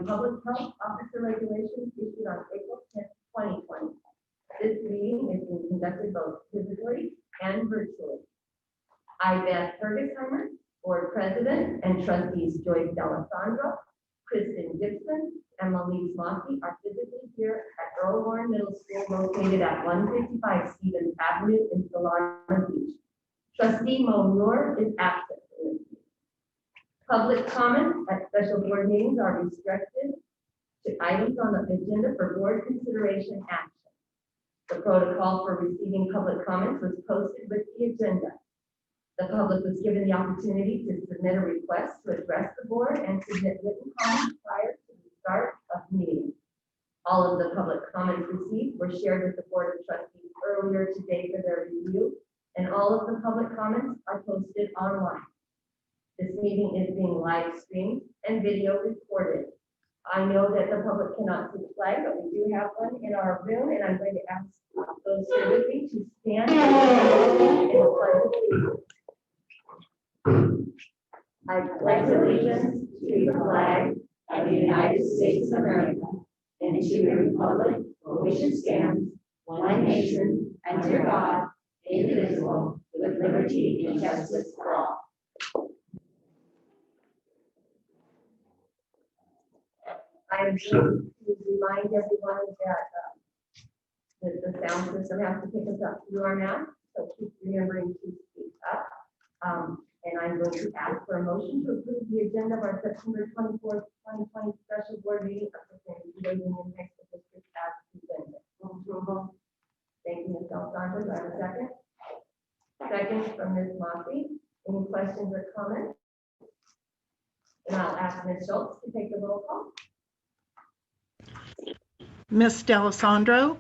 and Public Health Officer Regulations issued on April 10th, 2020. This meeting is being conducted both physically and virtually. I, Beth Fergusheimer, Board President, and Trustees Joyce D'Alessandro, Kristen Gibson, and Malise Mossy are physically here at Earl Warren Middle School located at 155 Stevens Avenue in Solana Beach. Trustee Mo Noor is absent in this meeting. Public comments at special board meetings are restricted to items on the agenda for board consideration action. The protocol for receiving public comments was posted with the agenda. The public was given the opportunity to submit a request to address the board and submit written comments prior to the start of the meeting. All of the public comments received were shared with the Board of Trustees earlier today for their review, and all of the public comments are posted online. This meeting is being live streamed and video recorded. I know that the public cannot see the flag, but we do have one in our room, and I'm going to ask those here with me to stand and pledge allegiance. I pledge allegiance to the flag of the United States of America and to the republic for which it stands, one nation, under God, indivisible, with liberty and justice for all. I'm going to remind everyone that the sound system has to pick us up through our mouth, so keep remembering to speak up. And I'm going to ask for a motion to approve the agenda of our September 24th, 2020 special board meeting of the San Diego Union High School District as presented. Approval. Thank you, Ms. Alessandro. Do I have a second? Second from Ms. Mossy. Any questions or comments? And I'll ask Ms. Schultz to take the roll call. Ms. D'Alessandro.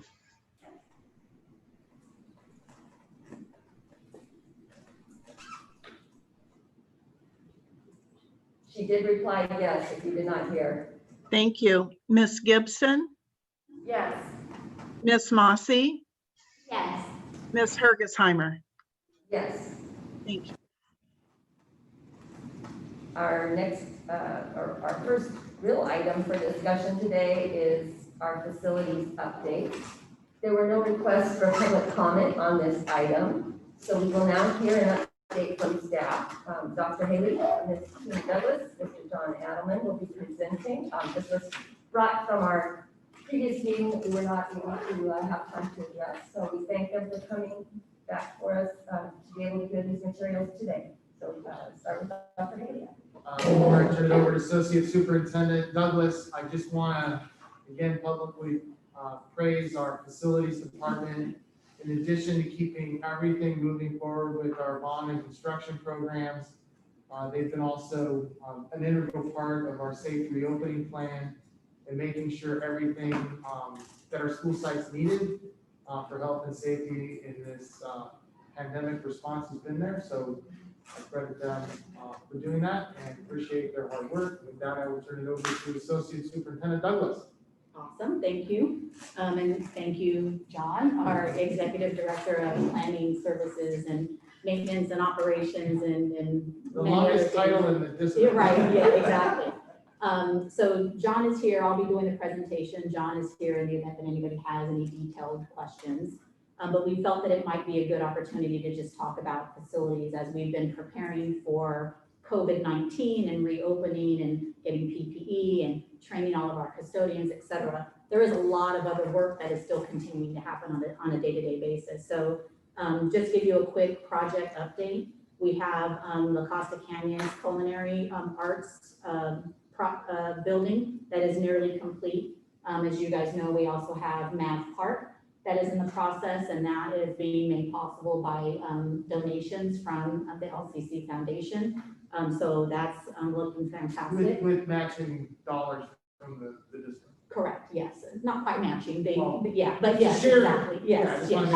She did reply yes, if you did not hear. Thank you. Ms. Gibson. Yes. Ms. Mossy. Yes. Ms. Hergesheimer. Yes. Thank you. Our next, our first real item for discussion today is our facilities update. There were no requests for public comment on this item, so we will now hear an update from staff. Dr. Haley, Ms. Tina Douglas, Mr. John Adelman will be presenting. This was brought from our previous meeting that we were not able to have time to address, so we thank them for coming back for us to be able to do these materials today. So start with Dr. Haley. Before I turn it over to Associate Superintendent Douglas, I just want to again publicly praise our facilities department. In addition to keeping everything moving forward with our bond and construction programs, they've been also an integral part of our safe reopening plan and making sure everything that our school sites needed for health and safety in this pandemic response has been there. So I credit them for doing that and appreciate their hard work. With that, I will turn it over to Associate Superintendent Douglas. Awesome, thank you. And thank you, John, our Executive Director of Planning Services and Maintenance and Operations and The longest title in the discipline. You're right, yeah, exactly. So John is here, I'll be doing the presentation. John is here in the event that anybody has any detailed questions. But we felt that it might be a good opportunity to just talk about facilities as we've been preparing for COVID-19 and reopening and getting PPE and training all of our custodians, et cetera. There is a lot of other work that is still continuing to happen on a day-to-day basis. So just give you a quick project update. We have the Costa Canyons Culinary Arts building that is nearly complete. As you guys know, we also have Math Park that is in the process, and that is being made possible by donations from the LCC Foundation. So that's looking fantastic. With matching dollars from the district. Correct, yes. Not quite matching, they, Well, yeah, but yes, share, exactly, yes, Yeah, yes,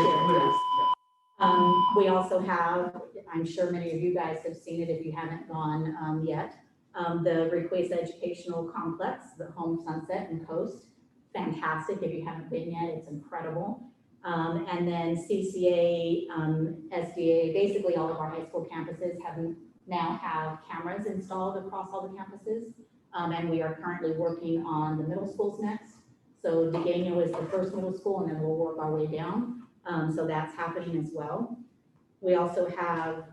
yes. We also have, I'm sure many of you guys have seen it if you haven't gone yet, the Request Educational Complex, the Home Sunset and Coast. Fantastic. If you haven't been yet, it's incredible. And then CCA, SDA, basically all of our high school campuses now have cameras installed across all the campuses. And we are currently working on the middle schools next. So Degano is the first middle school, and then we'll work our way down. So that's happening as well. We also have,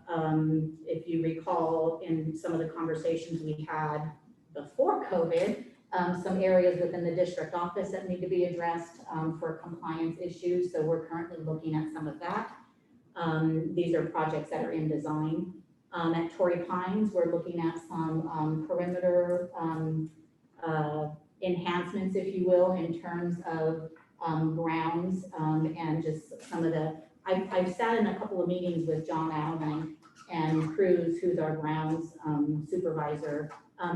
if you recall, in some of the conversations we had before COVID, some areas within the district office that need to be addressed for compliance issues. So we're currently looking at some of that. These are projects that are in design. At Torrey Pines, we're looking at some perimeter enhancements, if you will, in terms of grounds and just some of the, I've sat in a couple of meetings with John Allen and Cruz, who's our grounds supervisor,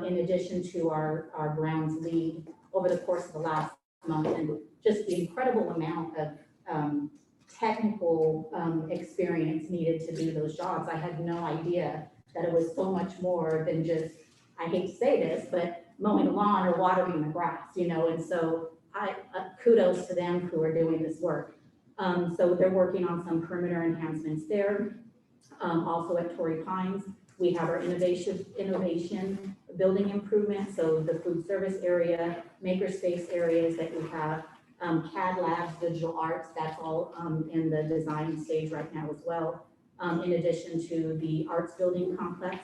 in addition to our grounds lead over the course of the last month, and just the incredible amount of technical experience needed to do those jobs. I had no idea that it was so much more than just, I hate to say this, but mowing the lawn or watering the grass, you know, and so kudos to them who are doing this work. So they're working on some perimeter enhancements there. Also at Torrey Pines, we have our innovation building improvements, so the food service area, makerspace areas that we have, CAD labs, digital arts, that's all in the design stage right now as well. In addition to the arts building complex,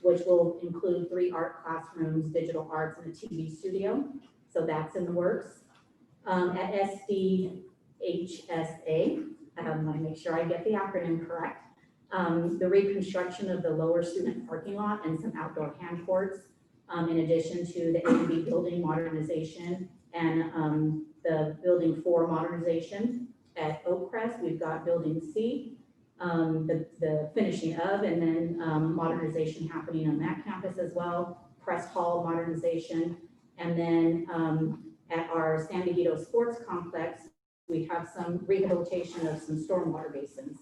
which will include 3 art classrooms, digital arts, and a TV studio. So that's in the works. At SDUHSD, I want to make sure I get the acronym correct. The reconstruction of the lower student parking lot and some outdoor hand courts, in addition to the A&B building modernization and the building 4 modernization. At Oak Crest, we've got building C, the finishing of, and then modernization happening on that campus as well. Crest Hall modernization, and then at our San Diego Sports Complex, we have some rehabilitation of some stormwater basins,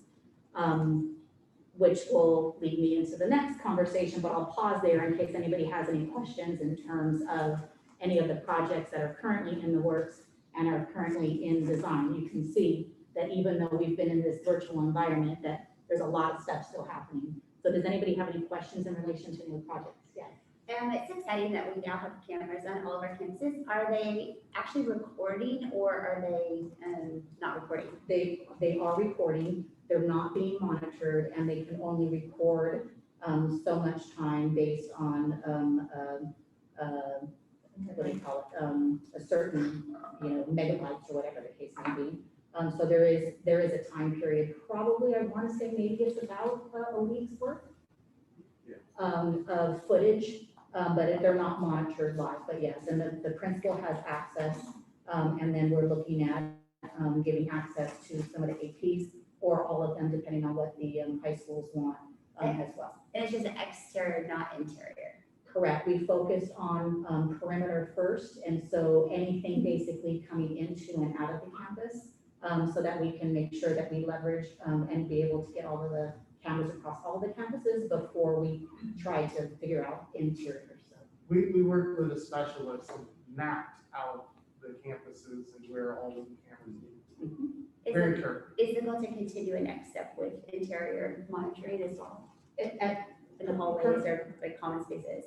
which will lead me into the next conversation, but I'll pause there in case anybody has any questions in terms of any of the projects that are currently in the works and are currently in design. You can see that even though we've been in this virtual environment, that there's a lot of stuff still happening. So does anybody have any questions in relation to any projects? Yes. It's exciting that we now have cameras on all of our campuses. Are they actually recording or are they not recording? They are recording. They're not being monitored, and they can only record so much time based on what do you call it? A certain, you know, megabytes or whatever the case may be. So there is a time period. Probably, I want to say maybe it's about a week's worth of footage. But they're not monitored live, but yes, and the principal has access, and then we're looking at giving access to some of the APs or all of them, depending on what the high schools want as well. And it's just an exterior, not interior. Correct. We focused on perimeter first, and so anything basically coming into and out of the campus, so that we can make sure that we leverage and be able to get all of the cameras across all the campuses before we try to figure out interior. So We worked with a specialist and mapped out the campuses and where all of the cameras need. Very careful. Is the goal to continue a next step with interior monitoring as well? In the hallways or like common spaces?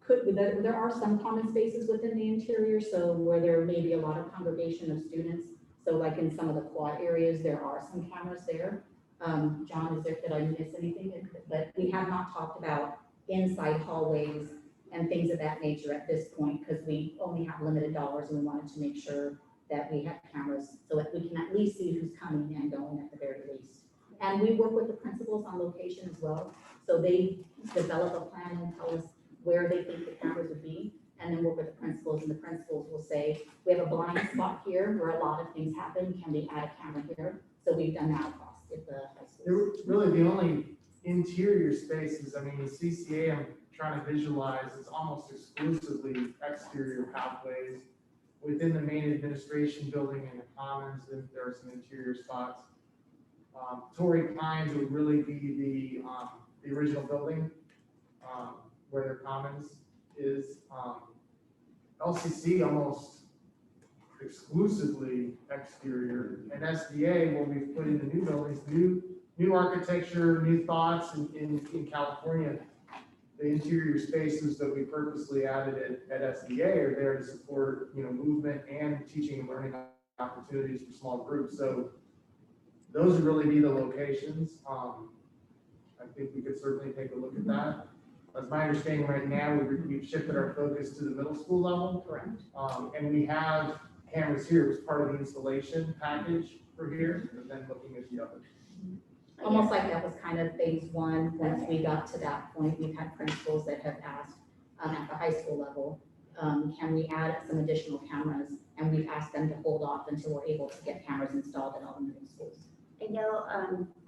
There are some common spaces within the interior, so where there may be a lot of congregation of students. So like in some of the quad areas, there are some cameras there. John, did I miss anything? But we have not talked about inside hallways and things of that nature at this point, because we only have limited dollars and we wanted to make sure that we have cameras so that we can at least see who's coming and going at the very least. And we work with the principals on location as well. So they develop a plan and tell us where they think the cameras would be, and then work with the principals, and the principals will say, we have a blind spot here where a lot of things happen. Can we add a camera here? So we've done that across at the high schools. Really, the only interior spaces, I mean, the CCA I'm trying to visualize is almost exclusively exterior pathways. Within the main administration building and the commons, there are some interior spots. Torrey Pines would really be the original building where their commons is. LCC almost exclusively exterior, and SDA, when we've put in the new buildings, new architecture, new thoughts in California. the interior spaces that we purposely added at SDA are there to support, movement and teaching and learning opportunities for small groups. So those would really be the locations. I think we could certainly take a look at that. As my understanding right now, we've shifted our focus to the middle school level. Correct. And we have cameras here as part of the installation package for here, and then looking at the others. Almost like that was kind of phase one. Once we got to that point, we've had principals that have asked at the high school level, can we add some additional cameras? And we've asked them to hold off until we're able to get cameras installed in all the middle schools. I know,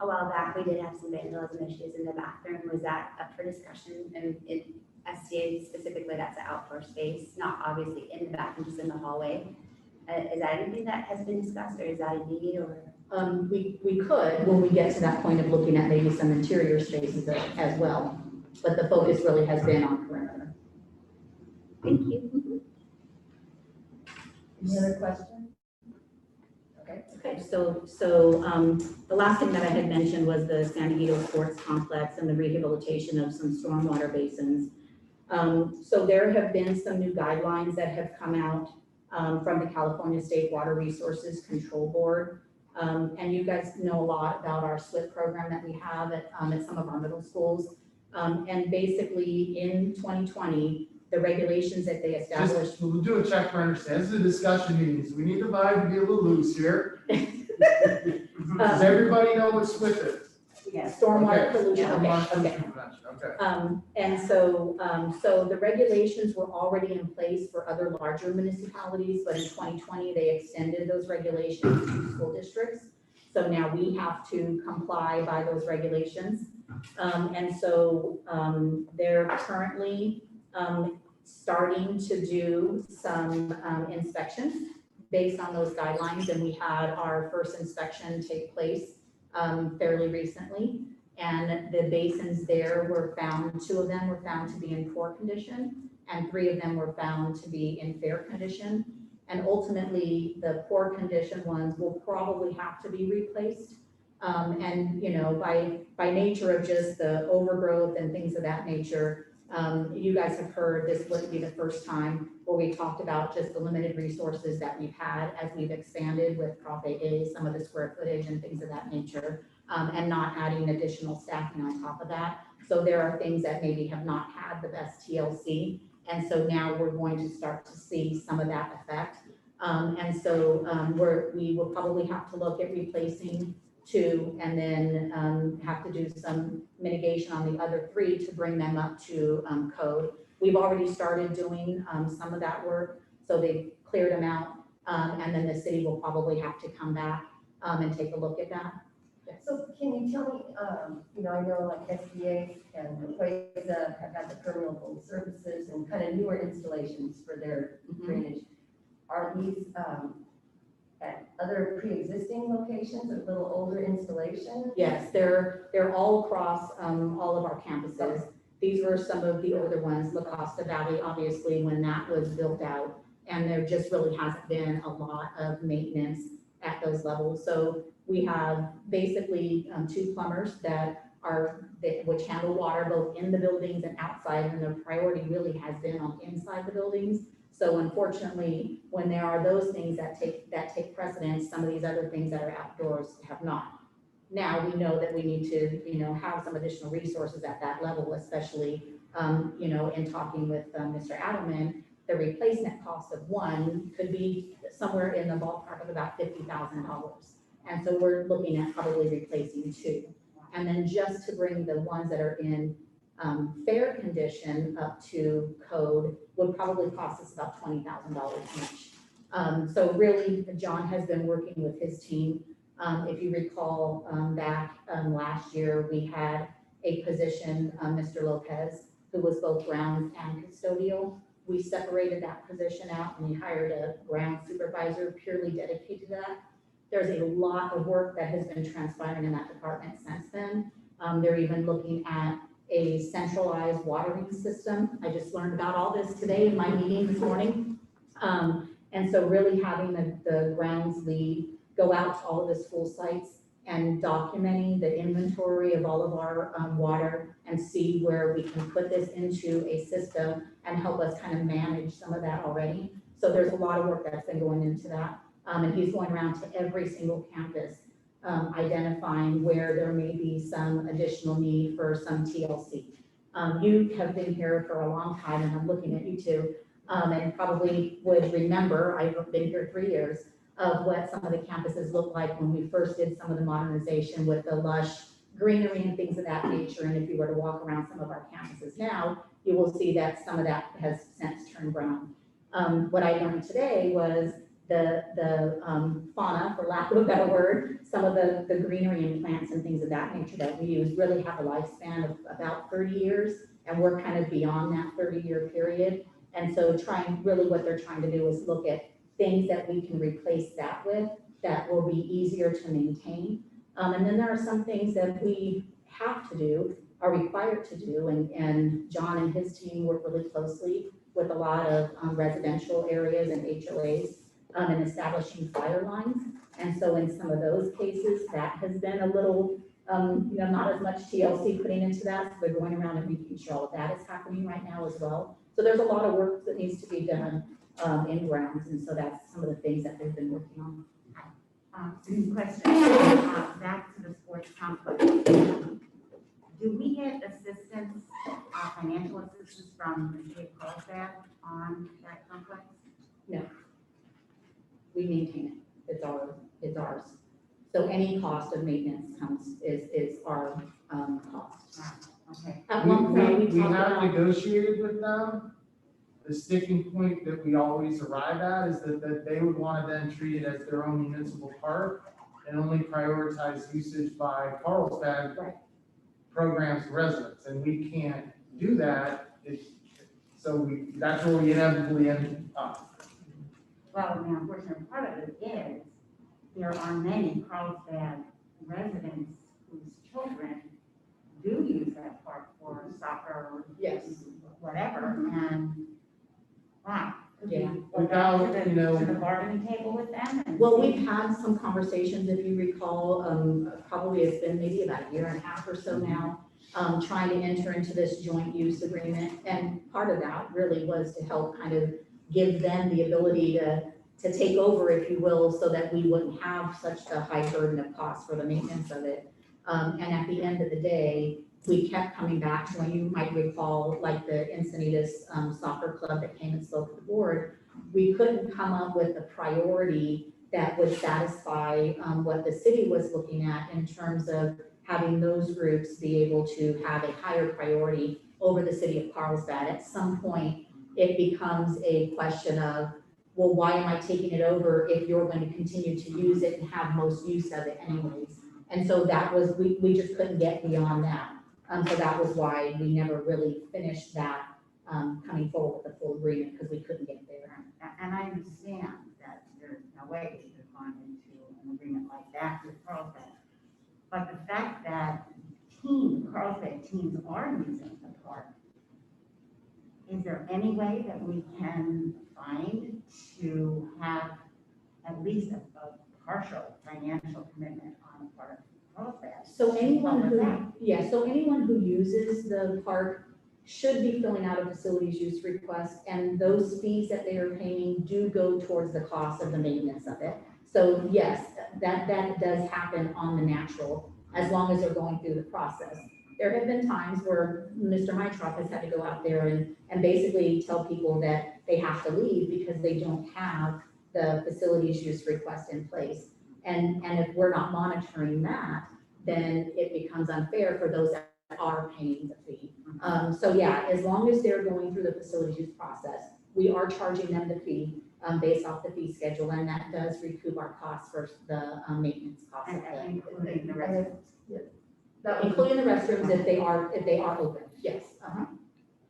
a while back, we did have some vandalism issues in the bathroom. Was that up for discussion? And in SDA specifically, that's an outdoor space, not obviously in the bathroom, just in the hallway. Is that anything that has been discussed, or is that a need, or? We could, when we get to that point of looking at maybe some interior spaces as well, but the focus really has been on perimeter. Thank you. Any other questions? Okay. Okay, so the last thing that I had mentioned was the San Diego Sports Complex and the rehabilitation of some stormwater basins. So there have been some new guidelines that have come out from the California State Water Resources Control Board. And you guys know a lot about our SWIP program that we have at some of our middle schools. And basically in 2020, the regulations that they established. We'll do a check for understanding. This is a discussion meeting, so we need the vibe to be a little loose here. Does everybody know what SWIP is? Yeah, stormwater Okay. pollution, Stormwater okay. pollution prevention, okay. And so the regulations were already in place for other larger municipalities, but in 2020, they extended those regulations to school districts. So now we have to comply by those regulations. And so they're currently starting to do some inspections based on those guidelines. And we had our first inspection take place fairly recently. And the basins there were found, 2 of them were found to be in poor condition, and 3 of them were found to be in fair condition. And ultimately, the poor condition ones will probably have to be replaced. And, by nature of just the overgrowth and things of that nature, you guys have heard this wouldn't be the first time where we talked about just the limited resources that we've had as we've expanded with Prop AA, some of the square footage and things of that nature. And not adding additional staffing on top of that. So there are things that maybe have not had the best TLC. And so now we're going to start to see some of that effect. And so we will probably have to look at replacing 2 and then have to do some mitigation on the other 3 to bring them up to code. We've already started doing some of that work. So they've cleared them out. And then the city will probably have to come back and take a look at that. So can you tell me, I know like SBA and Quasa have had the permeable surfaces and kind of newer installations for their drainage. Are these at other pre-existing locations, a little older installation? Yes, they're all across all of our campuses. These were some of the older ones, La Costa Valley, obviously, when that was built out. And there just really hasn't been a lot of maintenance at those levels. So we have basically 2 plumbers which handle water both in the buildings and outside, and their priority really has been on inside the buildings. So unfortunately, when there are those things that take precedence, some of these other things that are outdoors have not. Now we know that we need to, have some additional resources at that level, especially, in talking with Mr. Adelman, the replacement cost of 1 could be somewhere in the ballpark of about $50,000. And so we're looking at probably replacing 2. And then just to bring the ones that are in fair condition up to code would probably cost us about $20,000 each. So really, John has been working with his team. If you recall back last year, we had a position, Mr. Lopez, who was both grounds and custodial. We separated that position out and we hired a ground supervisor purely dedicated to that. There's a lot of work that has been transpiring in that department since then. They're even looking at a centralized watering system. I just learned about all this today in my meeting this morning. And so really having the grounds lead go out to all of the school sites and documenting the inventory of all of our water and see where we can put this into a system and help us kind of manage some of that already. So there's a lot of work that's been going into that. And he's going around to every single campus, identifying where there may be some additional need for some TLC. You have been here for a long time, and I'm looking at you too, and probably would remember, I've been here 3 years, of what some of the campuses looked like when we first did some of the modernization with the lush greenery and things of that nature. And if you were to walk around some of our campuses now, you will see that some of that has since turned brown. What I learned today was the fauna, for lack of a better word, some of the greenery and plants and things of that nature that we use really have a lifespan of about 30 years, and we're kind of beyond that 30-year period. And so really what they're trying to do is look at things that we can replace that with that will be easier to maintain. And then there are some things that we have to do, are required to do, and John and his team work really closely with a lot of residential areas and HOAs in establishing fire lines. And so in some of those cases, that has been a little, not as much TLC putting into that. So they're going around and making sure all of that is happening right now as well. So there's a lot of work that needs to be done in grounds, and so that's some of the things that they've been working on. Question, back to the sports complex. Do we get assistance, financial assistance from the city of Carlsbad on that complex? We maintain it, it's ours. So any cost of maintenance is our cost. Okay. At one point, We we talked have about, negotiated with them. The sticking point that we always arrive at is that they would want to then treat it as their own municipal park and only prioritize usage by Carlsbad Right. programs and residents, and we can't do that. That's where we inevitably end up. Well, the unfortunate part of it is there are many Carlsbad residents whose children do use that park for soccer or yes, whatever, and wow. Could we Yeah. go back to Without, to the bargaining table with them? And well, see- we've had some conversations, if you recall, probably it's been maybe about a year and a half or so now, trying to enter into this joint use agreement. And part of that really was to help kind of give them the ability to take over, if you will, so that we wouldn't have such a high burden of cost for the maintenance of it. And at the end of the day, we kept coming back to, when you might recall, like the Encinitas soccer club that came and spoke to the board, we couldn't come up with a priority that would satisfy what the city was looking at in terms of having those groups be able to have a higher priority over the city of Carlsbad. At some point, it becomes a question of, well, why am I taking it over if you're going to continue to use it and have most use of it anyways? And so that was, we just couldn't get beyond that. So that was why we never really finished that, coming forward with the full agreement, because we couldn't get there. And I understand that there's no way we could have gone into an agreement like that with Carlsbad. But the fact that Carlsbad teams are using the park, is there any way that we can find to have at least a partial financial commitment on the part of Carlsbad? So anyone What was that? so anyone who uses the park should be filling out a facilities use request, and those fees that they are paying do go towards the cost of the maintenance of it. So yes, that does happen on the natural, as long as they're going through the process. There have been times where Mr. Mytrop has had to go out there and basically tell people that they have to leave because they don't have the facilities use request in place. And if we're not monitoring that, then it becomes unfair for those that are paying the fee. So yeah, as long as they're going through the facilities use process, we are charging them the fee based off the fee schedule, and that does recoup our costs for the maintenance costs. And including the residents. Including the restrooms if they are open, yes.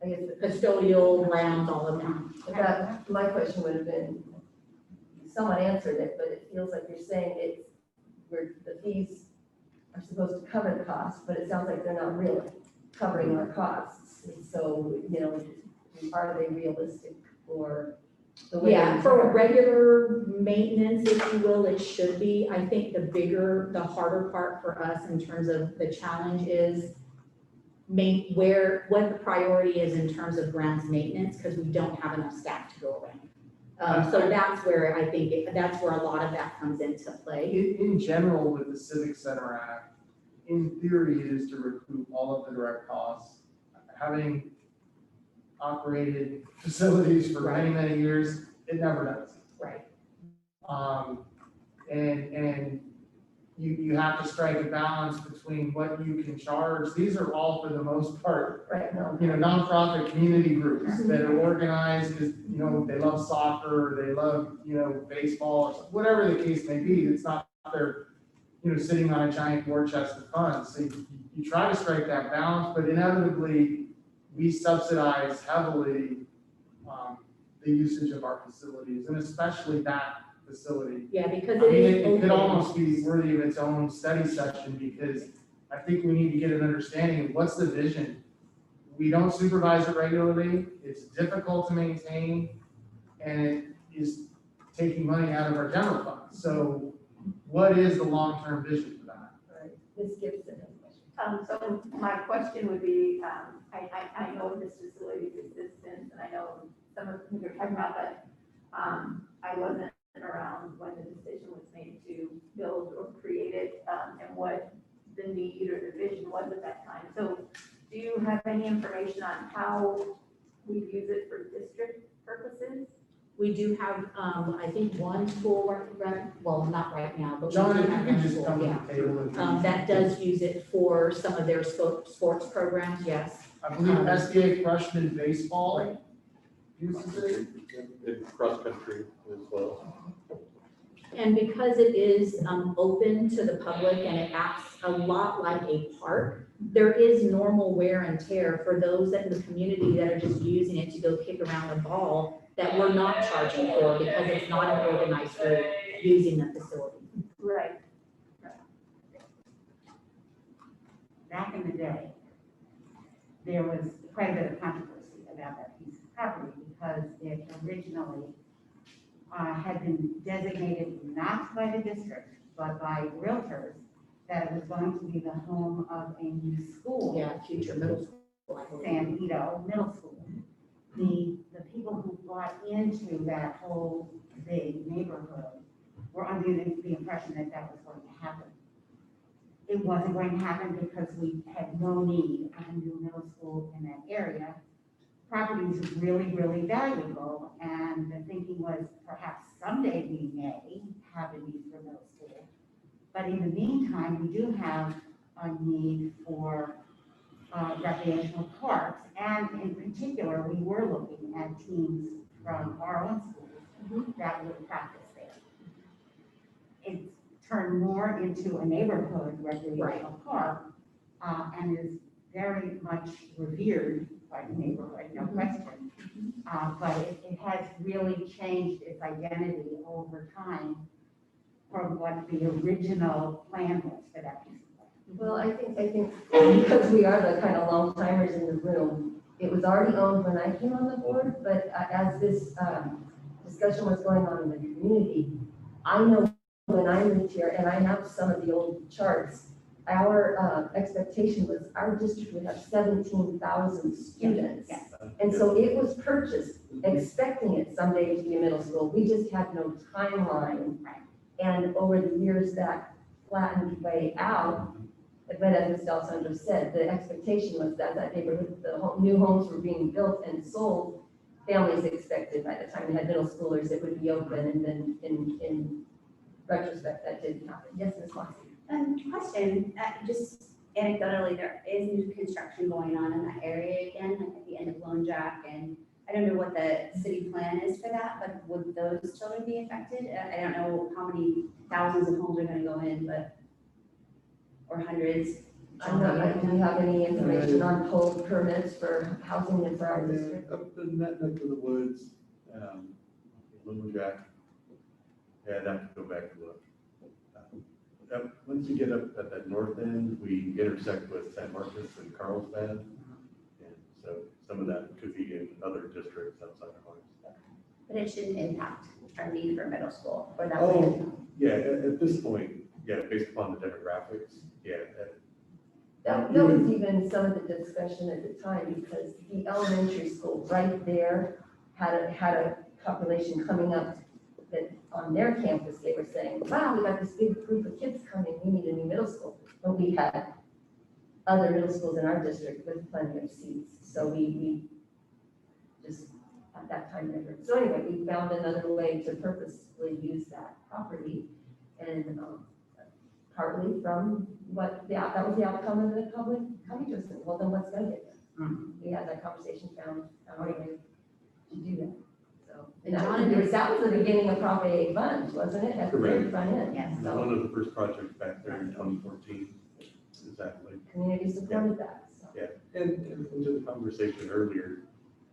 I guess Custodial, grounds, all of that. my question would have been, someone answered it, but it feels like you're saying where the fees are supposed to cover the costs, but it sounds like they're not really covering our costs. So, are they realistic for the way Yeah, it's for done. regular maintenance, if you will, it should be. I think the harder part for us in terms of the challenge is what the priority is in terms of grounds maintenance, because we don't have enough staff to go around. So that's where I think, that's where a lot of that comes into play. In general, with the Civic Center Act, in theory, it is to recoup all of the direct costs. Having operated facilities for many, many years, it never does. Right. And you have to strike a balance between what you can charge. These are all, for the most part, Right, no. nonprofit community groups that are organized because, they love soccer, or they love, baseball, or whatever the case may be. It's not they're, sitting on a giant war chest of funds. So you try to strike that balance, but inevitably, we subsidize heavily the usage of our facilities, and especially that facility. Yeah, because I it mean, is it could open. almost be worthy of its own study session, because I think we need to get an understanding of what's the vision. We don't supervise it regularly, it's difficult to maintain, and it is taking money out of our general fund. So what is the long-term vision for that? Right. Ms. Gibson has a question. So my question would be, I know this facility's existence, and I know some of the things you're talking about, but I wasn't around when the decision was made to build or create it, and what the need or the vision was at that time. So do you have any information on how we use it for district purposes? We do have, I think, one school, well, not right now, but we John, do if you have could one just school, come to yeah. the table. and- That does use it for some of their sports programs, yes. I believe SDA freshman baseball uses it. In cross-country as well. And because it is open to the public and it acts a lot like a park, there is normal wear and tear for those in the community that are just using it to go kick around the ball that we're not charging for because it's not an organized group using the facility. Right. Back in the day, there was quite a bit of controversy about that piece of property because it originally had been designated not by the district, but by realtors, that it was going to be the home of a new school. Yeah, future middle school, I believe. San Diego Middle School. The people who bought into that whole big neighborhood were under the impression that that was going to happen. It wasn't going to happen because we had no need of a new middle school in that area. Property was really, really valuable, and the thinking was perhaps someday we may have a need for middle school. But in the meantime, we do have a need for recreational parks, and in particular, we were looking at teams from our own schools that would practice there. It's turned more into a neighborhood recreational park, and is very much revered by the neighborhood, no question. But it has really changed its identity over time from what the original plan was for that piece of land. Well, I think because we are the kind of long timers in the room, it was already owned when I came on the board, but as this discussion was going on in the community, I know when I moved here, and I have some of the old charts, our expectation was our district would have 17,000 students. Yes. And so it was purchased, expecting it someday to be a middle school. We just had no timeline. Right. And over the years, that flattened way out. But as Ms. Alessandro said, the expectation was that neighborhood, new homes were being built and sold. Families expected by the time we had middle schoolers, it would be open, and then in retrospect, that didn't happen. Yes, Ms. Moxie? Question, just anecdotally, there is new construction going on in that area again, like at the end of Lone Jack, and I don't know what the city plan is for that, but would those children be affected? I don't know how many thousands of homes are gonna go in, but, or hundreds. I'm not, do you have any information on pulled permits for housing in our district? Up in that neck of the woods, Little Jack, yeah, I'd have to go back and look. Once you get up at that north end, we intersect with San Marcos and Carlsbad. And so some of that could be in other districts outside of ours. But it shouldn't impact our need for middle school or that. Oh, yeah, at this point, yeah, based upon the demographics, yeah. That was even some of the discussion at the time, because the elementary school right there had a population coming up that on their campus, they were saying, wow, we got this big group of kids coming, we need a new middle school. But we had other middle schools in our district with plenty of seats, so we just at that time never. So anyway, we found another way to purposely use that property, and partly from what, that was the outcome of the public coming to us, and, well, then let's go get them. We had that conversation, found a way to do that, so. And that John was- that was the beginning of Prop A funds, wasn't it, at the very front end? Yes. So One of the first projects back there in 2014, exactly. community supported that, so. Yeah, and to the conversation earlier,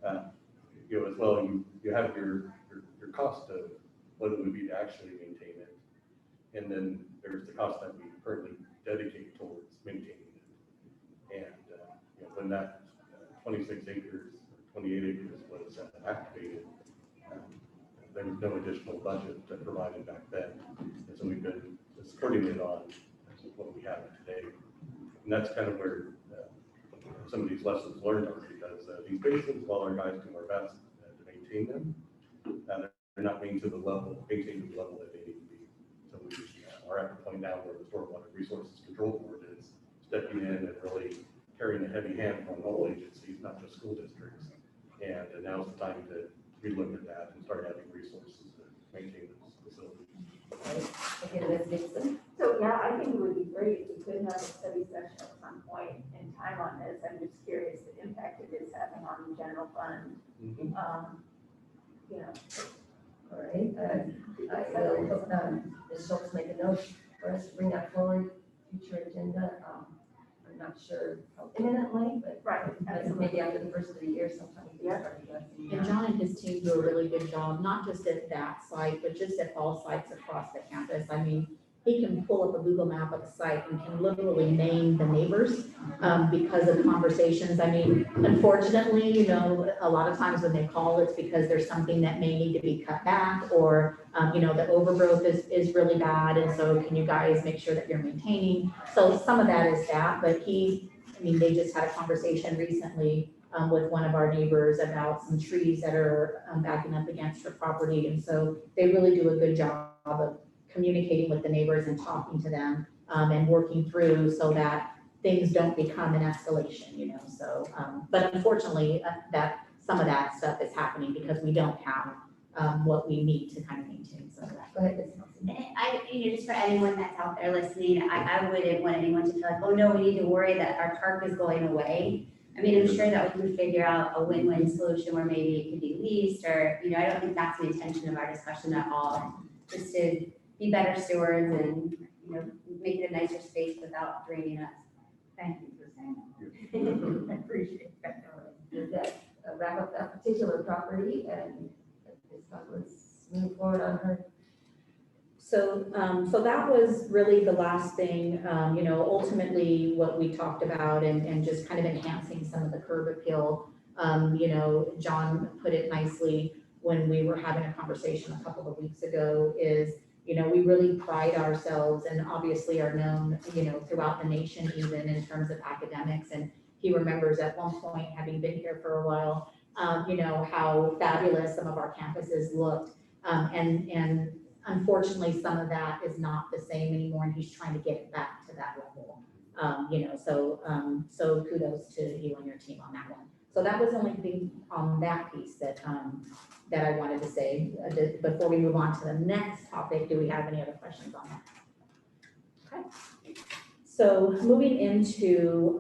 as well, you have your cost of what it would be to actually maintain it. And then there's the cost that we currently dedicate towards maintaining it. And, when that 26 acres, or 28 acres was activated, there was no additional budget provided back then. And so we've been supporting it on what we have today. And that's kind of where some of these lessons learned are, because these basins, while our guys do our best to maintain them, they're not maintained to the level that they need to be. So we are at the point now where the Stormwater Resources Control Board is stepping in and really carrying a heavy hand from all agencies, not just school districts. And now's the time to relook at that and start having resources to maintain those facilities. Again, Ms. Dixon. So, yeah, I think it would be great if we could have a study session at some point in time on this. I'm just curious the impact it is having on the general fund. Mhm. You know, All right, I will, Ms. Schultz, make a note for us to bring that forward, future agenda. I'm not sure how imminently, but right, maybe after the first of the year sometime. we can Yeah. start addressing And that. John and his team do a really good job, not just at that site, but just at all sites across the campus. I mean, he can pull up a Google map of a site and can literally name the neighbors because of conversations. I mean, unfortunately, a lot of times when they call, it's because there's something that may need to be cut back, or, the overgrowth is really bad. And so can you guys make sure that you're maintaining? So some of that is that, but they just had a conversation recently with one of our neighbors about some trees that are backing up against her property. And so they really do a good job of communicating with the neighbors and talking to them and working through so that things don't become an escalation, so, but unfortunately, that some of that stuff is happening because we don't have what we need to kind of maintain some of that. Go ahead, Ms. Nelson. Just for anyone that's out there listening, I wouldn't want anyone to feel like, oh no, we need to worry that our park is going away. I mean, I'm sure that we can figure out a win-win solution where maybe it could be leased, or, I don't think that's the intention of our discussion at all. Just to be better stewards and, make it a nicer space without draining us. Thank you for saying that. I appreciate that. Does that wrap up that particular property, and Ms. Douglas move forward on her? So that was really the last thing, ultimately what we talked about and just kind of enhancing some of the curb appeal. John put it nicely when we were having a conversation a couple of weeks ago is, we really pride ourselves and obviously are known, throughout the nation, even in terms of academics. And he remembers at one point, having been here for a while, how fabulous some of our campuses looked. And unfortunately, some of that is not the same anymore, and he's trying to get it back to that level. So kudos to you and your team on that one. So that was the only thing on that piece that I wanted to say. Before we move on to the next topic, do we have any other questions on that? Okay. So moving into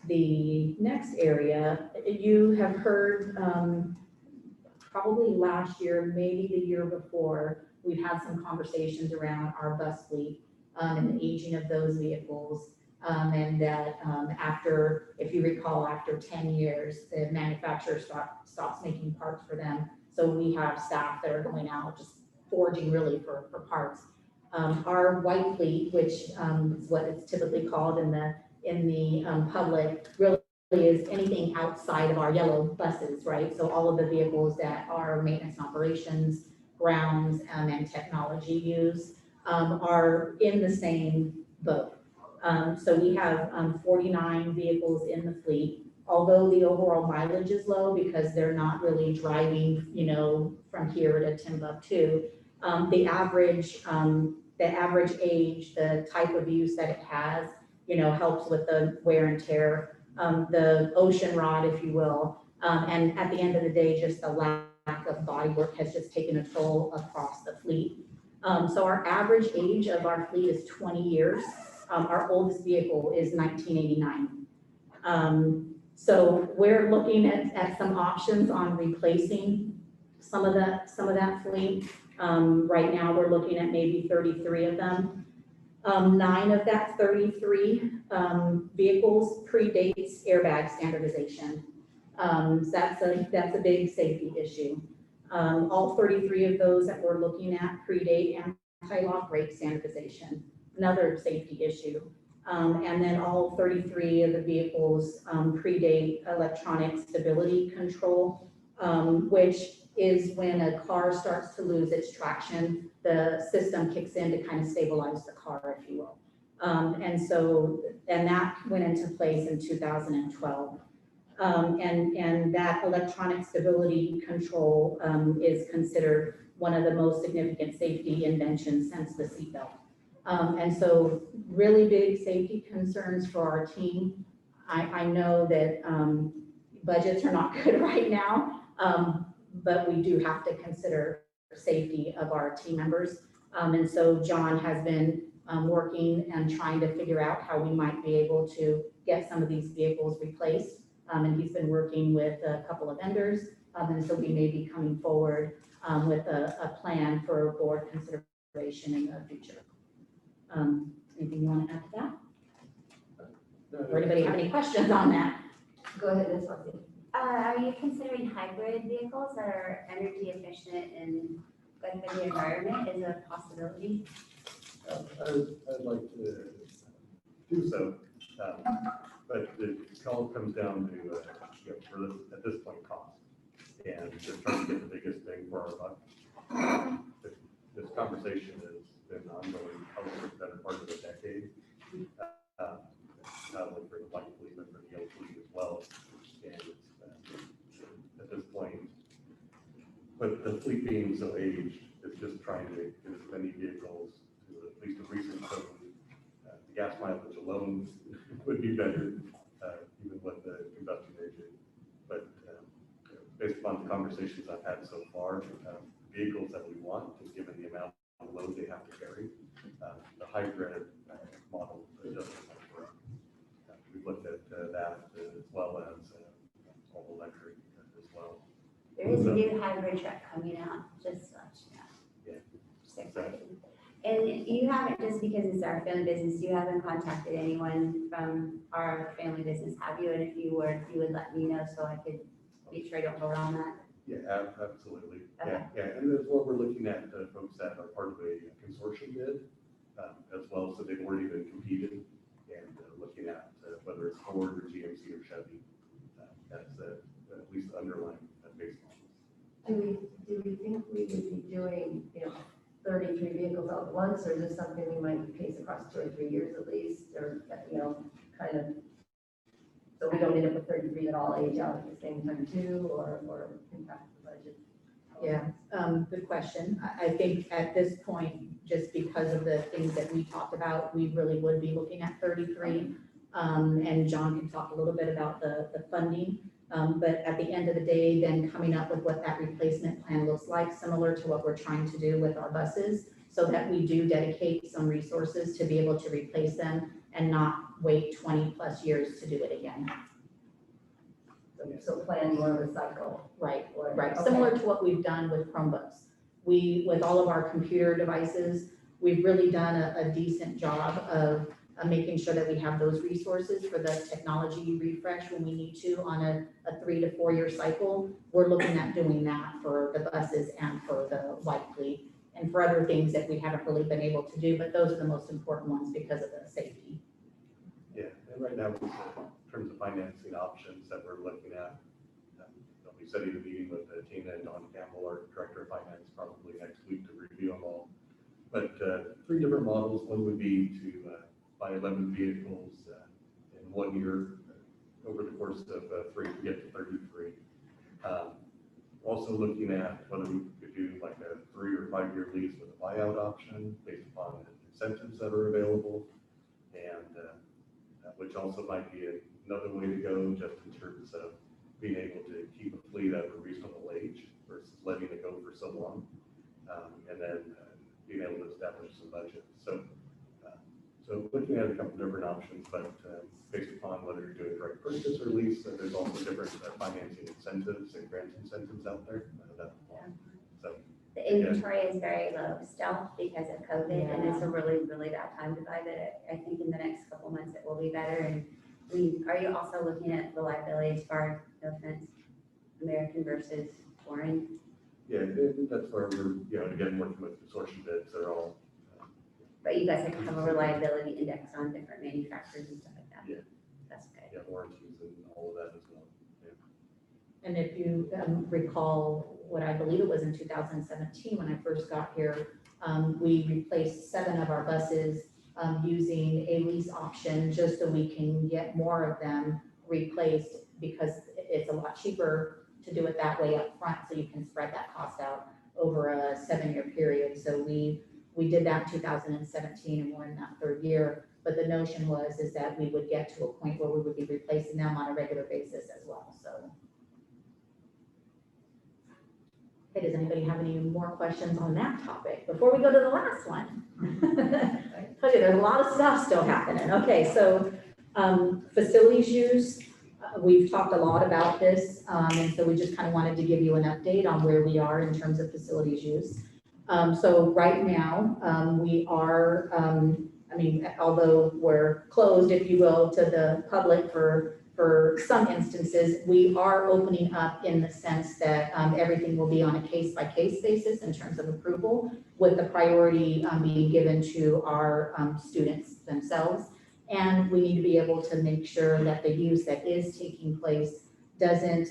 the next area, you have heard probably last year, maybe the year before, we've had some conversations around our bus fleet and the aging of those vehicles. And that after, if you recall, after 10 years, the manufacturer stops making parts for them. So we have staff that are going out just foraging really for parts. Our white fleet, which is what it's typically called in the public, really is anything outside of our yellow buses, right? So all of the vehicles that are maintenance and operations, grounds, and technology use, are in the same boat. So we have 49 vehicles in the fleet. Although the overall mileage is low because they're not really driving, you know, from here to Timbuktu, the average age, the type of use that it has, you know, helps with the wear and tear, the ocean rod, if you will. And at the end of the day, just the lack of body work has just taken a toll across the fleet. So our average age of our fleet is 20 years. Our oldest vehicle is 1989. So we're looking at some options on replacing some of that fleet. Right now, we're looking at maybe 33 of them. 9 of that 33 vehicles predates airbag standardization. So that's a big safety issue. All 33 of those that we're looking at predate anti-lock brake standardization, another safety issue. And then all 33 of the vehicles predate electronic stability control, which is when a car starts to lose its traction, the system kicks in to kind of stabilize the car, if you will. And that went into place in 2012. And that electronic stability control is considered one of the most significant safety inventions since the seatbelt. And so really big safety concerns for our team. I know that budgets are not good right now, but we do have to consider safety of our team members. And so John has been working and trying to figure out how we might be able to get some of these vehicles replaced. And he's been working with a couple of vendors. And so we may be coming forward with a plan for board consideration in the future. Anything you want to add to that? Or anybody have any questions on that? Go ahead, Ms. Marcy. Are you considering hybrid vehicles that are energy efficient and good for the environment is a possibility? I'd like to do so, but it all comes down to, you know, for this, at this point, cost. And just trying to get the biggest bang for our buck. This conversation has been ongoing probably for the better part of a decade. Not only for the white fleet, but for the yellow fleet as well. And at this point, but the fleet being so aged, it's just trying to get as many vehicles to at least a recent code. The gas mileage alone would be better, even with the combustion engine. But based upon the conversations I've had so far, vehicles that we want, just given the amount of load they have to carry, the hybrid model doesn't work. We've looked at that as well as all electric as well. There is a new hybrid truck coming out, just such, Yeah. Just exciting. And you haven't, just because it's our family business, you haven't contacted anyone from our family business, have you? And if you would, you would let me know so I could be sure I don't vote on that. Yeah, absolutely. Okay. Yeah, and that's what we're looking at, folks that are part of a consortium bid as well, so they've already been competed and looking at whether it's Ford or GMC or Chevy. That's at least the underlying baseline. Do we think we would be doing, 33 vehicles all at once, or is this something we might pace across 2 or 3 years at least, or, kind of, so we don't end up with 33 that all age out at the same time too, or impact the budget? Yeah, good question. I think at this point, just because of the things that we talked about, we really would be looking at 33. And John can talk a little bit about the funding. But at the end of the day, then coming up with what that replacement plan looks like, similar to what we're trying to do with our buses, so that we do dedicate some resources to be able to replace them and not wait 20 plus years to do it again. So plan more of a cycle. Right, or- right. okay. Similar to what we've done with Chromebooks. With all of our computer devices, we've really done a decent job of making sure that we have those resources for the technology refresh when we need to on a 3 to 4 year cycle. We're looking at doing that for the buses and for the white fleet and for other things that we haven't really been able to do, but those are the most important ones because of the safety. Yeah, and right now, in terms terms of financing options that we're looking at. I'll be setting a meeting with Tina and Don Campbell, our Director of Finance, probably next week to review them all. But 3 different models. One would be to buy 11 vehicles in 1 year over the course of 3 to get to 33. Also looking at whether we could do like a 3 or 5 year lease with a buyout option based upon the incentives that are available, and which also might be another way to go, just in terms of being able to keep a fleet at a reasonable age versus letting it go for so long, and then being able to establish some budget. So looking at a couple different options, but based upon whether you're doing direct purchase or lease, there's also different financing incentives and grant incentives out there. So The inventory is very low still because of COVID, and it's a really, really bad time to buy, but I think in the next couple months it will be better. And are you also looking at reliability as far, no offense, American versus foreign? yeah, that's where we're, again, working with consortium bids. They're all, But you guys have a reliability index on different manufacturers and stuff like that? Yeah. That's good. warranties and all of that as well. And if you recall, what I believe it was in 2017, when I first got here, we replaced 7 of our buses using a lease option just so we can get more of them replaced, because it's a lot cheaper to do it that way up front, so you can spread that cost out over a 7-year period. So we did that in 2017, and we're in that 3rd year. But the notion is that we would get to a point where we would be replacing them on a regular basis as well, so. Okay, does anybody have any more questions on that topic before we go to the last one? I told you, there's a lot of stuff still happening. Okay, so facilities use, we've talked a lot about this, and so we just kind of wanted to give you an update on where we are in terms of facilities use. So right now, we are, although we're closed, if you will, to the public for some instances, we are opening up in the sense that everything will be on a case-by-case basis in terms of approval, with the priority being given to our students themselves. And we need to be able to make sure that the use that is taking place doesn't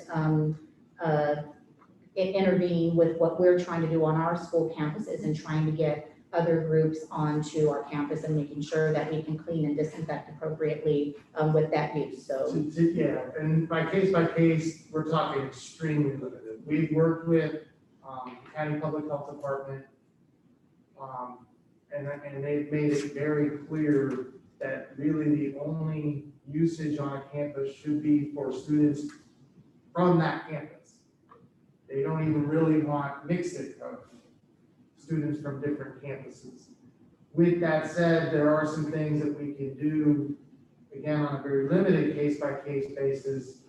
intervene with what we're trying to do on our school campuses and trying to get other groups onto our campus and making sure that we can clean and disinfect appropriately with that use, so. Yeah, and by case, we're talking extremely limited. We've worked with County Public Health Department, and they've made it very clear that really the only usage on a campus should be for students from that campus. They don't even really want mixed of students from different campuses. With that said, there are some things that we can do, again, on a very limited case-by-case basis,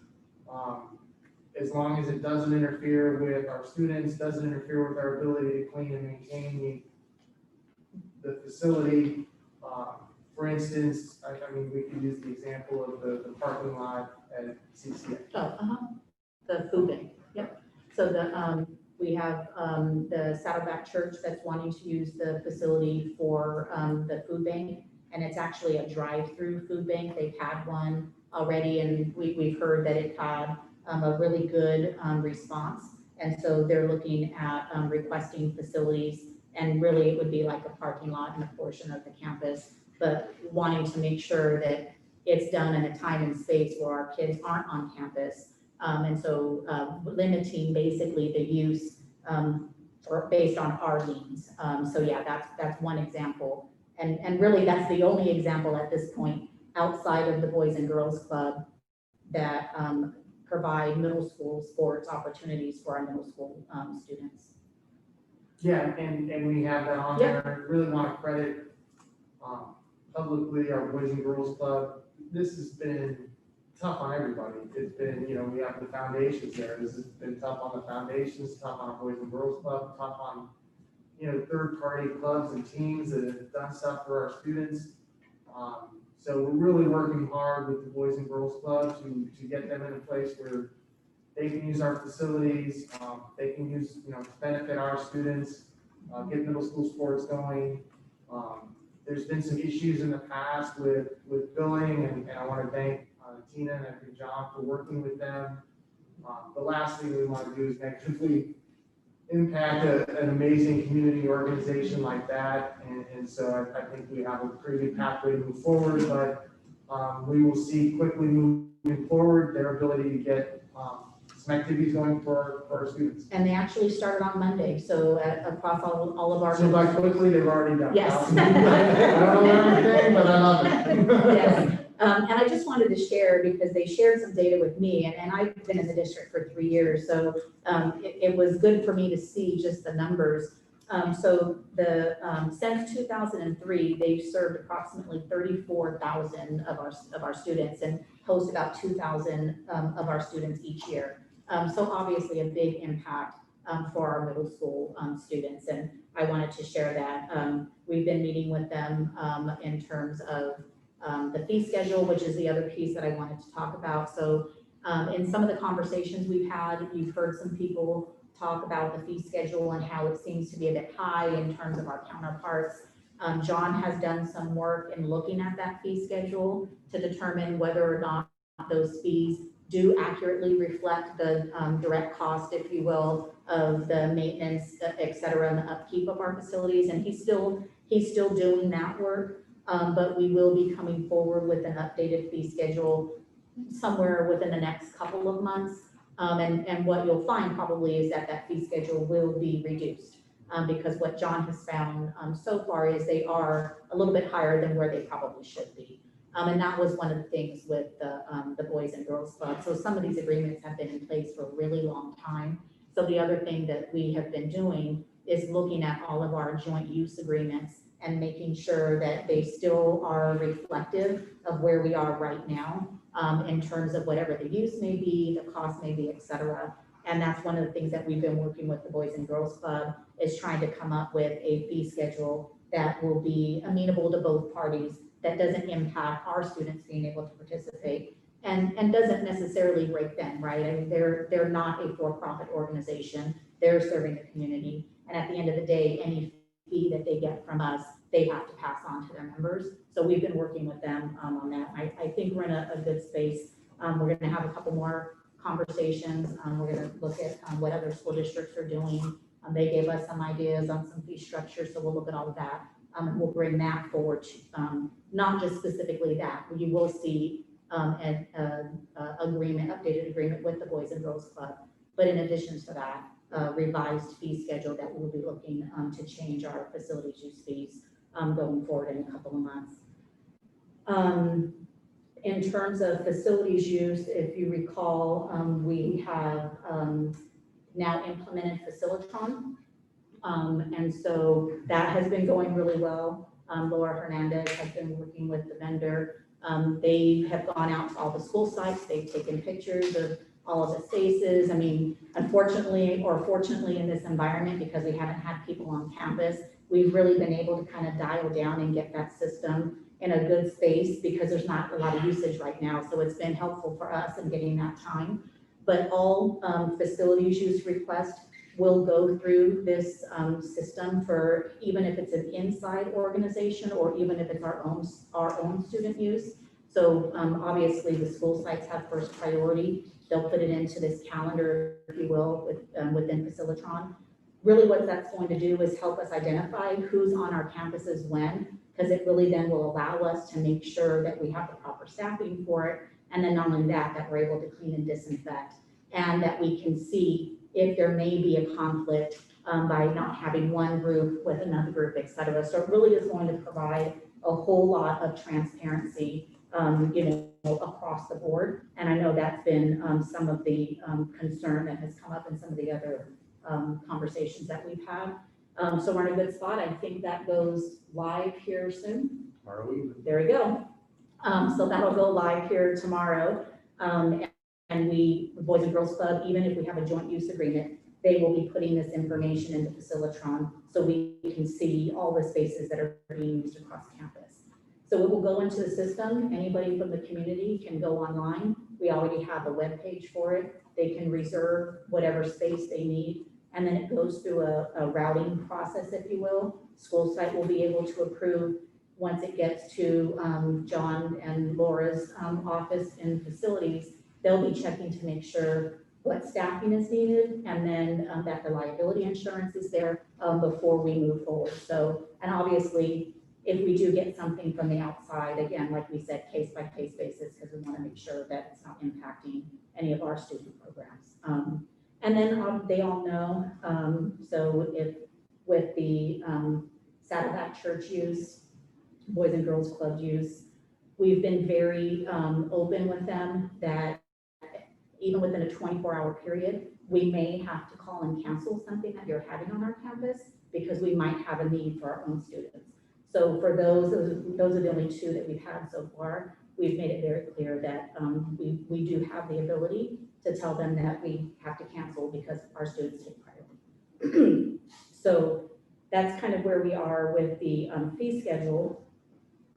as long as it doesn't interfere with our students, doesn't interfere with our ability to clean and maintain the facility. For instance, we could use the example of the parking lot at CCA. The food bank, yep. So we have the Saddleback Church that's wanting to use the facility for the food bank, and it's actually a drive-through food bank. They've had one already, and we've heard that it had a really good response. And so they're looking at requesting facilities, and really it would be like a parking lot in a portion of the campus, but wanting to make sure that it's done in a time and space where our kids aren't on campus. And so limiting basically the use based on our needs. So yeah, that's one example. And really that's the only example at this point outside of the Boys and Girls Club that provide middle school sports opportunities for our middle school students. Yeah, and we have that on there. I really want to credit publicly our Boys and Girls Club. This has been tough on everybody. It's been, we have the foundations there. This has been tough on the foundations, tough on our Boys and Girls Club, tough on, third-party clubs and teams that have done stuff for our students. So we're really working hard with the Boys and Girls Club to get them in a place where they can use our facilities, they can use, to benefit our students, get middle school sports going. There's been some issues in the past with billing, and I want to thank Tina and I think John for working with them. The last thing we want to do is negatively impact an amazing community organization like that. And so I think we have a pretty good pathway to move forward, but we will see quickly moving forward their ability to get some activities going for our students. And they actually started on Monday, so across all of our. So by quickly, they've already done. Yes. I don't know everything, but I love it. Yes. And I just wanted to share, because they shared some data with me, and I've been in the district for 3 years, so it was good for me to see just the numbers. Since 2003, they've served approximately 34,000 of our students and host about 2,000 of our students each year. So obviously a big impact for our middle school students, and I wanted to share that. We've been meeting with them in terms of the fee schedule, which is the other piece that I wanted to talk about. So in some of the conversations we've had, you've heard some people talk about the fee schedule and how it seems to be a bit high in terms of our counterparts. John has done some work in looking at that fee schedule to determine whether or not those fees do accurately reflect the direct cost, if you will, of the maintenance, et cetera, and the upkeep of our facilities. And he's still doing that work. But we will be coming forward with an updated fee schedule somewhere within the next couple of months. And what you'll find probably is that fee schedule will be reduced. Because what John has found so far is they are a little bit higher than where they probably should be. And that was one of the things with the Boys and Girls Club. So some of these agreements have been in place for a really long time. So the other thing that we have been doing is looking at all of our joint use agreements and making sure that they still are reflective of where we are right now in terms of whatever the use may be, the cost may be, et cetera. And that's one of the things that we've been working with the Boys and Girls Club, is trying to come up with a fee schedule that will be amenable to both parties, that doesn't impact our students being able to participate, and doesn't necessarily break them, right? I mean, they're not a for-profit organization. They're serving the community. And at the end of the day, any fee that they get from us, they have to pass on to their members. So we've been working with them on that. I think we're in a good space. We're gonna have a couple more conversations. We're gonna look at what other school districts are doing. They gave us some ideas on some fee structure, so we'll look at all of that. And we'll bring that forward, not just specifically that. You will see an updated agreement with the Boys and Girls Club. But in addition to that, revised fee schedule that we'll be looking to change our facilities use fees going forward in a couple of months. In terms of facilities use, if you recall, we have now implemented Facilitron. And so that has been going really well. Laura Hernandez has been working with the vendor. They have gone out to all the school sites. They've taken pictures of all of the spaces. I mean, unfortunately or fortunately in this environment, because we haven't had people on campus, we've really been able to kind of dial down and get that system in a good space, because there's not a lot of usage right now. So it's been helpful for us in getting that time. But all facilities use requests will go through this system, for even if it's an inside organization or even if it's our own student use. So obviously the school sites have first priority. They'll put it into this calendar, if you will, within Facilitron. Really what that's going to do is help us identify who's on our campuses when, because it really then will allow us to make sure that we have the proper staffing for it. And then not only that, that we're able to clean and disinfect, and that we can see if there may be a conflict by not having one group with another group, et cetera. So it really is going to provide a whole lot of transparency, across the board. And I know that's been some of the concern that has come up in some of the other conversations that we've had. So we're in a good spot. I think that goes live here soon. Tomorrow evening. There we go. So that'll go live here tomorrow. And the Boys and Girls Club, even if we have a joint use agreement, they will be putting this information into Facilitron so we can see all the spaces that are being used across campus. So it will go into the system. Anybody from the community can go online. We already have a web page for it. They can reserve whatever space they need. And then it goes through a routing process, if you will. School site will be able to approve once it gets to John and Laura's office and facilities, they'll be checking to make sure what staffing is needed, and then that the liability insurance is there before we move forward. So, and obviously, if we do get something from the outside, again, like we said, case by case basis, because we want to make sure that it's not impacting any of our student programs. And then they all know, so if with the Saddleback Church use, Boys and Girls Club use, we've been very open with them that even within a 24-hour period, we may have to call and cancel something that you're having on our campus because we might have a need for our own students. So for those are the only two that we've had so far. We've made it very clear that we do have the ability to tell them that we have to cancel because our students take priority. So that's kind of where we are with the fee schedule.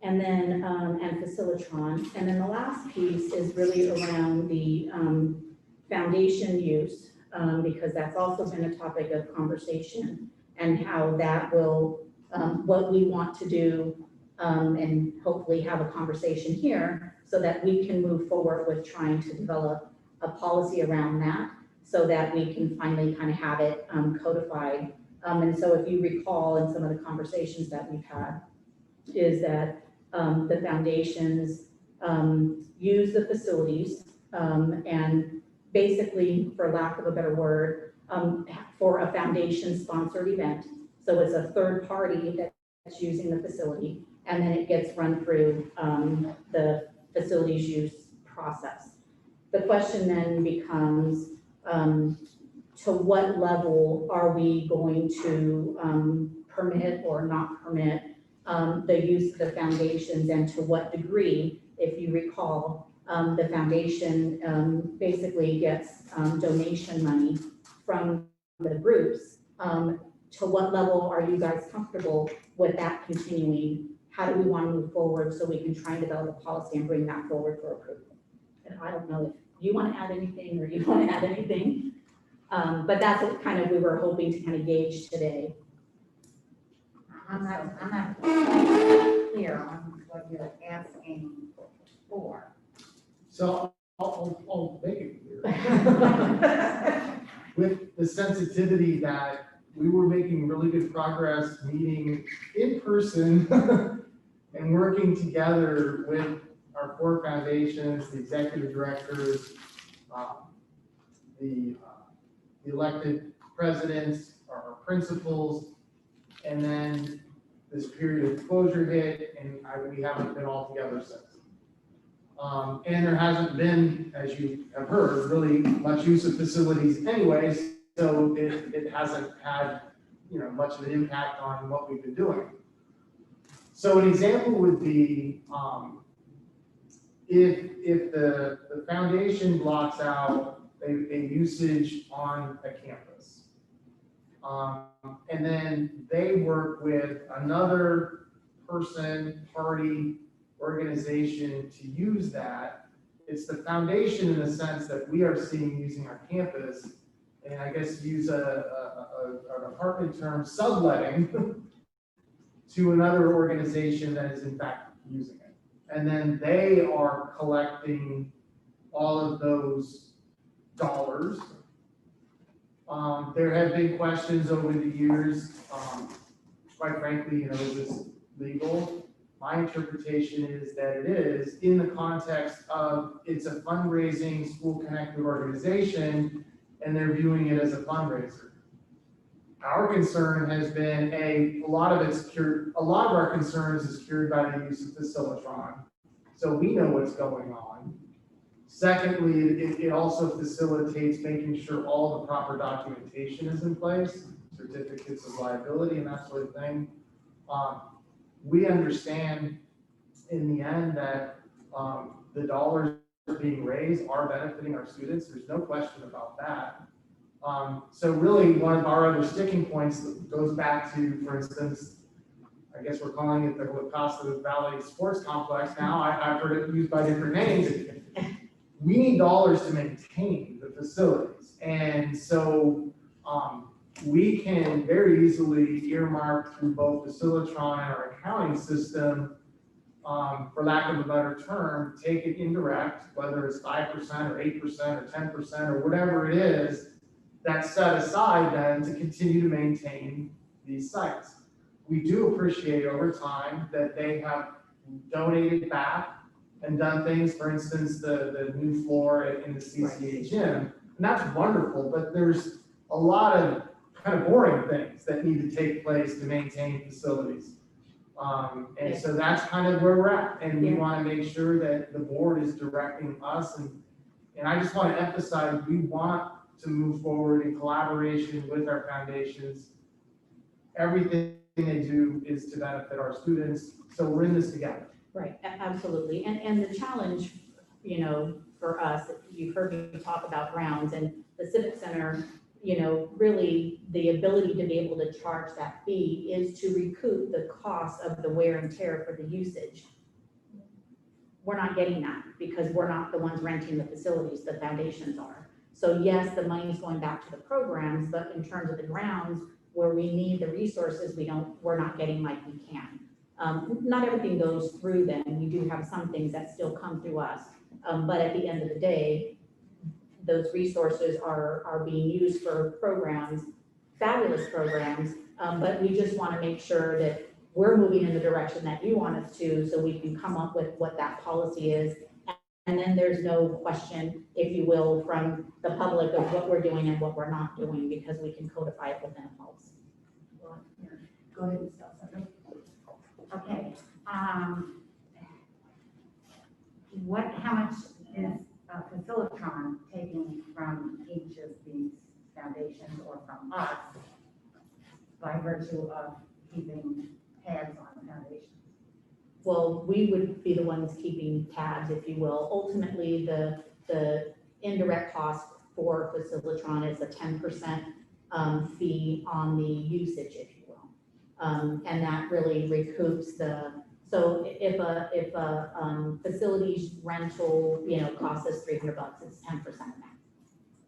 And then, and Facilitron. And then the last piece is really around the foundation use, because that's also been a topic of conversation and how that will, what we want to do, and hopefully have a conversation here so that we can move forward with trying to develop a policy around that so that we can finally kind of have it codified. And so if you recall in some of the conversations that we've had, is that the foundations use the facilities and basically, for lack of a better word, for a foundation sponsored event. So it's a third party that's using the facility, and then it gets run through the facilities use process. The question then becomes, to what level are we going to permit or not permit the use of the foundations, and to what degree? If you recall, the foundation basically gets donation money from the groups. To what level are you guys comfortable with that continuing? How do we want to move forward so we can try and develop a policy and bring that forward for approval? And I don't know if you want to add anything or you want to add anything, but that's what kind of we were hoping to kind of gauge today. I'm not clear on what you're asking for. So I'll make it clear. With the sensitivity that we were making really good progress meeting in person and working together with our 4 foundations, the executive directors, the elected presidents, our principals, and then this period of closure hit, and we haven't been all together since. And there hasn't been, as you have heard, really much use of facilities anyways, so it hasn't had, much of an impact on what we've been doing. So an example would be, if the foundation blocks out a usage on a campus, and then they work with another person, party, organization to use that. It's the foundation in the sense that we are seeing using our campus, and I guess use an apartment term, subletting to another organization that is in fact using it. And then they are collecting all of those dollars. There have been questions over the years, quite frankly, is this legal? My interpretation is that it is, in the context of it's a fundraising school-connected organization, and they're viewing it as a fundraiser. Our concern has been a lot of our concerns is cured by the use of Facilitron. So we know what's going on. Secondly, it also facilitates making sure all the proper documentation is in place, certificates of liability and that sort of thing. We understand in the end that the dollars being raised are benefiting our students. There's no question about that. So really one of our other sticking points goes back to, for instance, I guess we're calling it the Costa Valley Sports Complex now. I've heard it used by different names. We need dollars to maintain the facilities. And so we can very easily earmark through both Facilitron and our accounting system, for lack of a better term, take it indirect, whether it's 5% or 8% or 10% or whatever it is, that's set aside then to continue to maintain these sites. We do appreciate over time that they have donated back and done things, for instance, the new floor in the CCA gym, and that's wonderful, but there's a lot of kind of boring things that need to take place to maintain facilities. And so that's kind of where we're at, and we want to make sure that the board is directing us, and I just want to emphasize, we want to move forward in collaboration with our foundations. Everything they do is to benefit our students, so we're in this together. Right, absolutely. And the challenge, you know, for us, you've heard me talk about grounds and the Civic Center, you know, really the ability to be able to charge that fee is to recoup the cost of the wear and tear for the usage. We're not getting that because we're not the ones renting the facilities, the foundations are. So yes, the money's going back to the programs, but in terms of the grounds where we need the resources, we're not getting like we can. Not everything goes through them. We do have some things that still come through us. But at the end of the day, those resources are being used for programs, fabulous programs. But we just want to make sure that we're moving in the direction that you want us to, so we can come up with what that policy is. And then there's no question, if you will, from the public of what we're doing and what we're not doing, because we can codify it within a policy. Go ahead and stop, Sandra. Okay, how much is Facilitron taking from each of these foundations or from us by virtue of keeping tabs on the foundations? Well, we would be the ones keeping tabs, if you will. Ultimately, the indirect cost for Facilitron is a 10% fee on the usage, if you will. And that really recoups so if a facilities rental, you know, costs us $300, it's 10% of that.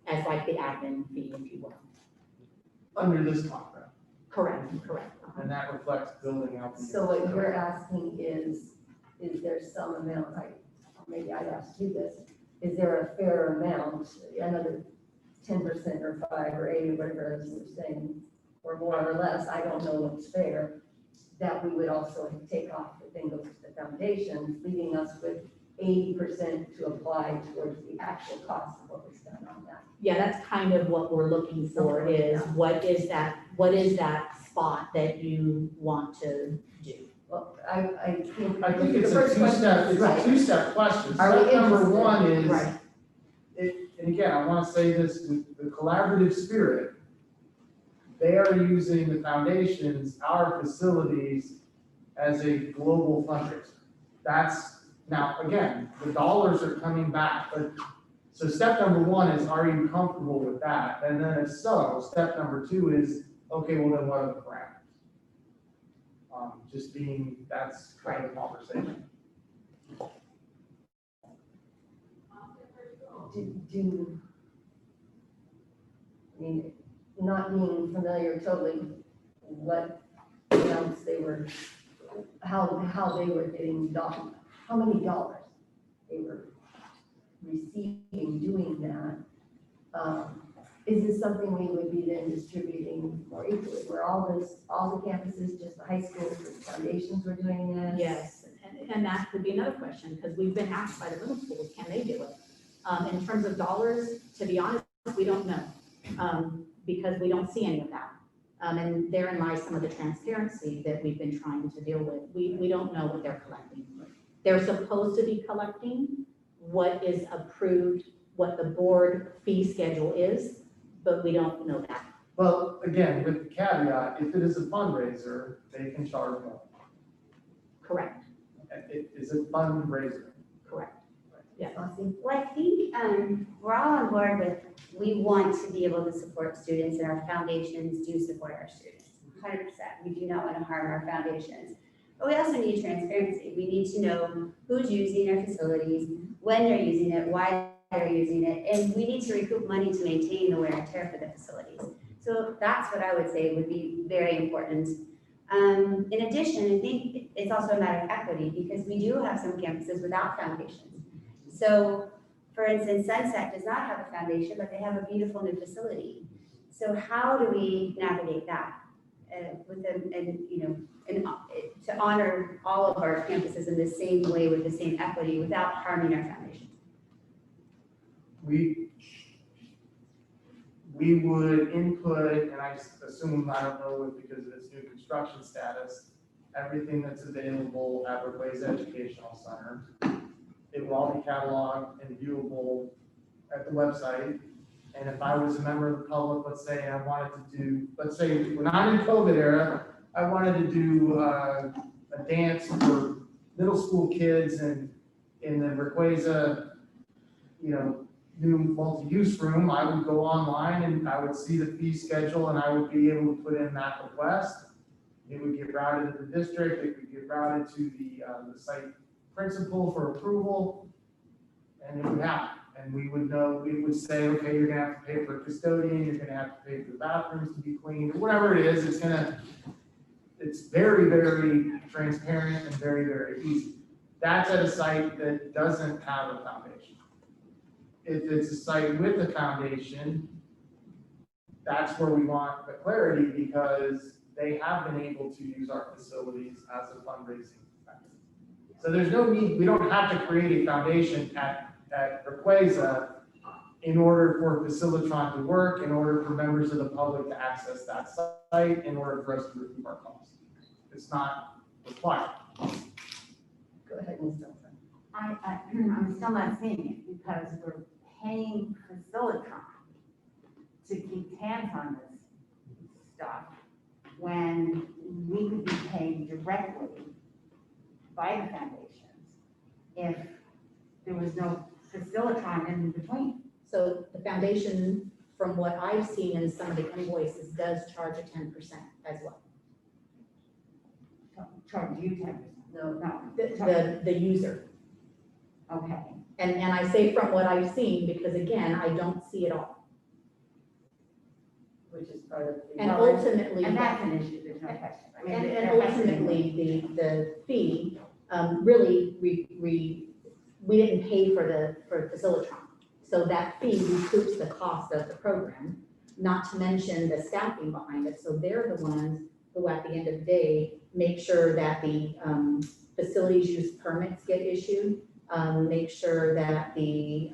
As like the admin fee, if you will. Under this contract, Correct. and that reflects building out. So what you're asking is there some amount, maybe I'd ask you this, is there a fair amount, another 10% or 5 or 8 or whatever it is you're saying, or more or less, I don't know what's fair, that we would also take off the thing goes to the foundations, leaving us with 80% to apply towards the actual cost of what was done on that. Yeah, that's kind of what we're looking for is what is that spot that you want to do? Well, I think. I think it's the a first question is two-step question. Are we Step number interested? one is, Right. and again, I want to say this with the collaborative spirit, they are using the foundations, our facilities, as a global fundraiser. Now, again, the dollars are coming back, but, so step number one is, are you comfortable with that? And then if so, step number two is, okay, well then what are the parameters? That's kind of the conversation. I mean, not being familiar totally what amounts they were, how they were getting dollars, how many dollars they were receiving doing that. Is this something we would be then distributing more equally, where all the campuses, just the high schools, the foundations were doing this? Yes, and that could be another question, because we've been asked by the middle schools, can they do it? In terms of dollars, to be honest, we don't know, because we don't see any of that. And therein lies some of the transparency that we've been trying to deal with. We don't know what they're collecting. They're supposed to be collecting what is approved, what the board fee schedule is, but we don't know that. Well, again, with the caveat, if it is a fundraiser, they can charge more. Correct, It is a fundraiser. correct. Yes. Austin? Well, I think we're all on board with, we want to be able to support students, and our foundations do support our students, 100%. We do not want to harm our foundations. But we also need transparency. We need to know who's using our facilities, when they're using it, why they're using it, and we need to recoup money to maintain the wear and tear for the facilities. So that's what I would say would be very important. In addition, I think it's also a matter of equity because we do have some campuses without foundations. So for instance, Sunset does not have a foundation, but they have a beautiful new facility. So how do we navigate that with them and to honor all of our campuses in the same way with the same equity without harming our foundation? We would input, and I assume, I don't know if because of its new construction status, everything that's available at Requays Educational Center. It will all be cataloged and viewable at the website. And if I was a member of the public, let's say I wanted to do, let's say we're not in COVID era, I wanted to do a dance for middle school kids and in the Requays, new multi-use room, I would go online and I would see the fee schedule and I would be able to put in that request. It would get routed to the district, it would get routed to the site principal for approval, and it would happen. And we would know, we would say, okay, you're gonna have to pay for a custodian, you're gonna have to pay for the bathrooms to be cleaned, or whatever it is, it's very, very transparent and very, very easy. That's at a site that doesn't have a foundation. If it's a site with a foundation, that's where we want the clarity because they have been able to use our facilities as a fundraising effort. So there's no need, we don't have to create a foundation at Requays in order for Facilitron to work, in order for members of the public to access that site, in order for us to recoup our costs. It's not required. Go ahead, Ms. Delson. I'm still not seeing it because we're paying Facilitron to keep tabs on this stuff when we could be paid directly by the foundations if there was no Facilitron in between. So the foundation, from what I've seen in some of the invoices, does charge a 10% as well. Charge you 10%. No. The user. Okay. And I say from what I've seen, because again, I don't see it all. Which is part of the. And ultimately. And that's an issue, there's no question. I mean, And ultimately, the fee, really, we didn't pay for Facilitron. So that fee recoups the cost of the program, not to mention the staffing behind it. So they're the ones who, at the end of the day, make sure that the facilities use permits get issued, make sure that the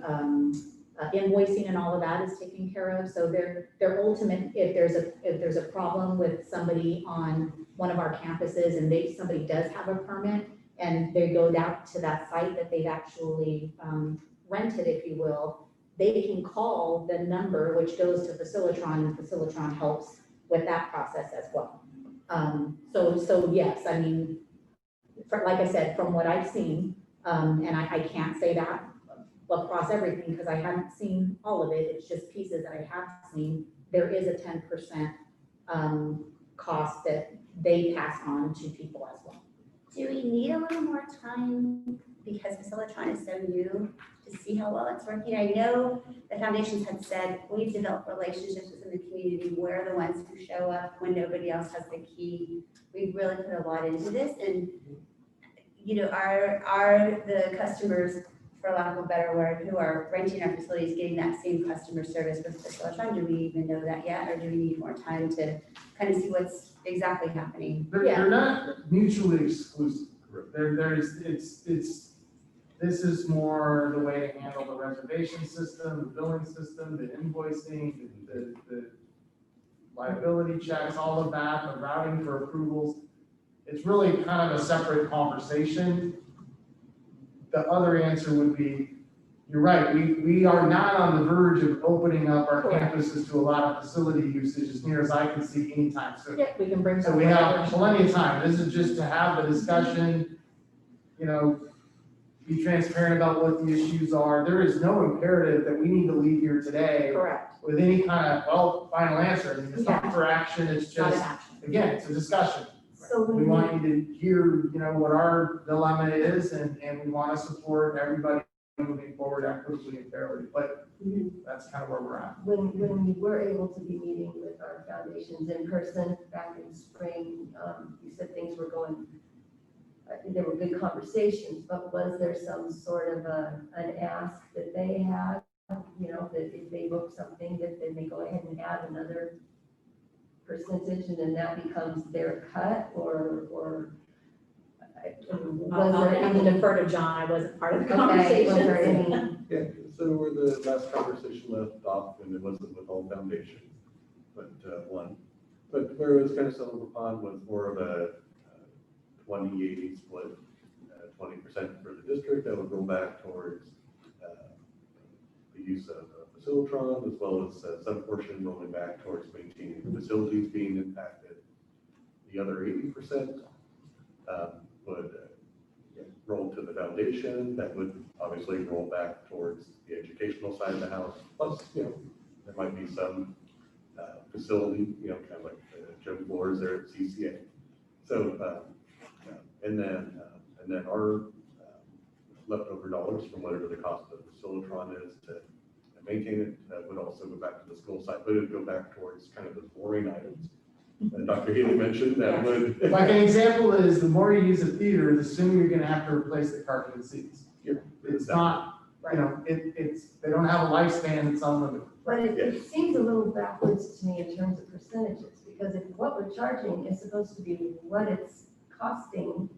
invoicing and all of that is taken care of. So their ultimate, if there's a problem with somebody on one of our campuses and somebody does have a permit and they go down to that site that they've actually rented, if you will, they can call the number which goes to Facilitron, and Facilitron helps with that process as well. So yes, I mean, like I said, from what I've seen, and I can't say that across everything because I haven't seen all of it. It's just pieces that I have seen. There is a 10% cost that they pass on to people as well. Do we need a little more time because Facilitron is so new to see how well it's working? I know the foundations had said we've developed relationships within the community. We're the ones who show up when nobody else has the key. We've really put a lot into this, and are the customers, for lack of a better word, who are renting our facilities getting that same customer service with Facilitron? Do we even know that yet, or do we need more time to kind of see what's exactly happening? They're not mutually exclusive. This is more the way to handle the reservation system, the billing system, the invoicing, the liability checks, all of that, the routing for approvals. It's really kind of a separate conversation. The other answer would be, you're right, we are not on the verge of opening up our campuses to a lot of facility usage as near as I can see anytime soon. Yeah, we can bring. So we have plenty of time. This is just to have the discussion, be transparent about what the issues are. There is no imperative that we need to leave here today Correct. with any kind of, final answer. I mean, it's not for action, it's Not an just, action. again, it's a discussion. So We want you to hear, what our dilemma is, and we want to support everybody moving forward equitably and fairly, but that's kind of where we're at. When we were able to be meeting with our foundations in person back in spring, you said things were going, there were good conversations, but was there some sort of an ask that they had? You know, that if they book something, that then they go ahead and add another percentage and then that becomes their cut or was I'll there have to any? defer to John, I wasn't part of the Okay, was there conversation. any? Yeah, so where the last conversation left off, and it wasn't with all foundations, but one. But where it was kind of settled upon was more of a 20-80 split, 20% for the district that would go back towards the use of Facilitron, as well as some portion rolling back towards maintaining the facilities being impacted. The other 80% would roll to the foundation. That would obviously roll back towards the educational side of the house. Plus, there might be some facility, kind of like the gym floors there at CCA. So, and then our leftover dollars from whatever the cost of Facilitron is to maintain it would also go back to the school side, but it would go back towards kind of the boring items. Dr. Healy mentioned that would. Like an example is the more you use a theater, the sooner you're gonna have to replace the carpet and seats. It's not, it's, they don't have a lifespan, it's unlimited. But it seems a little backwards to me in terms of percentages, because if what we're charging is supposed to be what it's costing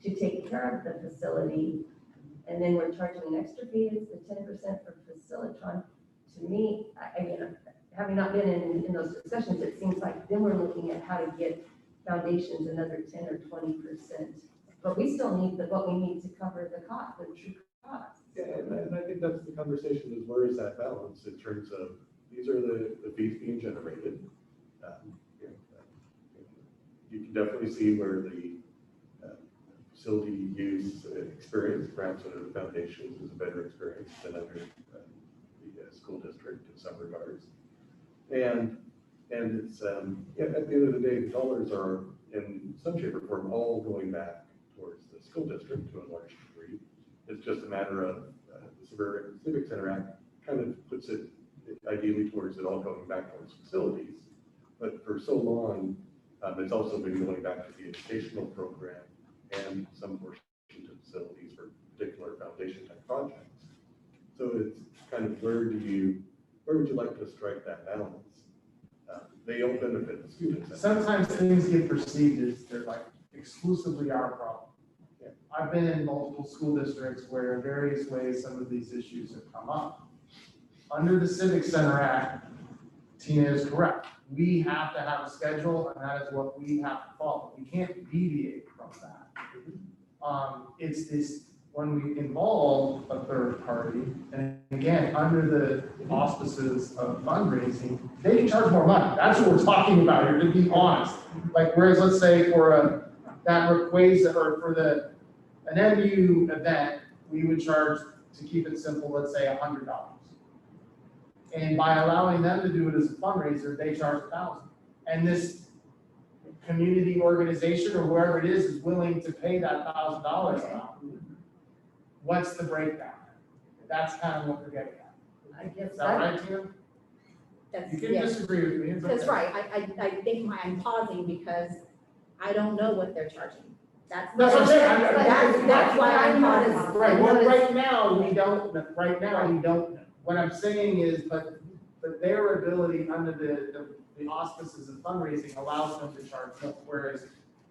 to take care of the facility, and then we're charging an extra fee, it's the 10% for Facilitron. To me, having not been in those discussions, it seems like then we're looking at how to get foundations another 10 or 20%. But we still need what we need to cover the cost, the true cost. Yeah, and I think that's the conversation is where is that balance in terms of these are the fees being generated. You can definitely see where the facility use experience, perhaps under the foundations, is a better experience than under the school district in some regards. And it's at the end of the day, the dollars are in some shape or form all going back towards the school district to a large degree. It's just a matter of the Civic Center Act kind of puts it ideally towards it all going back towards facilities. But for so long, it's also been going back to the educational program and some portion to facilities for particular foundation type projects. So it's kind of where would you like to strike that balance? They don't benefit the students. Sometimes things get perceived as they're like exclusively our problem. I've been in multiple school districts where in various ways some of these issues have come up. Under the Civic Center Act, Tina is correct. We have to have a schedule and that is what we have to follow. We can't deviate from that. It's this, when we involve a third party, and again, under the auspices of fundraising, they can charge more money. That's what we're talking about here, to be honest. Like, whereas let's say for that Rayquaza or for an MU event, we would charge, to keep it simple, let's say $100. And by allowing them to do it as a fundraiser, they charge $1,000. And this community organization or whoever it is willing to pay that $1,000 amount. What's the breakdown? That's kind of what we're getting at. I guess Is that right, Tina? That's, You can yeah, disagree with me. It's that's okay. right. I think I'm pausing because I don't know what they're charging. That's That's what I'm saying. That's why I'm pausing. Right, well, right now, we don't know. What I'm saying is, but their ability under the auspices of fundraising allows them to charge more, whereas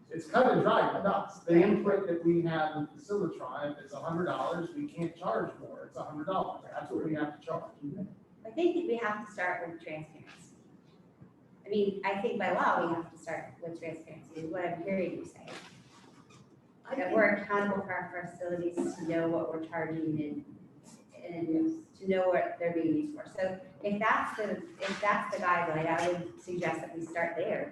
it's cut and dry with us. The input that we have in Facilitron, if it's $100, we can't charge more, it's $100, that's what we have to charge. I think that we have to start with transparency. I mean, I think by law, we have to start with transparency, is what I'm hearing you say. That we're accountable for our facilities to know what we're charging and to know what they're being used for. So if that's the guideline, I would suggest that we start there.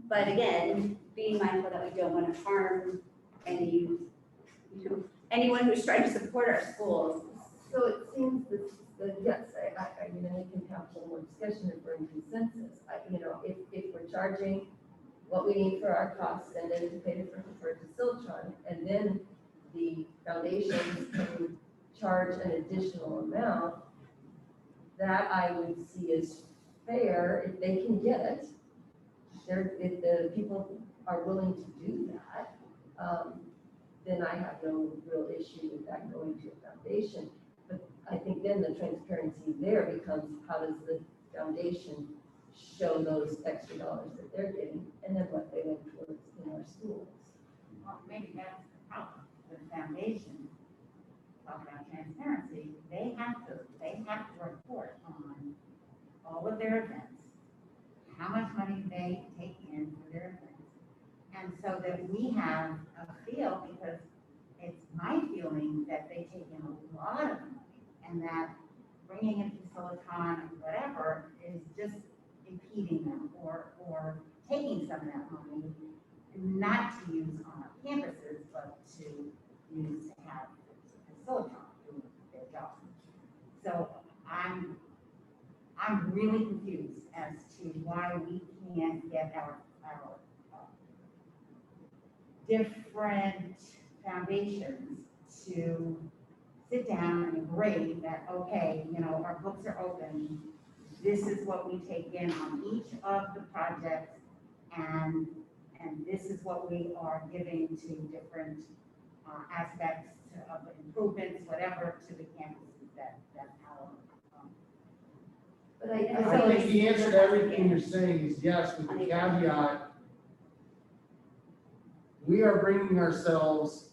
But again, being mindful that we don't want to harm anyone who's trying to support our schools. So it seems that yes, I mean, and we can have a little more discussion if we're in consensus. If we're charging what we need for our costs and then to pay for Facilitron, and then the foundations can charge an additional amount, that I would see as fair if they can get it. If the people are willing to do that, then I have no real issue with that going to a foundation. But I think then the transparency there becomes, how does the foundation show those extra dollars that they're getting, and then what they went towards in our schools? Well, maybe that's the problem with the foundation. Talk about transparency, they have to report on all of their events, how much money they take in for their events. And so that we have a feel, because it's my feeling that they take in a lot of money, and that bringing in Silicon or whatever is just impeding them, or taking some of that money, not to use on our campuses, but to use to have Silicon doing their job. So I'm really confused as to why we can't get our different foundations to sit down and agree that, okay, you know, our books are open. This is what we take in on each of the projects, and this is what we are giving to different aspects of improvements, whatever, to the campuses that our. But I think the answer to everything you're saying is yes, with the caveat, we are bringing ourselves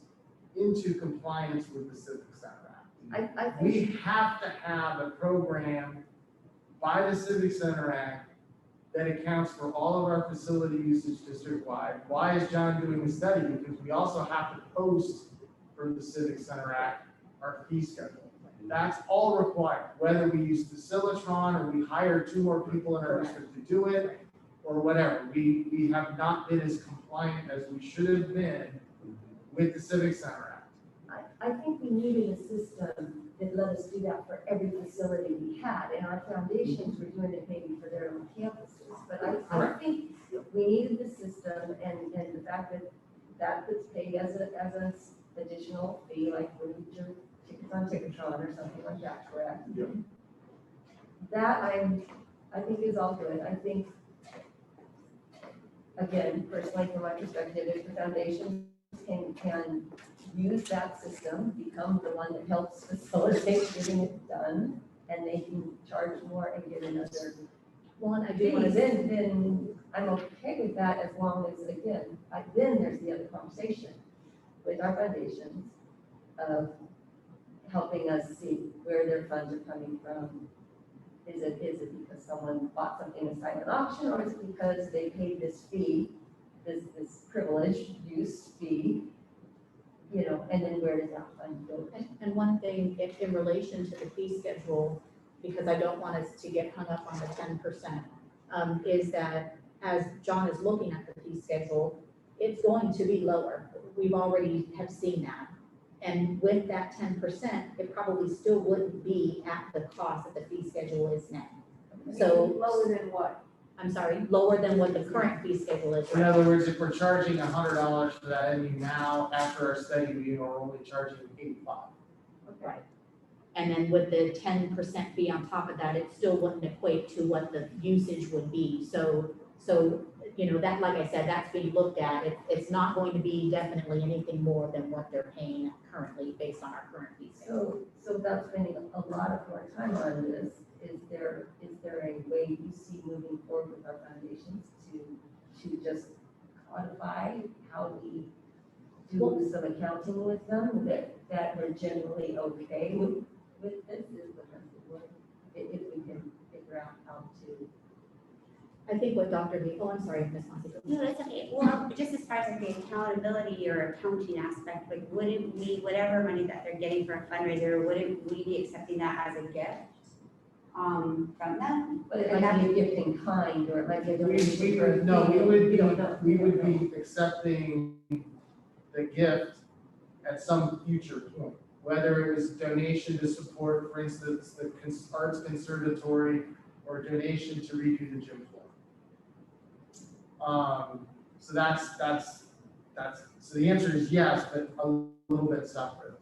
into compliance with the Civic Center Act. I think. We have to have a program by the Civic Center Act that accounts for all of our facility usage district-wide. Why is John doing the study? Because we also have to post for the Civic Center Act our fee schedule. That's all required, whether we use Facilitron or we hire 2 more people in our district to do it, or whatever. We have not been as compliant as we should have been with the Civic Center Act. I think we needed a system that let us do that for every facility we had, and our foundations were doing it maybe for their own campuses. But I Correct. think we needed the system, and the fact that that was paid as an additional fee, like when you do tickets on Ticketron or something like that, correct? Yep. That I think is all good. I think, again, personally, from my perspective, if the foundation can use that system, become the one that helps facilitate getting it done, and they can charge more and get another One, I do fee, want to say, then I'm okay with that, as long as, again, then there's the other conversation with our foundations of helping us see where their funds are coming from. Is it because someone bought something inside an auction, or is it because they paid this fee, this privilege use fee? You know, and then where does that fund go? and one thing, if in relation to the fee schedule, because I don't want us to get hung up on the 10%, is that as John is looking at the fee schedule, it's going to be lower. We've already have seen that. And with that 10%, it probably still wouldn't be at the cost that the fee schedule is now. So, Lower than what? I'm sorry, lower than what the current fee schedule is. In other words, if we're charging $100 for that MU now, after our study, we are only charging 85. Right. And then with the 10% fee on top of that, it still wouldn't equate to what the usage would be. So, you know, that, like I said, that's being looked at. It's not going to be definitely anything more than what they're paying currently based on our current fee schedule. So without spending a lot of more time on this, is there a way you see moving forward with our foundations to just codify how we do some accounting with them, that we're generally okay with this, is the message, if we can figure out how to. I think what Dr. B, oh, I'm sorry, Ms. Monty. No, that's okay. Well, just as far as like the accountability or accounting aspect, like wouldn't we, whatever money that they're getting for a fundraiser, wouldn't we be accepting that as a gift? From them? But it might be a gift in kind, or it might be a donation We for a would, no, fee, we don't know. would be accepting the gift at some future point. Whether it was donation to support, for instance, the Arts Conservatory, or donation to redo the gym floor. So so the answer is yes, but a little bit separate.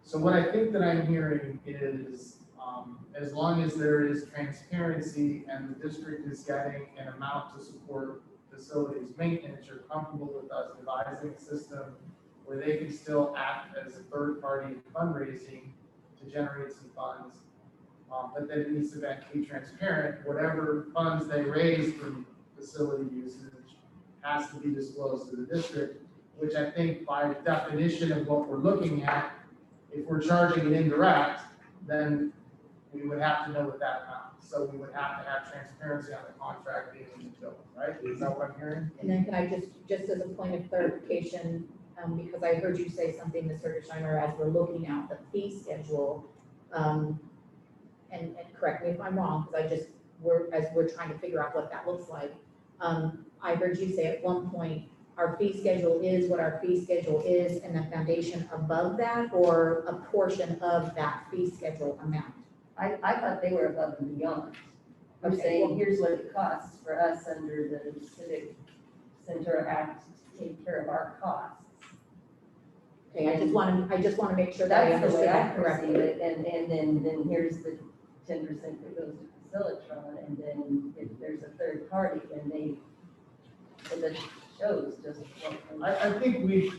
So what I think that I'm hearing is, as long as there is transparency and the district is getting an amount to support facilities maintenance, you're comfortable with us devising a system where they can still act as a third party fundraising to generate some funds. But then it needs to be transparent. Whatever funds they raise from facility usage has to be disclosed to the district, which I think by definition of what we're looking at, if we're charging an indirect, then we would have to know what that amount. So we would have to have transparency on the contract being in the bill, right? Is that what I'm hearing? And then can I just as a point of clarification, because I heard you say something, Ms. Hergesheimer, as we're looking at the fee schedule, and correct me if I'm wrong, because as we're trying to figure out what that looks like. I heard you say at one point, our fee schedule is what our fee schedule is, and the foundation above that, or a portion of that fee schedule amount? I thought they were above and beyond. I'm Okay, saying, well- here's what it costs for us under the Civic Center Act to take care of our costs. Okay, I just want to make sure that I That's the understood way I that correctly. perceive it, and then here's the 10% that goes to Facilitron, and then if there's a third party, then the shows just. I think we,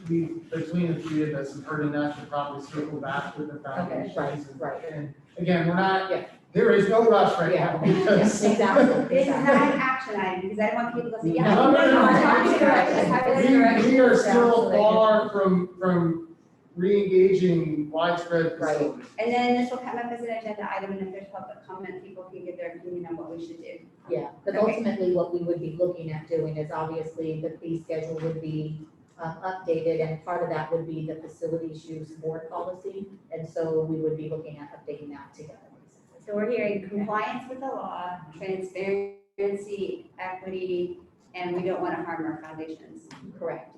between the three of us, have heard enough to probably circle back with the foundations. right. And again, we're not, Yeah. there is no rush right Yeah. now because. Exactly. This is not an action item, because I don't want people to say, yeah. No, no, no, I'm talking about this, I was- We are still far from re-engaging widespread Right. facilities. And then this will come up as an agenda item, and if there's public comment, people can give their opinion on what we should do. Yeah, because ultimately what we would be looking at doing is obviously the fee schedule would be updated, and part of that would be the facilities use board policy. And so we would be looking at updating that together. So we're hearing compliance with the law, transparency, equity, and we don't want to harm our foundations. Correct.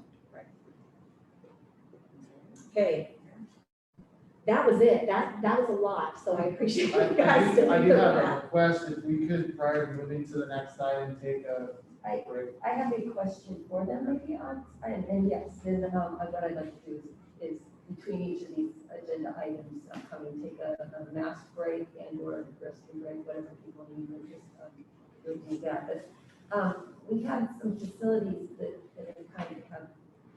Okay. That was it. That was a lot, so I appreciate you guys I sitting do through have a that. request, if we could, prior to moving to the next item, take a break. I have a question for them, maybe, and yes, then, what I'd like to do is between each of these agenda items, coming, take a mask break and or a restroom break, whatever people need, we'll just, we'll do that. But, we have some facilities that kind of have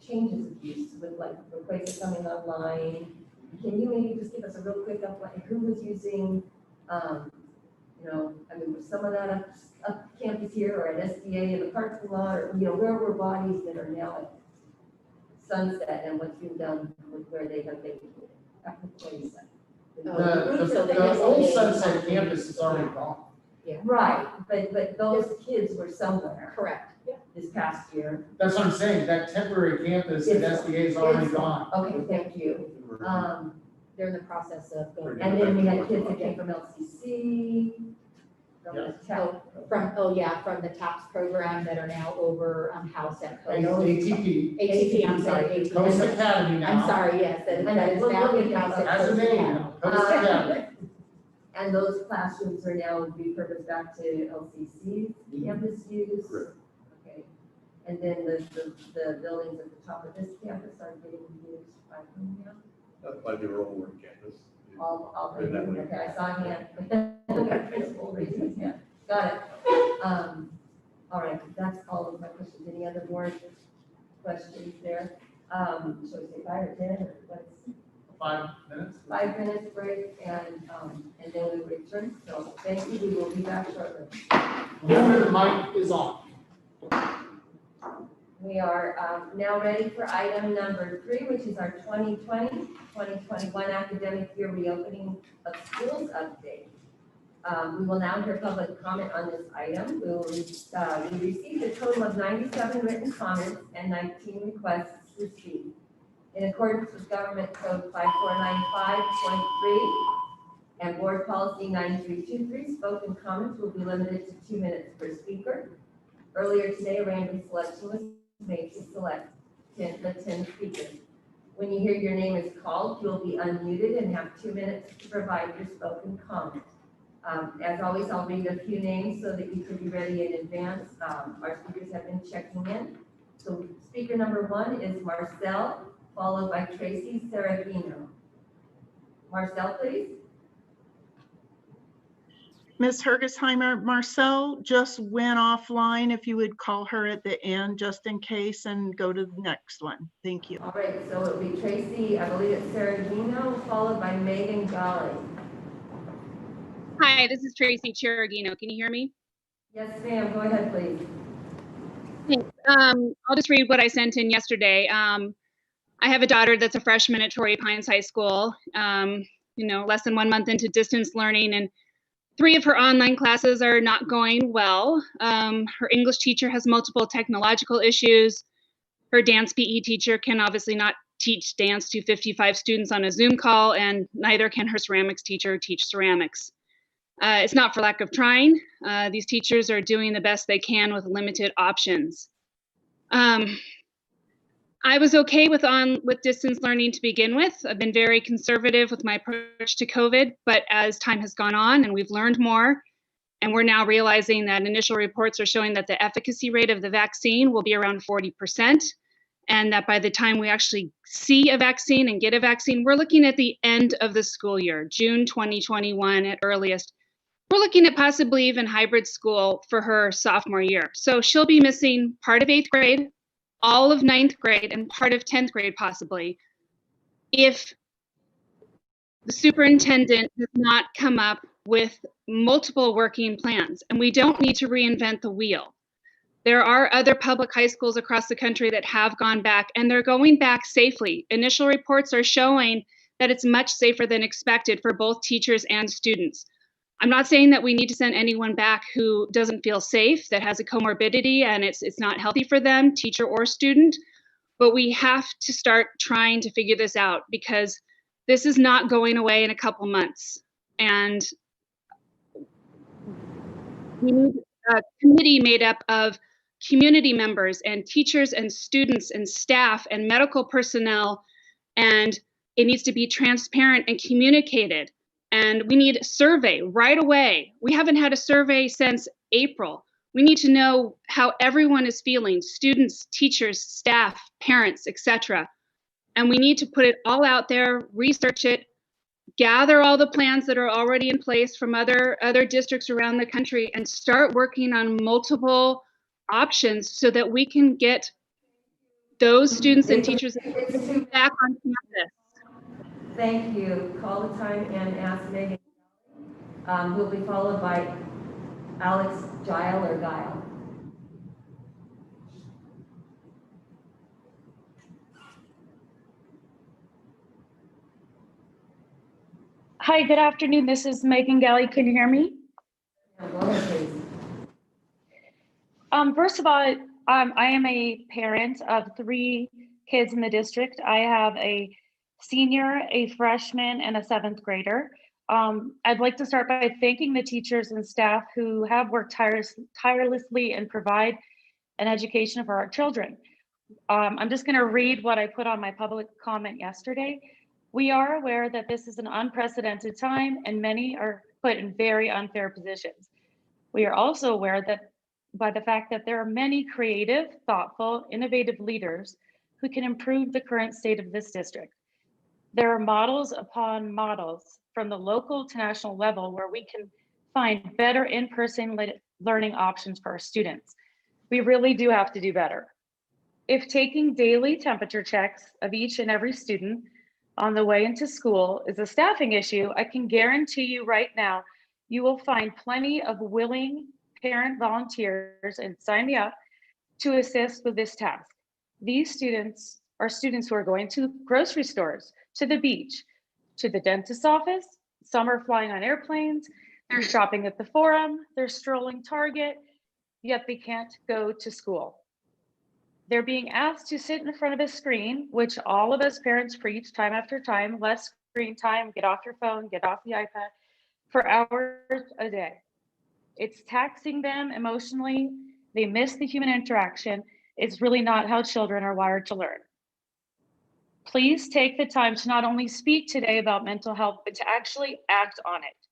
changes of use with like replaces coming online. Can you maybe just give us a real quick update, who was using, I mean, was some of that up campus here or at SDA in the parking lot, or, where were bodies that are now at Sunset and what's been done with where they have been at the place? The old Sunset campus is already gone. Right, but those kids were somewhere Correct. this past year. That's what I'm saying, that temporary campus at SDA is already gone. Okay, thank you. They're in the process of going. And then we had kids that came from LCC, from the town. From the TAPS program that are now over housed at Coast. ATP, ATP, I'm sorry. ATP. Coast Academy now. I'm sorry, yes, that is now in house at Has a Coast name Academy. now, Coast Academy. And those classrooms are now repurposed back to LCC's campus use. Correct. Okay. And then the buildings at the top of this campus are getting used by whom now? By the Earl Ward campus. All the, And that way. okay, I saw a hand. Principal reasons, yeah, got it. All right, that's all of my questions. Any other board questions there? So we say 5 or 10, or what's 5 minutes. 5 minutes break, and then we return. So thank you, we will be back shortly. Remember, the mic is on. We are now ready for item number 3, which is our 2020-2021 academic year reopening of schools update. We will now hear public comment on this item. We received a total of 97 written comments and 19 requests to speak. In accordance with Government Code 5495.3 and Board Policy 9323, spoken comments will be limited to 2 minutes per speaker. Earlier today, a random selection was made to select the 10 speakers. When you hear your name is called, you'll be unmuted and have 2 minutes to provide your spoken comment. As always, I'll read a few names so that you can be ready in advance. Our speakers have been checking in. So speaker number 1 is Marcel, followed by Tracy Serafino. Marcel, please. Ms. Hergesheimer, Marcel just went offline. If you would call her at the end, just in case, and go to the next one. Thank you. All right, so it'll be Tracy, I believe it's Saragino, followed by Megan Golly. Hi, this is Tracy Cheragino. Can you hear me? Yes, ma'am, go ahead, please. Thanks. I'll just read what I sent in yesterday. I have a daughter that's a freshman at Torrey Pines High School, less than 1 month into distance learning, and 3 of her online classes are not going well. Her English teacher has multiple technological issues. Her dance PE teacher can obviously not teach dance to 55 students on a Zoom call, and neither can her ceramics teacher teach ceramics. It's not for lack of trying. These teachers are doing the best they can with limited options. I was okay with distance learning to begin with. I've been very conservative with my approach to COVID, but as time has gone on and we've learned more, and we're now realizing that initial reports are showing that the efficacy rate of the vaccine will be around 40%, and that by the time we actually see a vaccine and get a vaccine, we're looking at the end of the school year, June 2021 at earliest. We're looking at possibly even hybrid school for her sophomore year. So she'll be missing part of 8th grade, all of 9th grade, and part of 10th grade possibly, if the superintendent does not come up with multiple working plans. And we don't need to reinvent the wheel. There are other public high schools across the country that have gone back, and they're going back safely. Initial reports are showing that it's much safer than expected for both teachers and students. I'm not saying that we need to send anyone back who doesn't feel safe, that has a comorbidity and it's not healthy for them, teacher or student, but we have to start trying to figure this out because this is not going away in a couple months. And we need a committee made up of community members and teachers and students and staff and medical personnel, and it needs to be transparent and communicated. And we need a survey right away. We haven't had a survey since April. We need to know how everyone is feeling, students, teachers, staff, parents, etc. And we need to put it all out there, research it, gather all the plans that are already in place from other districts around the country, and start working on multiple options so that we can get those students and teachers back on campus. Thank you. Call the time and ask Megan, who will be followed by Alex Gile or Guile. Hi, good afternoon. This is Megan Galley. Can you hear me? Go ahead, please. First of all, I am a parent of 3 kids in the district. I have a senior, a freshman, and a 7th grader. I'd like to start by thanking the teachers and staff who have worked tirelessly and provide an education for our children. I'm just going to read what I put on my public comment yesterday. We are aware that this is an unprecedented time and many are put in very unfair positions. We are also aware that by the fact that there are many creative, thoughtful, innovative leaders who can improve the current state of this district. There are models upon models from the local to national level where we can find better in-person learning options for our students. We really do have to do better. If taking daily temperature checks of each and every student on the way into school is a staffing issue, I can guarantee you right now, you will find plenty of willing parent volunteers, and sign me up, to assist with this task. These students are students who are going to grocery stores, to the beach, to the dentist's office. Some are flying on airplanes, they're shopping at the Forum, they're strolling Target, yet they can't go to school. They're being asked to sit in front of a screen, which all of us parents preach time after time, less screen time, get off your phone, get off the iPad, for hours a day. It's taxing them emotionally. They miss the human interaction. It's really not how children are wired to learn. Please take the time to not only speak today about mental health, but to actually act on it.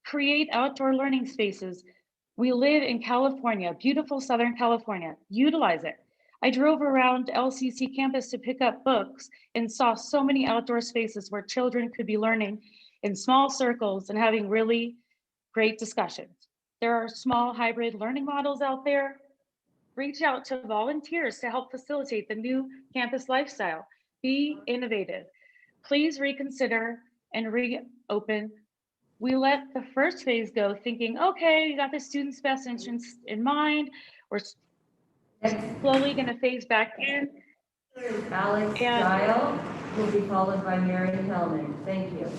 Create outdoor learning spaces. We live in California, beautiful Southern California. Utilize it. I drove around LCC campus to pick up books and saw so many outdoor spaces where children could be learning in small circles and having really great discussions. There are small hybrid learning models out there. Reach out to volunteers to help facilitate the new campus lifestyle. Be innovative. Please reconsider and reopen. We let the first phase go thinking, okay, you got the student's best interests in mind. We're slowly going to phase back in. Alex And- Dial will be followed by Mary Hellman. Thank you.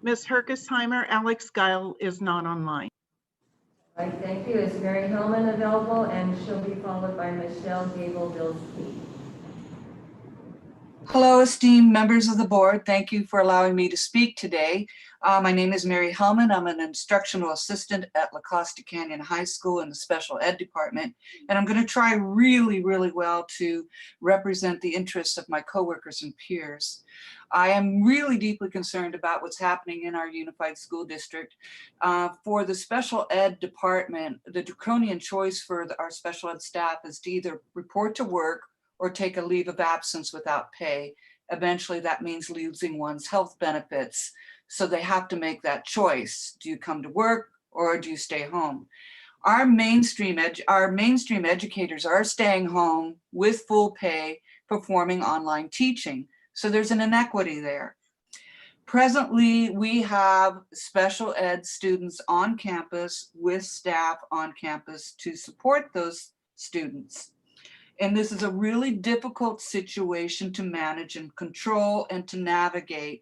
Ms. Hergesheimer, Alex Geil is not online. All right, thank you. Is Mary Hellman available? And she'll be followed by Michelle Gable-Bilski. Hello, esteemed members of the board. Thank you for allowing me to speak today. My name is Mary Hellman. I'm an instructional assistant at La Costa Canyon High School in the special ed department. And I'm going to try really well to represent the interests of my coworkers and peers. I am really deeply concerned about what's happening in our unified school district. For the special ed department, the draconian choice for our special ed staff is to either report to work or take a leave of absence without pay. Eventually that means losing one's health benefits. So they have to make that choice. Do you come to work or do you stay home? Our mainstream educators are staying home with full pay, performing online teaching. So there's an inequity there. Presently, we have special ed students on campus with staff on campus to support those students. And this is a really difficult situation to manage and control and to navigate,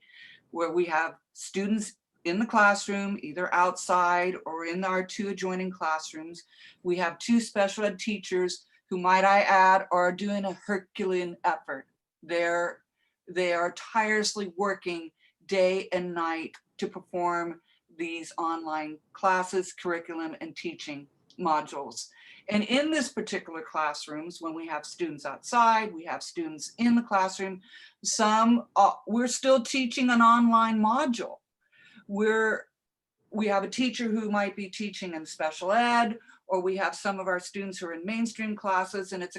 where we have students in the classroom, either outside or in our 2 adjoining classrooms. We have 2 special ed teachers who, might I add, are doing a Herculean effort. They are tirelessly working day and night to perform these online classes, curriculum, and teaching modules. And in this particular classrooms, when we have students outside, we have students in the classroom, we're still teaching an online module. We have a teacher who might be teaching in special ed, or we have some of our students who are in mainstream classes, and it's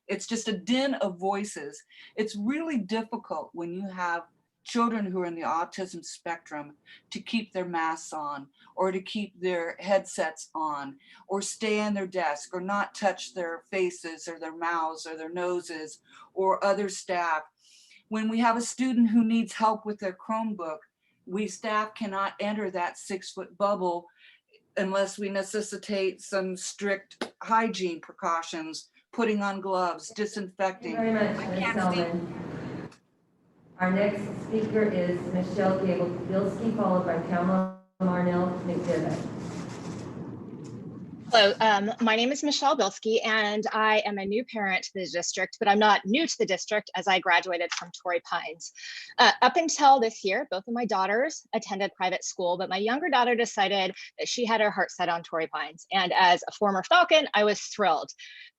it's just a din of voices. It's really difficult when you have children who are in the autism spectrum to keep their masks on, or to keep their headsets on, or stay in their desk, or not touch their faces or their mouths or their noses or other staff. When we have a student who needs help with their Chromebook, we staff cannot enter that 6-foot bubble unless we necessitate some strict hygiene precautions, putting on gloves, disinfecting. Thank you very much, Ms. Hellman. Our next speaker is Michelle Gable-Bilski, followed by Pamela Marnell McDivitt. Hello, my name is Michelle Bilski, and I am a new parent to the district, but I'm not new to the district as I graduated from Torrey Pines. Up until this year, both of my daughters attended private school, but my younger daughter decided that she had her heart set on Torrey Pines. And as a former Falcon, I was thrilled,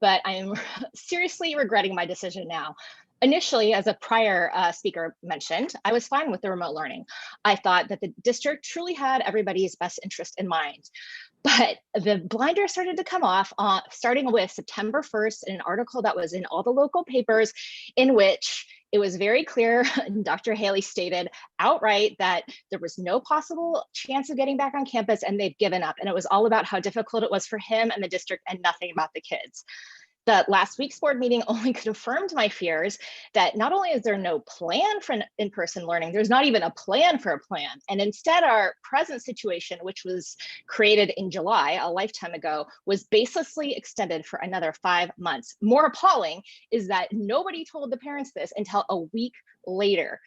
but I am seriously regretting my decision now. Initially, as a prior speaker mentioned, I was fine with the remote learning. I thought that the district truly had everybody's best interest in mind. But the blinders started to come off starting with September 1st in an article that was in all the local papers, in which it was very clear, Dr. Haley stated outright that there was no possible chance of getting back on campus and they've given up. And it was all about how difficult it was for him and the district and nothing about the kids. The last week's board meeting only confirmed my fears that not only is there no plan for in-person learning, there's not even a plan for a plan. And instead our present situation, which was created in July, a lifetime ago, was baselessly extended for another 5 months. More appalling is that nobody told the parents this until a week later.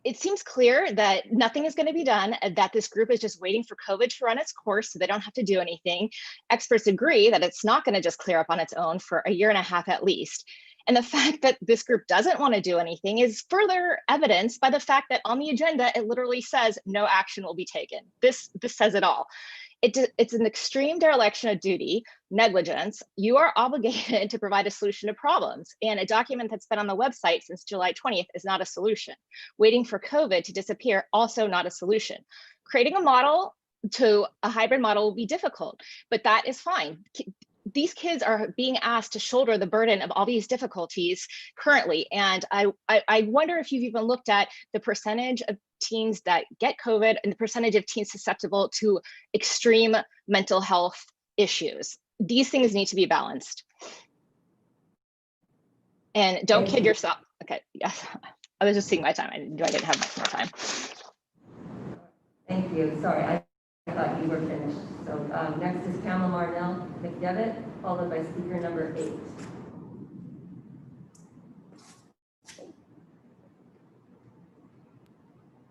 It seems clear that nothing is going to be done, that this group is just waiting for COVID to run its course so they don't have to do anything. Experts agree that it's not going to just clear up on its own for a year and a half at least. And the fact that this group doesn't want to do anything is further evidenced by the fact that on the agenda, it literally says no action will be taken. This says it all. it's an extreme dereliction of duty, negligence. You are obligated to provide a solution to problems. And a document that's been on the website since July 20th is not a solution. Waiting for COVID to disappear, also not a solution. Creating a model to a hybrid model will be difficult, but that is fine. These kids are being asked to shoulder the burden of all these difficulties currently. And I wonder if you've even looked at the percentage of teens that get COVID and the percentage of teens susceptible to extreme mental health issues. These things need to be balanced. And don't kid yourself. Okay, yes. I was just seeing my time. I didn't have much more time. Thank you. Sorry, I thought you were finished. So next is Pamela Marnell McDevitt, followed by speaker number 8.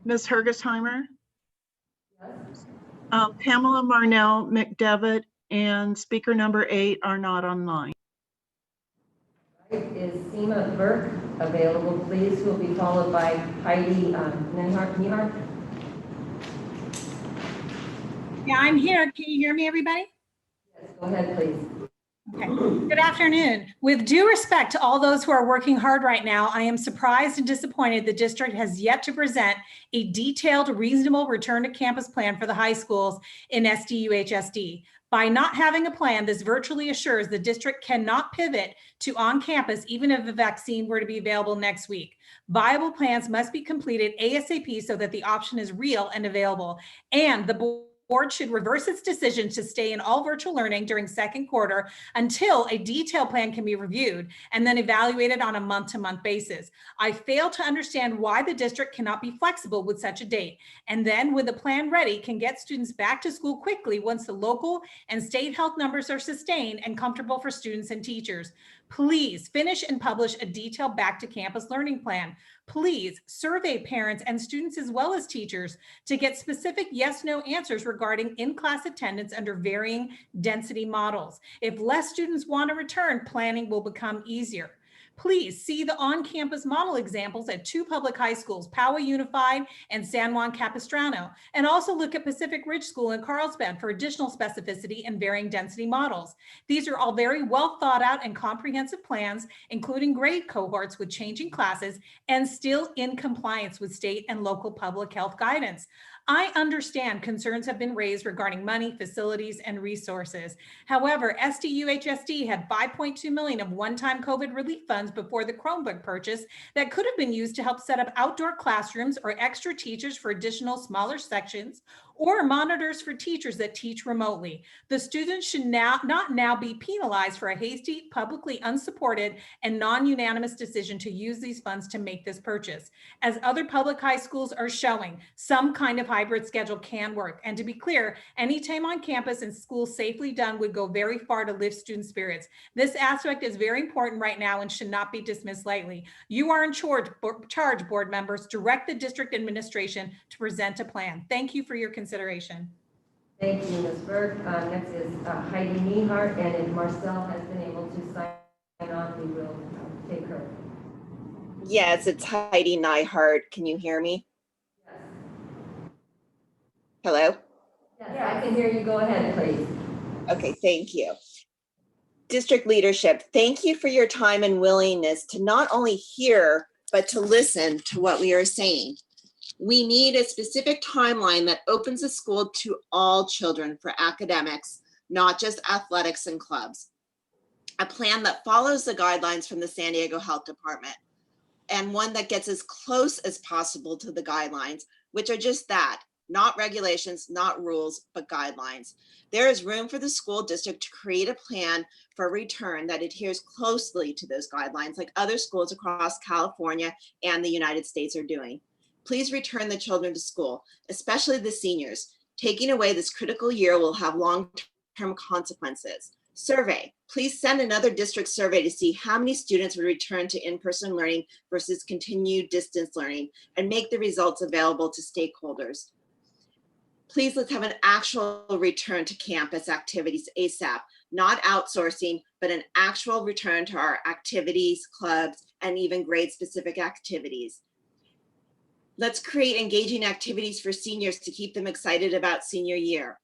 Ms. Hergesheimer, Yes. Pamela Marnell McDevitt and speaker number 8 are not online. Is Seema Burke available, please? Who will be followed by Heidi Nehart. Yeah, I'm here. Can you hear me, everybody? Yes, go ahead, please. Okay. Good afternoon. With due respect to all those who are working hard right now, I am surprised and disappointed the district has yet to present a detailed, reasonable return to campus plan for the high schools in SDUHSD. By not having a plan, this virtually assures the district cannot pivot to on campus, even if the vaccine were to be available next week. Viable plans must be completed ASAP so that the option is real and available. And the board should reverse its decision to stay in all virtual learning during second quarter until a detailed plan can be reviewed and then evaluated on a month-to-month basis. I fail to understand why the district cannot be flexible with such a date, and then with the plan ready, can get students back to school quickly once the local and state health numbers are sustained and comfortable for students and teachers. Please finish and publish a detailed back to campus learning plan. Please survey parents and students as well as teachers to get specific yes/no answers regarding in-class attendance under varying density models. If less students want to return, planning will become easier. Please see the on-campus model examples at 2 public high schools, Poway Unified and San Juan Capistrano, and also look at Pacific Ridge School in Carlsbad for additional specificity and varying density models. These are all very well thought out and comprehensive plans, including grade cohorts with changing classes and still in compliance with state and local public health guidance. I understand concerns have been raised regarding money, facilities, and resources. However, SDUHSD had $5.2 million of one-time COVID relief funds before the Chromebook purchase that could have been used to help set up outdoor classrooms or extra teachers for additional smaller sections or monitors for teachers that teach remotely. The students should not now be penalized for a hasty, publicly unsupported, and non-unanimous decision to use these funds to make this purchase. As other public high schools are showing, some kind of hybrid schedule can work. And to be clear, any time on campus and school safely done would go very far to lift student spirits. This aspect is very important right now and should not be dismissed lightly. You are in charge, board members. Direct the district administration to present a plan. Thank you for your consideration. Thank you, Ms. Burke. Next is Heidi Nehart, and if Marcel has been able to sign on, we will take her. Yes, it's Heidi Nehart. Can you hear me? Yes. Hello? Yes, I can hear you. Go ahead, please. Okay, thank you. District leadership, thank you for your time and willingness to not only hear, but to listen to what we are saying. We need a specific timeline that opens the school to all children for academics, not just athletics and clubs. A plan that follows the guidelines from the San Diego Health Department, and one that gets as close as possible to the guidelines, which are just that, not regulations, not rules, but guidelines. There is room for the school district to create a plan for return that adheres closely to those guidelines, like other schools across California and the United States are doing. Please return the children to school, especially the seniors. Taking away this critical year will have long-term consequences. Survey, please send another district survey to see how many students would return to in-person learning versus continued distance learning, and make the results available to stakeholders. Please, let's have an actual return to campus activities ASAP, not outsourcing, but an actual return to our activities, clubs, and even grade-specific activities. Let's create engaging activities for seniors to keep them excited about senior year.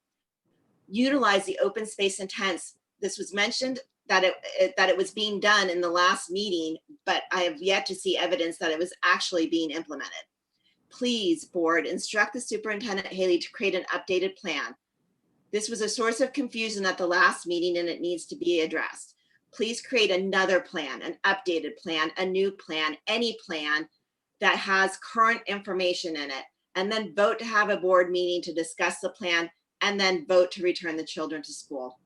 utilize the open space intents. This was mentioned that it was being done in the last meeting, but I have yet to see evidence that it was actually being implemented. Please, board, instruct the superintendent Haley to create an updated plan. This was a source of confusion at the last meeting and it needs to be addressed. Please create another plan, an updated plan, a new plan, any plan that has current information in it, and then vote to have a board meeting to discuss the plan and then vote to return the children to school.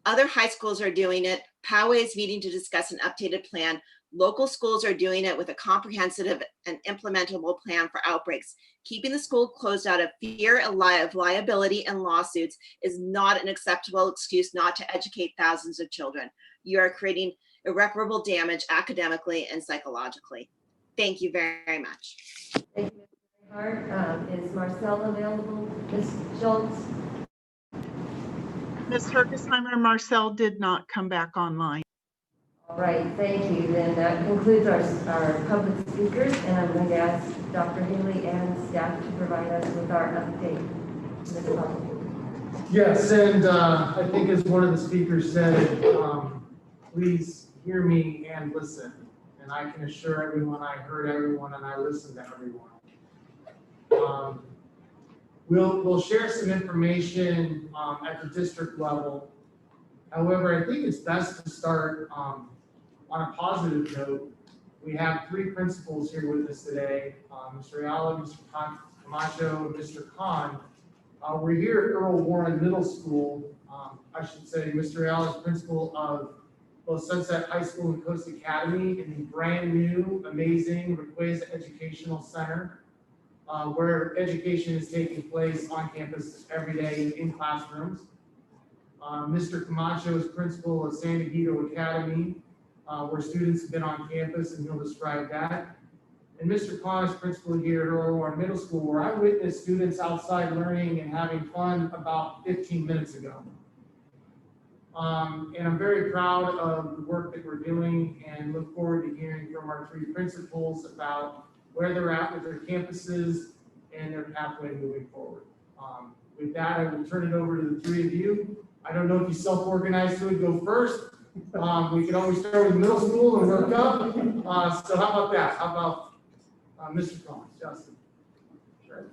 Other high schools are doing it. Poway is meeting to discuss an updated plan. Local schools are doing it with a comprehensive and implementable plan for outbreaks. Keeping the school closed out of fear of liability and lawsuits is not an acceptable excuse not to educate thousands of children. You are creating irreparable damage academically and psychologically. Thank you very much. Thank you, Ms. Hart. Is Marcel available? Ms. Schultz? Ms. Hergesheimer, Marcel did not come back online. All right, thank you. Then that concludes our public speakers, and I'm going to ask Dr. Haley and staff to provide us with our update. Ms. Hall. Yes, and I think as one of the speakers said, please hear me and listen. And I can assure everyone I heard everyone and I listened to everyone. We'll share some information at the district level. However, I think it's best to start on a positive note. We have three principals here with us today, Mr. Ayala, Mr. Camacho, and Mr. Khan. We're here at Earl Warren Middle School. I should say Mr. Ayala is principal of both Sunset High School and Coast Academy in the brand new, amazing Requesa Educational Center, where education is taking place on campus every day in classrooms. Mr. Camacho is principal of San Diego Academy, where students have been on campus, and he'll describe that. And Mr. Khan is principal here at Earl Warren Middle School, where I witnessed students outside learning and having fun about 15 minutes ago. And I'm very proud of the work that we're doing and look forward to hearing from our three principals about where they're at with their campuses and their pathway moving forward. With that, I will turn it over to the three of you. I don't know if you self-organized would go first. We can always start with middle school and work up. So how about that? How about Mr. Collins, Justin? Sure.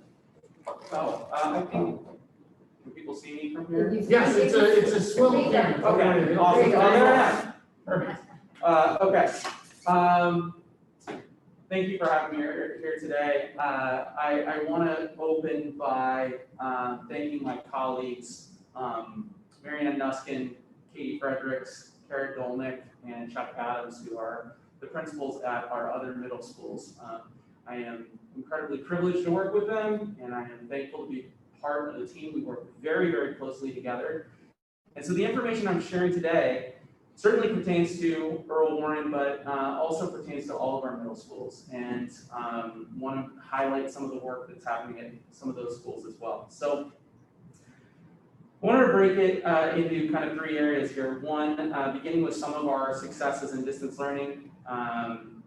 So I think, can people see me from here? Yes, it's a swivel camera. Okay, awesome. Oh, there I am. Perfect. Okay. Thank you for having me here today. I want to open by thanking my colleagues, Marianne Nuskin, Katie Fredericks, Kara Dolnick, and Chuck Adams, who are the principals at our other middle schools. I am incredibly privileged to work with them, and I am thankful to be part of the team. We work very, very closely together. And so the information I'm sharing today certainly pertains to Earl Warren, but also pertains to all of our middle schools, and want to highlight some of the work that's happening at some of those schools as well. So I wanted to break it into kind of three areas here. One, beginning with some of our successes in distance learning,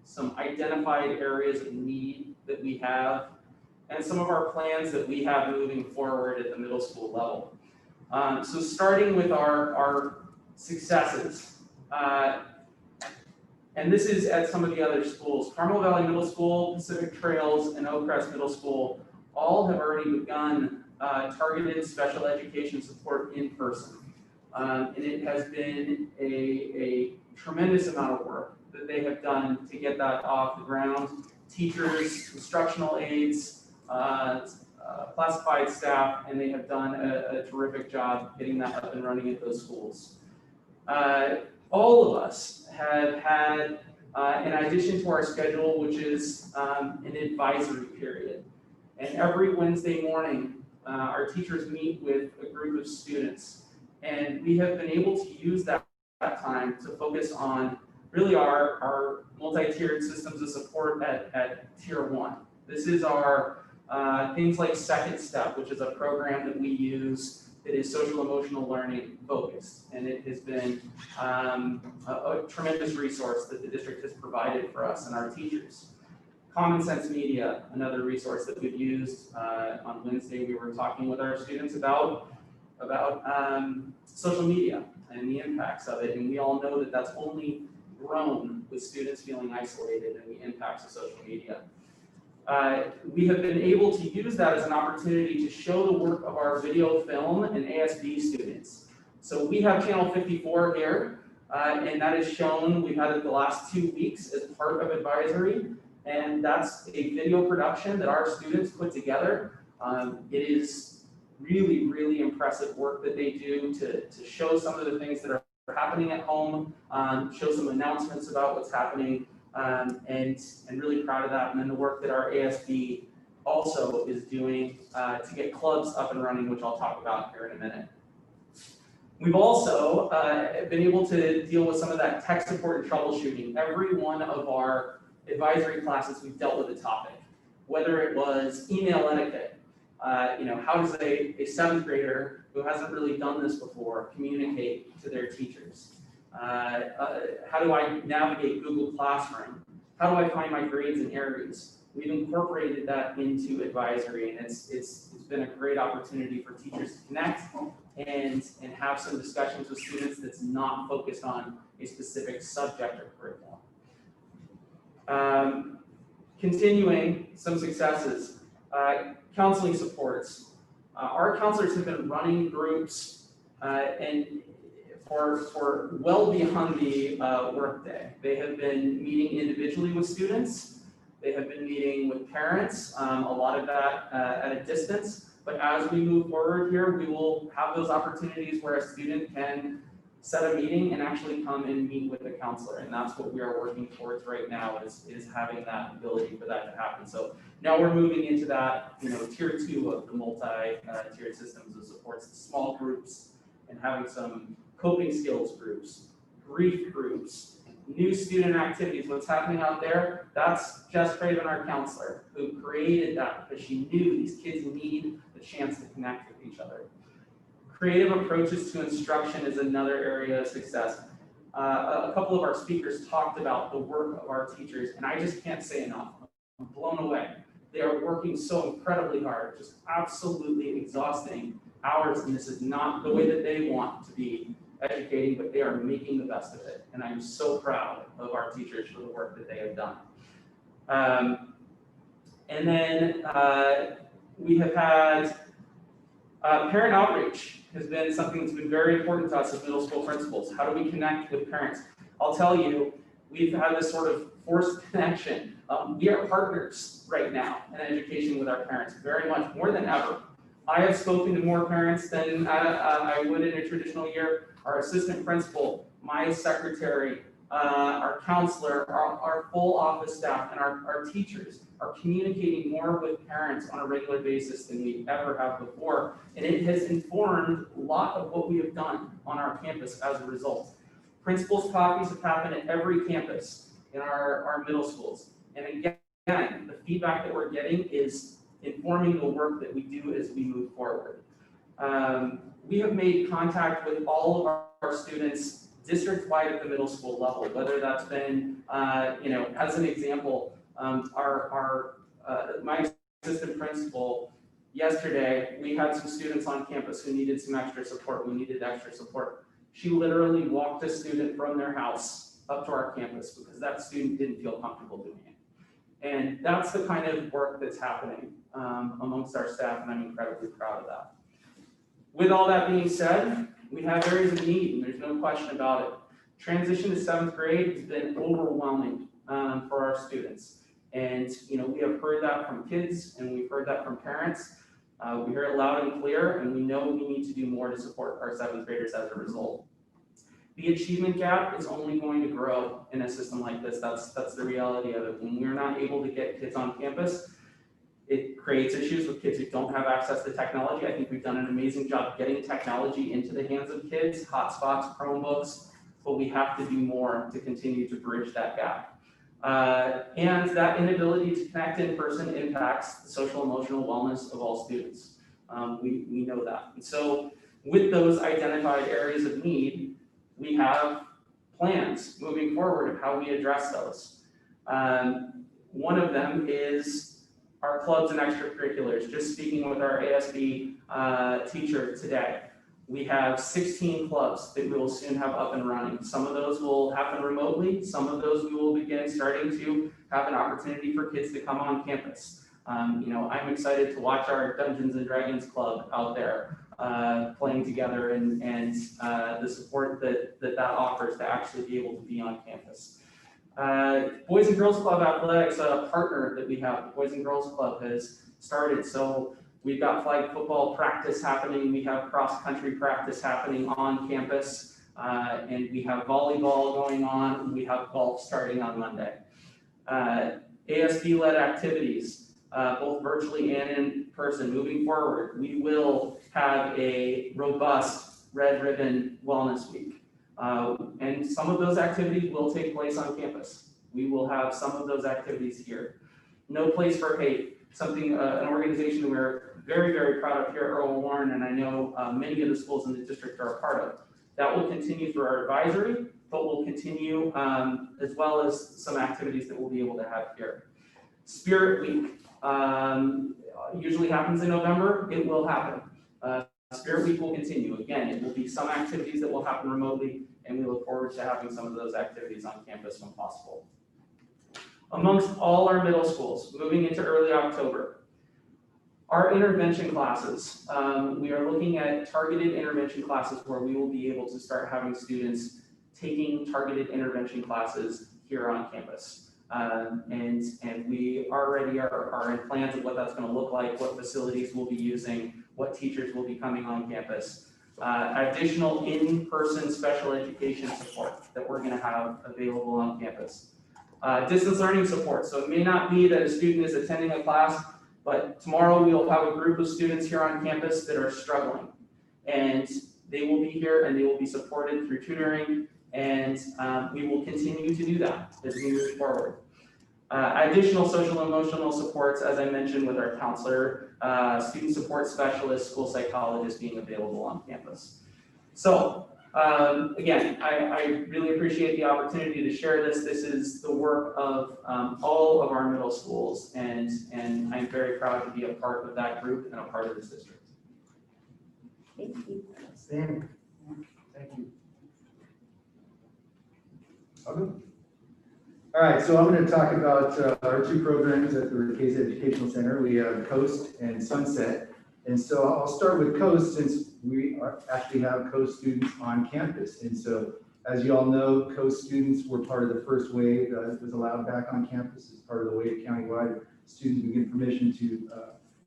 some identified areas of need that we have, and some of our plans that we have moving forward at the middle school level. So starting with our successes, and this is at some of the other schools. Carmel Valley Middle School, Pacific Trails, and Oak Crest Middle School all have already begun targeted special education support in person. And it has been a tremendous amount of work that they have done to get that off the ground. Teachers, instructional aides, classified staff, and they have done a terrific job getting that up and running at those schools. All of us have had, in addition to our schedule, which is an advisory period. And every Wednesday morning, our teachers meet with a group of students. And we have been able to use that time to focus on really our multi-tiered systems of support at Tier 1. This is our things like Second Step, which is a program that we use that is social emotional learning focused. And it has been a tremendous resource that the district has provided for us and our teachers. Common Sense Media, another resource that we've used. On Wednesday, we were talking with our students about about social media and the impacts of it. And we all know that that's only grown with students feeling isolated and the impacts of social media. We have been able to use that as an opportunity to show the work of our video, film, and ASB students. So we have channel 54 here, and that is shown, we've had it the last 2 weeks as part of advisory, and that's a video production that our students put together. It is really, really impressive work that they do to show some of the things that are happening at home, show some announcements about what's happening, and really proud of that. And then the work that our ASB also is doing to get clubs up and running, which I'll talk about here in a minute. We've also been able to deal with some of that tech support and troubleshooting. Every one of our advisory classes, we've dealt with a topic, whether it was email etiquette. How does a seventh grader who hasn't really done this before communicate to their teachers? How do I navigate Google Classroom? How do I find my grades and areas? We've incorporated that into advisory, and it's been a great opportunity for teachers to connect and have some discussions with students that's not focused on a specific subject or curriculum. Continuing some successes, counseling supports. Our counselors have been running groups and for well beyond the workday. They have been meeting individually with students. They have been meeting with parents, a lot of that at a distance. But as we move forward here, we will have those opportunities where a student can set a meeting and actually come and meet with a counselor. And that's what we are working towards right now is having that ability for that to happen. So now we're moving into that, tier 2 of the multi-tiered systems of supports, small groups, and having some coping skills groups, grief groups, new student activities. What's happening out there, that's Jess Craven, our counselor, who created that because she knew these kids need the chance to connect with each other. Creative approaches to instruction is another area of success. A couple of our speakers talked about the work of our teachers, and I just can't say enough. I'm blown away. They are working so incredibly hard, just absolutely exhausting hours, and this is not the way that they want to be educating, but they are making the best of it. And I'm so proud of our teachers for the work that they have done. And then we have had parent outreach has been something that's been very important to us as middle school principals. How do we connect with parents? I'll tell you, we've had this sort of forced connection. We are partners right now in education with our parents, very much more than ever. I have spoken to more parents than I would in a traditional year. Our assistant principal, my secretary, our counselor, our full office staff, and our teachers are communicating more with parents on a regular basis than we ever have before. And it has informed a lot of what we have done on our campus as a result. Principals' coffees have happened at every campus in our middle schools. And again, the feedback that we're getting is informing the work that we do as we move forward. We have made contact with all of our students district-wide at the middle school level, whether that's been, as an example, my assistant principal, yesterday, we had some students on campus who needed some extra support. We needed extra support. She literally walked a student from their house up to our campus because that student didn't feel comfortable doing it. And that's the kind of work that's happening amongst our staff, and I'm incredibly proud of that. With all that being said, we have areas of need, and there's no question about it. Transition to 7th grade has been overwhelming for our students. And we have heard that from kids, and we've heard that from parents. We hear it loud and clear, and we know we need to do more to support our 7th graders as a result. The achievement gap is only going to grow in a system like this. That's the reality of it. When we're not able to get kids on campus, it creates issues with kids who don't have access to technology. I think we've done an amazing job getting technology into the hands of kids, hotspots, Chromebooks, but we have to do more to continue to bridge that gap. And that inability to connect in person impacts the social emotional wellness of all students. We know that. And so with those identified areas of need, we have plans moving forward of how we address those. One of them is our clubs and extracurriculars. Just speaking with our ASB teacher today, We have 16 clubs that we will soon have up and running. Some of those will happen remotely. Some of those we will begin starting to have an opportunity for kids to come on campus. I'm excited to watch our Dungeons and Dragons club out there playing together and the support that offers to actually be able to be on campus. Boys and Girls Club Athletics, a partner that we have, the Boys and Girls Club has started. So we've got flag football practice happening. We have cross-country practice happening on campus. And we have volleyball going on. And we have golf starting on Monday. ASD-led activities, both virtually and in person. Moving forward, we will have a robust Red Ribbon Wellness Week. And some of those activities will take place on campus. We will have some of those activities here. No Place for Hate, something, an organization that we're very, very proud of here at Earl Warren, and I know many of the schools in the district are a part of. That will continue through our advisory, but will continue as well as some activities that we'll be able to have here. Spirit Week usually happens in November. It will happen. Spirit Week will continue. Again, it will be some activities that will happen remotely, and we look forward to having some of those activities on campus when possible. Amongst all our middle schools, moving into early October, our intervention classes, we are looking at targeted intervention classes where we will be able to start having students taking targeted intervention classes here on campus. And we already are in plans of what that's going to look like, what facilities we'll be using, what teachers will be coming on campus. Additional in-person special education support that we're going to have available on campus. Distance learning support. So it may not be that a student is attending a class, but tomorrow we will have a group of students here on campus that are struggling. And they will be here and they will be supported through tutoring. And we will continue to do that as we move forward. Additional social and emotional supports, as I mentioned, with our counselor, student support specialist, school psychologist being available on campus. So again, I really appreciate the opportunity to share this. This is the work of all of our middle schools, and I'm very proud to be a part of that group and a part of this district. Thank you. Outstanding. Thank you. Okay. All right, so I'm going to talk about our two programs at the Case Educational Center. We have Coast and Sunset. And so I'll start with Coast since we actually have Coast students on campus. And so as you all know, Coast students were part of the first wave that was allowed back on campus as part of the wave countywide. Students would get permission to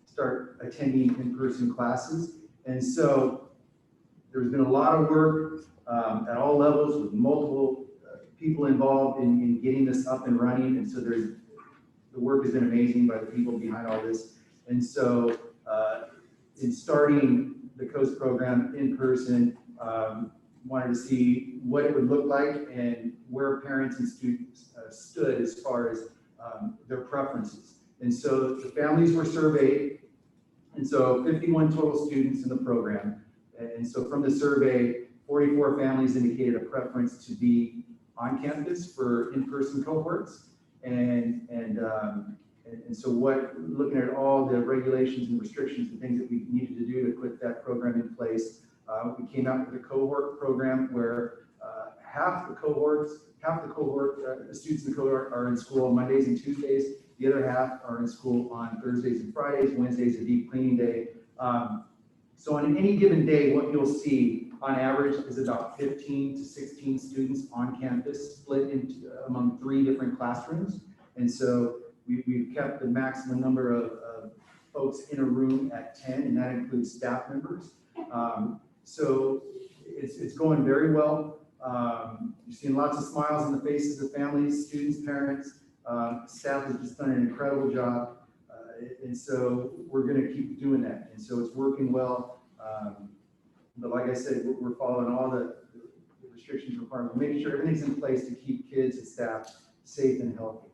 start attending in-person classes. And so there's been a lot of work at all levels with multiple people involved in getting this up and running. And so the work has been amazing by the people behind all this. And so in starting the Coast program in person, wanted to see what it would look like and where parents and students stood as far as their preferences. And so the families were surveyed, and so 51 total students in the program. And so from the survey, 44 families indicated a preference to be on campus for in-person cohorts. And so looking at all the regulations and restrictions and things that we needed to do to put that program in place, we came out with a cohort program where half the students in the cohort are in school on Mondays and Tuesdays. The other half are in school on Thursdays and Fridays. Wednesday's a deep cleaning day. So on any given day, what you'll see on average is about 15 to 16 students on campus split into among 3 different classrooms. And so we've kept the maximum number of folks in a room at 10, and that includes staff members. So it's going very well. You're seeing lots of smiles on the faces of families, students, parents. Staff has just done an incredible job. And so we're going to keep doing that. And so it's working well. But like I said, we're following all the restrictions requirements, making sure everything's in place to keep kids and staff safe and healthy.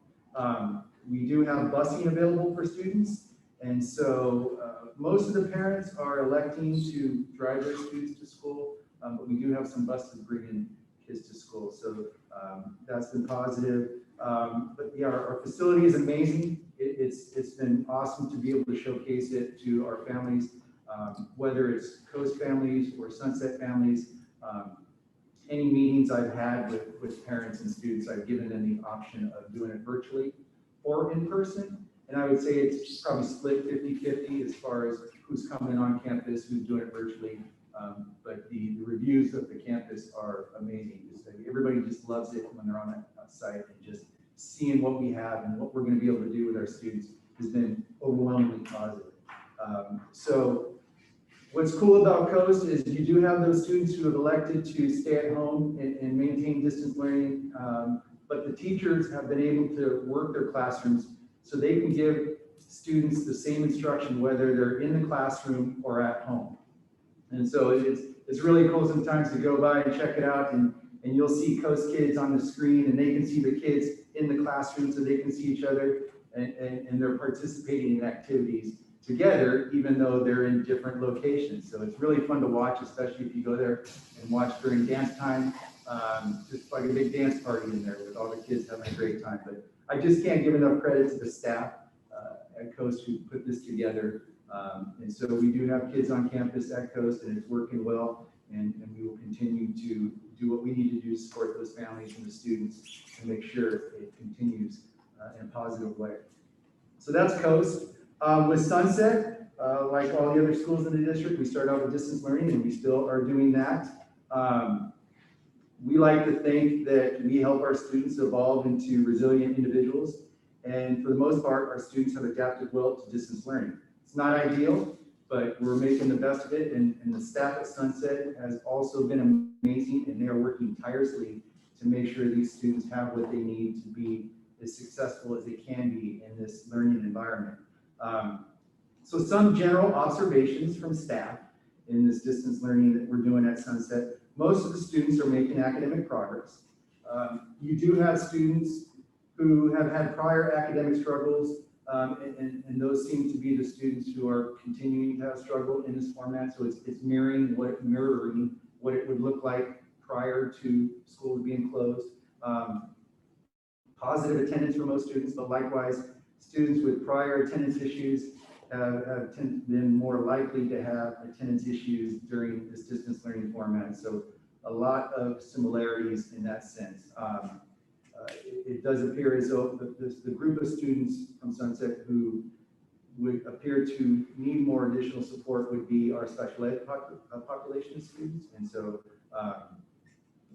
We do have busing available for students. And so most of the parents are electing to drive their students to school, but we do have some buses bringing kids to school. So that's been positive. But yeah, our facility is amazing. It's been awesome to be able to showcase it to our families. whether it's Coast families or Sunset families. Any meetings I've had with parents and students, I've given them the option of doing it virtually or in person. And I would say it's probably split 50-50 as far as who's coming on campus, who's doing it virtually. But the reviews of the campus are amazing. Everybody just loves it when they're on that site, and just seeing what we have and what we're going to be able to do with our students has been overwhelmingly positive. So what's cool about Coast is you do have those students who have elected to stay at home and maintain distance learning, but the teachers have been able to work their classrooms so they can give students the same instruction whether they're in the classroom or at home. And so it's really cool sometimes to go by and check it out, and you'll see Coast kids on the screen, and they can see the kids in the classroom so they can see each other, and they're participating in activities together, even though they're in different locations. So it's really fun to watch, especially if you go there and watch during dance time. Just like a big dance party in there with all the kids having a great time. But I just can't give enough credit to the staff at Coast who put this together. And so we do have kids on campus at Coast, and it's working well. And we will continue to do what we need to do to support those families and the students to make sure it continues in a positive way. So that's Coast. With Sunset, like all the other schools in the district, we started out with distance learning, and we still are doing that. We like to think that we help our students evolve into resilient individuals. And for the most part, our students have adapted well to distance learning. It's not ideal, but we're making the best of it. And the staff at Sunset has also been amazing, and they are working tirelessly to make sure these students have what they need to be as successful as they can be in this learning environment. So some general observations from staff in this distance learning that we're doing at Sunset. Most of the students are making academic progress. You do have students who have had prior academic struggles, and those seem to be the students who are continuing to have struggle in this format. So it's mirroring what it would look like prior to school being closed. Positive attendance for most students, but likewise, students with prior attendance issues have been more likely to have attendance issues during this distance learning format. So a lot of similarities in that sense. It does appear as though the group of students from Sunset who would appear to need more additional support would be our special ed population of students. And so,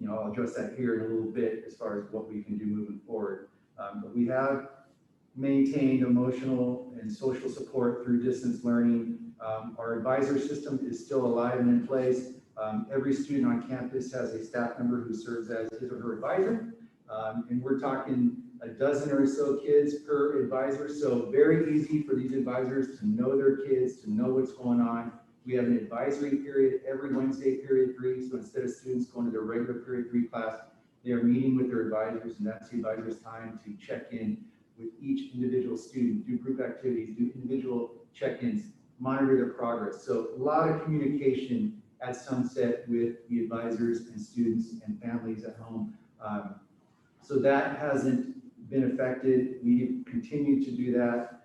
I'll address that here in a little bit as far as what we can do moving forward. But we have maintained emotional and social support through distance learning. Our advisor system is still alive and in place. Every student on campus has a staff member who serves as his or her advisor. And we're talking a dozen or so kids per advisor. So very easy for these advisors to know their kids, to know what's going on. We have an advisory period every Wednesday, period 3. So instead of students going to their regular period 3 class, they are meeting with their advisors, and that's the advisor's time to check in with each individual student, do group activities, do individual check-ins, monitor their progress. So a lot of communication at Sunset with the advisors and students and families at home. So that hasn't been affected. We've continued to do that.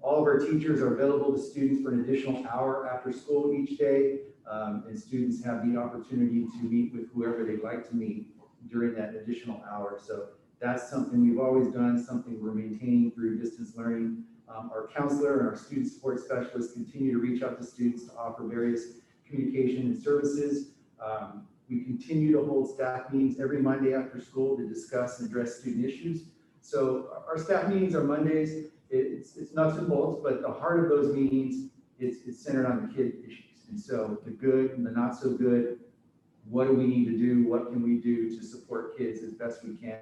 All of our teachers are available to students for an additional hour after school each day, and students have the opportunity to meet with whoever they'd like to meet during that additional hour. So that's something we've always done, something we're maintaining through distance learning. Our counselor and our student support specialists continue to reach out to students to offer various communication and services. We continue to hold staff meetings every Monday after school to discuss and address student issues. So our staff meetings are Mondays. It's nuts and bolts, but the heart of those meetings, it's centered on the kid issues. And so the good and the not so good, what do we need to do? What can we do to support kids as best we can?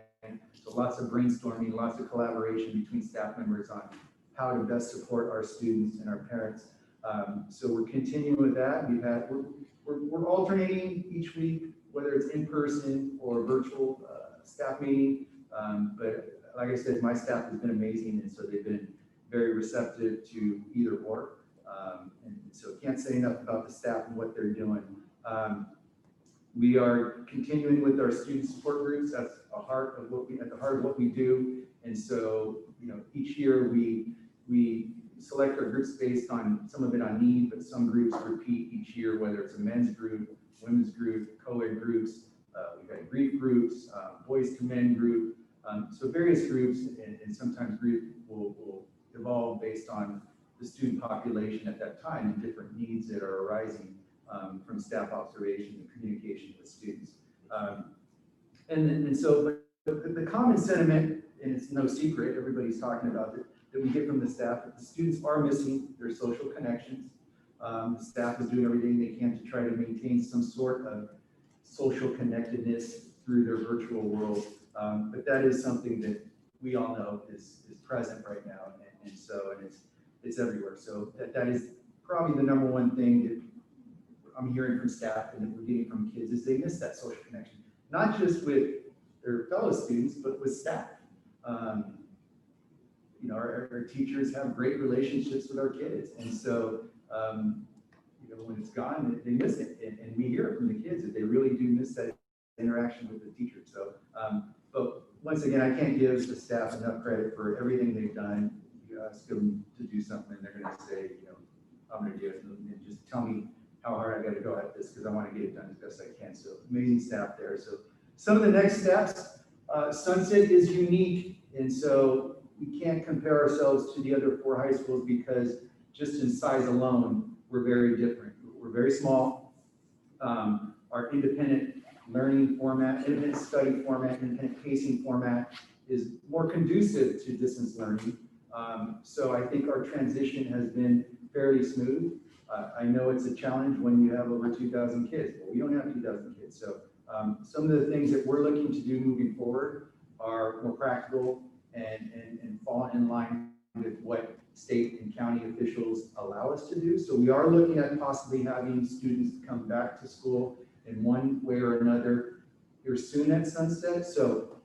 So lots of brainstorming, lots of collaboration between staff members on how to best support our students and our parents. So we're continuing with that. We're alternating each week, whether it's in person or virtual staff meeting. But like I said, my staff has been amazing, and so they've been very receptive to either or. And so can't say enough about the staff and what they're doing. We are continuing with our student support groups. That's at the heart of what we do. And so, each year we select our groups based on, some of it on need, but some groups repeat each year, whether it's a men's group, women's group, colored groups, we've got grief groups, boys to men group, so various groups, and sometimes group will evolve based on the student population at that time and different needs that are arising from staff observation and communication with students. And so the common sentiment, and it's no secret, everybody's talking about it, that we get from the staff, that the students are missing their social connections. The staff is doing everything they can to try to maintain some sort of social connectedness through their virtual world. But that is something that we all know is present right now. And so it's everywhere. So that is probably the number one thing that I'm hearing from staff and that we're getting from kids is they miss that social connection, not just with their fellow students, but with staff. You know, our teachers have great relationships with our kids. And so, you know, when it's gone, they miss it. And we hear it from the kids that they really do miss that interaction with the teacher. So, but once again, I can't give the staff enough credit for everything they've done. You ask them to do something, they're going to say, you know, I'm going to do it, and just tell me how hard I got to go at this because I want to get it done as best I can. So amazing staff there. So some of the next steps, Sunset is unique, and so we can't compare ourselves to the other 4 high schools because just in size alone, we're very different. We're very small. Our independent learning format, independent study format, independent pacing format is more conducive to distance learning. So I think our transition has been fairly smooth. I know it's a challenge when you have over 2,000 kids, but we don't have 2,000 kids. So some of the things that we're looking to do moving forward are more practical and fall in line with what state and county officials allow us to do. So we are looking at possibly having students come back to school in one way or another here soon at Sunset. So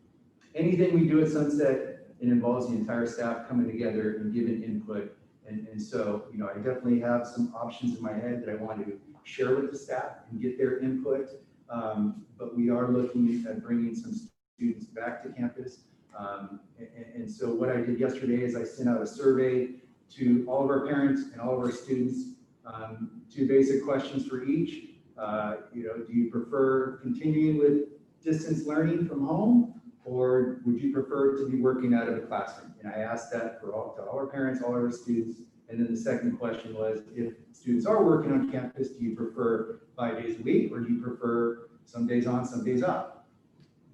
anything we do at Sunset, it involves the entire staff coming together and giving input. And so, you know, I definitely have some options in my head that I want to share with the staff and get their input. But we are looking at bringing some students back to campus. And so what I did yesterday is I sent out a survey to all of our parents and all of our students, 2 basic questions for each. You know, do you prefer continuing with distance learning from home, or would you prefer to be working out of the classroom? And I asked that to all our parents, all our students. And then the second question was, if students are working on campus, do you prefer 5 days a week, or do you prefer some days on, some days off?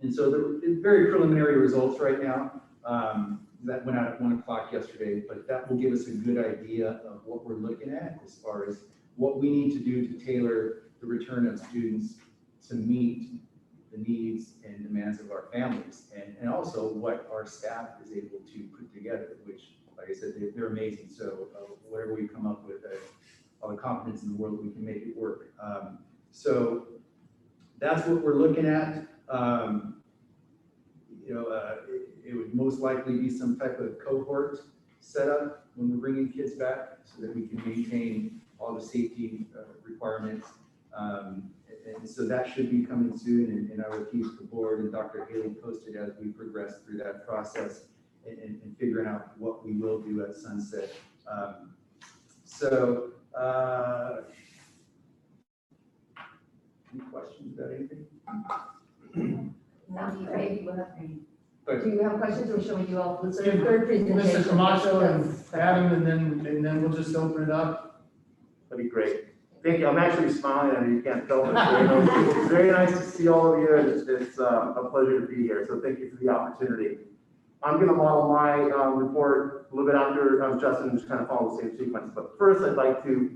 And so the very preliminary results right now, that went out at 1 o'clock yesterday, but that will give us a good idea of what we're looking at as far as what we need to do to tailor the return of students to meet the needs and demands of our families, and also what our staff is able to put together, which, like I said, they're amazing. So whatever we come up with, all the confidence in the world, we can make it work. So that's what we're looking at. You know, it would most likely be some type of cohort setup when we're bringing kids back so that we can maintain all the safety requirements. And so that should be coming soon, and I will keep the board and Dr. Haley posted as we progress through that process and figuring out what we will do at Sunset. Any questions about anything? Sounds great. Do you have questions, or shall we do all the third presentation? Mr. Camacho and Adam, and then we'll just open it up. That'd be great. Thank you. I'm actually smiling. I mean, you can't tell me. It's very nice to see all of you. It's a pleasure to be here. So thank you for the opportunity. I'm going to model my report a little bit after Justin, and just kind of follow the same sequence. But first, I'd like to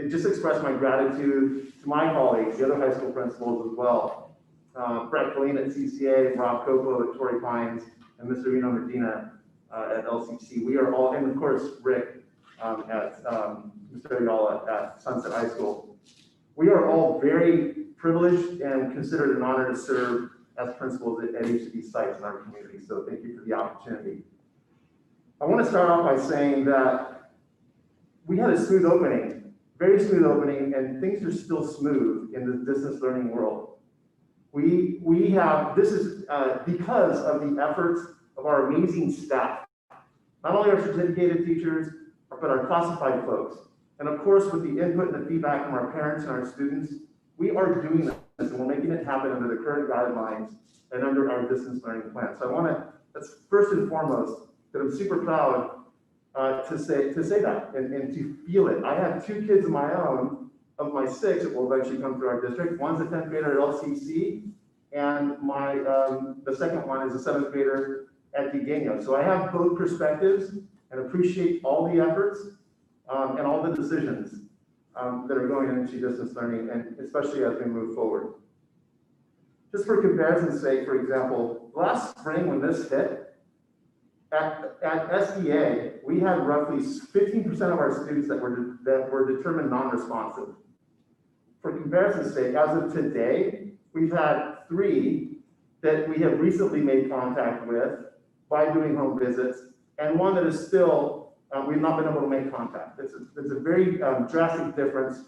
just express my gratitude to my colleagues, the other high school principals as well. Brett Colleen at CCA, Rob Coco at Torrey Pines, and Mr. Reno Medina at LCC. We are all, and of course, Rick at Mr. Ayala at Sunset High School. We are all very privileged and considered an honor to serve as principals at each of these sites in our community. So thank you for the opportunity. I want to start off by saying that we had a smooth opening, very smooth opening, and things are still smooth in the distance learning world. We have, this is because of the efforts of our amazing staff. Not only our certificated teachers, but our classified folks. And of course, with the input and the feedback from our parents and our students, we are doing this and we're making it happen under the current guidelines and under our distance learning plan. So I want to, that's first and foremost, that I'm super proud to say that and to feel it. I have 2 kids of my own, of my 6 that will eventually come through our district. One's a 10th grader at LCC, and the second one is a 7th grader at Degano. So I have both perspectives and appreciate all the efforts and all the decisions that are going into distance learning, and especially as we move forward. Just for comparison's sake, for example, last spring when this hit, at SDA, we had roughly 15% of our students that were determined non-responsive. For comparison's sake, as of today, we've had 3 that we have recently made contact with by doing home visits, and 1 that is still, we've not been able to make contact. It's a very drastic difference,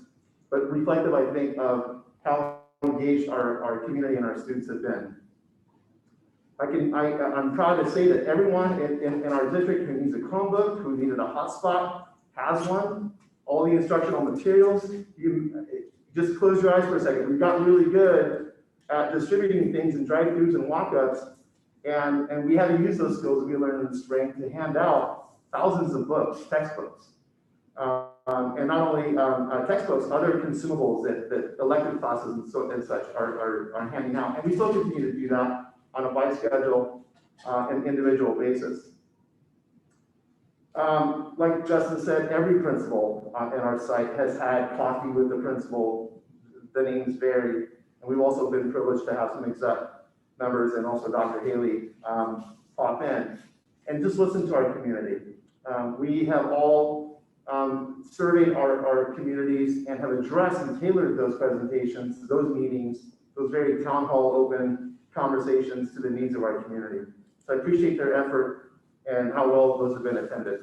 but reflective, I think, of how engaged our community and our students have been. I'm proud to say that everyone in our district who needs a Chromebook, who needed a hotspot, has one. All the instructional materials, you just close your eyes for a second. We've gotten really good at distributing things in drive-thrus and walk-ups, and we had to use those skills that we learned in the spring to hand out thousands of books, textbooks. And not only textbooks, other consumables that elective classes and such are handing out. And we still continue to do that on a by schedule and individual basis. Like Justin said, every principal in our site has had coffee with the principal. The names vary, and we've also been privileged to have some exec members and also Dr. Haley pop in and just listen to our community. We have all surveyed our communities and have addressed and tailored those presentations, those meetings, those very town hall open conversations to the needs of our community. So I appreciate their effort and how well those have been attended.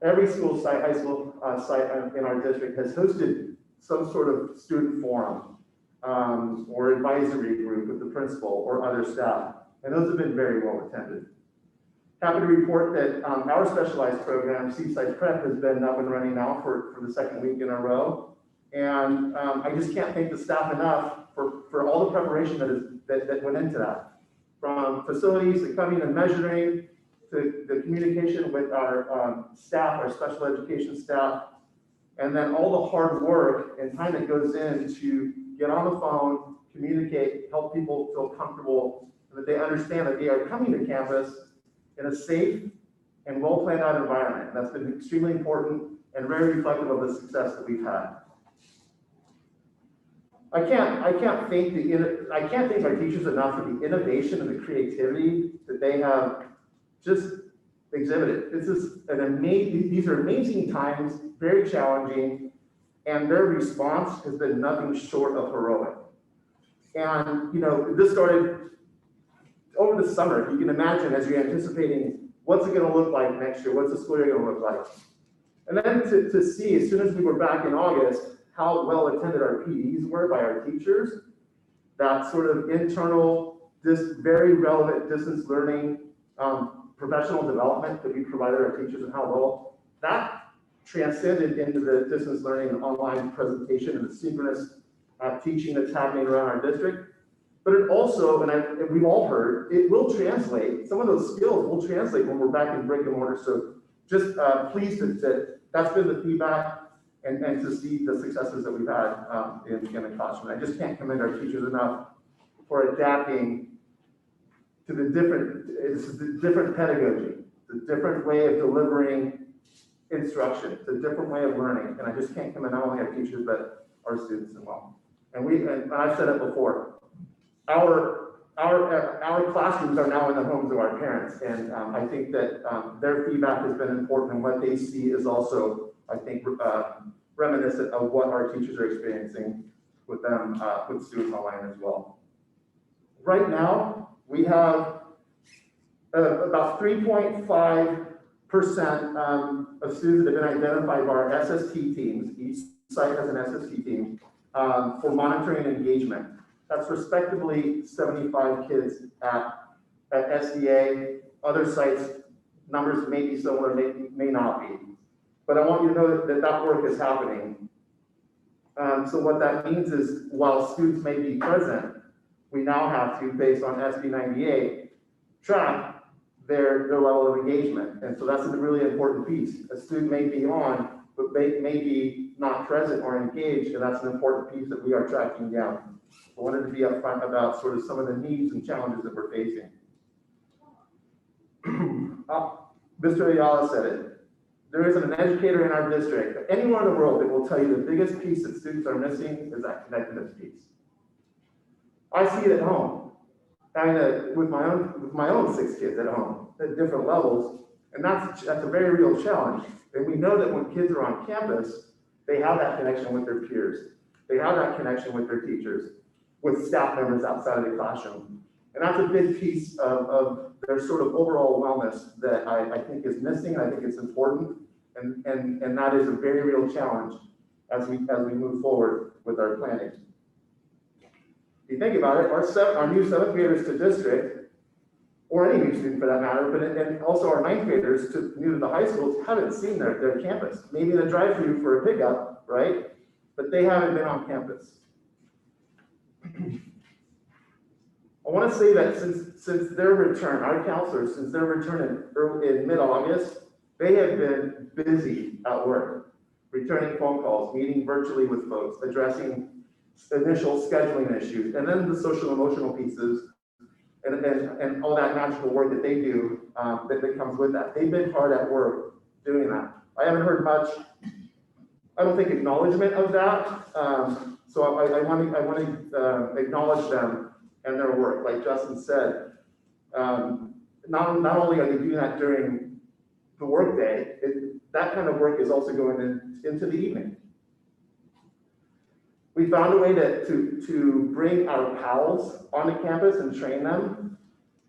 Every school site, high school site in our district has hosted some sort of student forum or advisory group with the principal or other staff, and those have been very well attended. Happy to report that our specialized program, Seaside Prep, has been up and running now for the 2nd week in a row. And I just can't thank the staff enough for all the preparation that went into that. From facilities to coming and measuring, to the communication with our staff, our special education staff, and then all the hard work and time that goes in to get on the phone, communicate, help people feel comfortable, and that they understand that they are coming to campus in a safe and well-planned out environment. And that's been extremely important and very reflective of the success that we've had. I can't thank our teachers enough for the innovation and the creativity that they have just exhibited. These are amazing times, very challenging, and their response has been nothing short of heroic. And this started over the summer. You can imagine, as you're anticipating, what's it going to look like next year? What's the school year going to look like? And then to see, as soon as we were back in August, how well attended our PDs were by our teachers, that sort of internal, this very relevant distance learning, professional development that we provided our teachers, and how well that transcended into the distance learning and online presentation and the synchronous teaching that's happening around our district. But it also, and we've all heard, it will translate, some of those skills will translate when we're back in brick and mortar. So just pleased that that's been the feedback, and to see the successes that we've had in the classroom. I just can't commend our teachers enough for adapting to the different pedagogy, the different way of delivering instruction, the different way of learning. And I just can't commend not only our teachers, but our students as well. And I've said it before, our classrooms are now in the homes of our parents. And I think that their feedback has been important, and what they see is also, I think, reminiscent of what our teachers are experiencing with them, with students online as well. Right now, we have about 3.5% of students that have been identified by our SST teams. Each site has an SST team for monitoring engagement. That's respectively 75 kids at SDA. Other sites, numbers may be similar, may not be. But I want you to know that that work is happening. So what that means is while students may be present, we now have to, based on SB 98, track their level of engagement. And so that's a really important piece. A student may be on, but may be not present or engaged, and that's an important piece that we are tracking down. I wanted to be upfront about sort of some of the needs and challenges that we're facing. Mr. Ayala said it. There isn't an educator in our district, anywhere in the world, that will tell you the biggest piece that students are missing is that connectedness piece. I see it at home, and with my own 6 kids at home at different levels, and that's a very real challenge. And we know that when kids are on campus, they have that connection with their peers, they have that connection with their teachers, with staff members outside of the classroom, and that's a big piece of their sort of overall wellness that I think is missing. I think it's important, and that is a very real challenge as we move forward with our planning. If you think about it, our new 7th graders to district, or any new student for that matter, and also our 9th graders new to the high schools haven't seen their campus. Maybe in a drive-through for a pickup, right? But they haven't been on campus. I want to say that since their return, our counselors, since their return in mid-August, they have been busy at work, returning phone calls, meeting virtually with folks, addressing initial scheduling issues, and then the social emotional pieces, and all that magical work that they do that comes with that. They've been hard at work doing that. I haven't heard much, I don't think, acknowledgement of that. So I want to acknowledge them and their work. Like Justin said, not only are they doing that during the workday, that kind of work is also going into the evening. We found a way to bring our PALs onto campus and train them.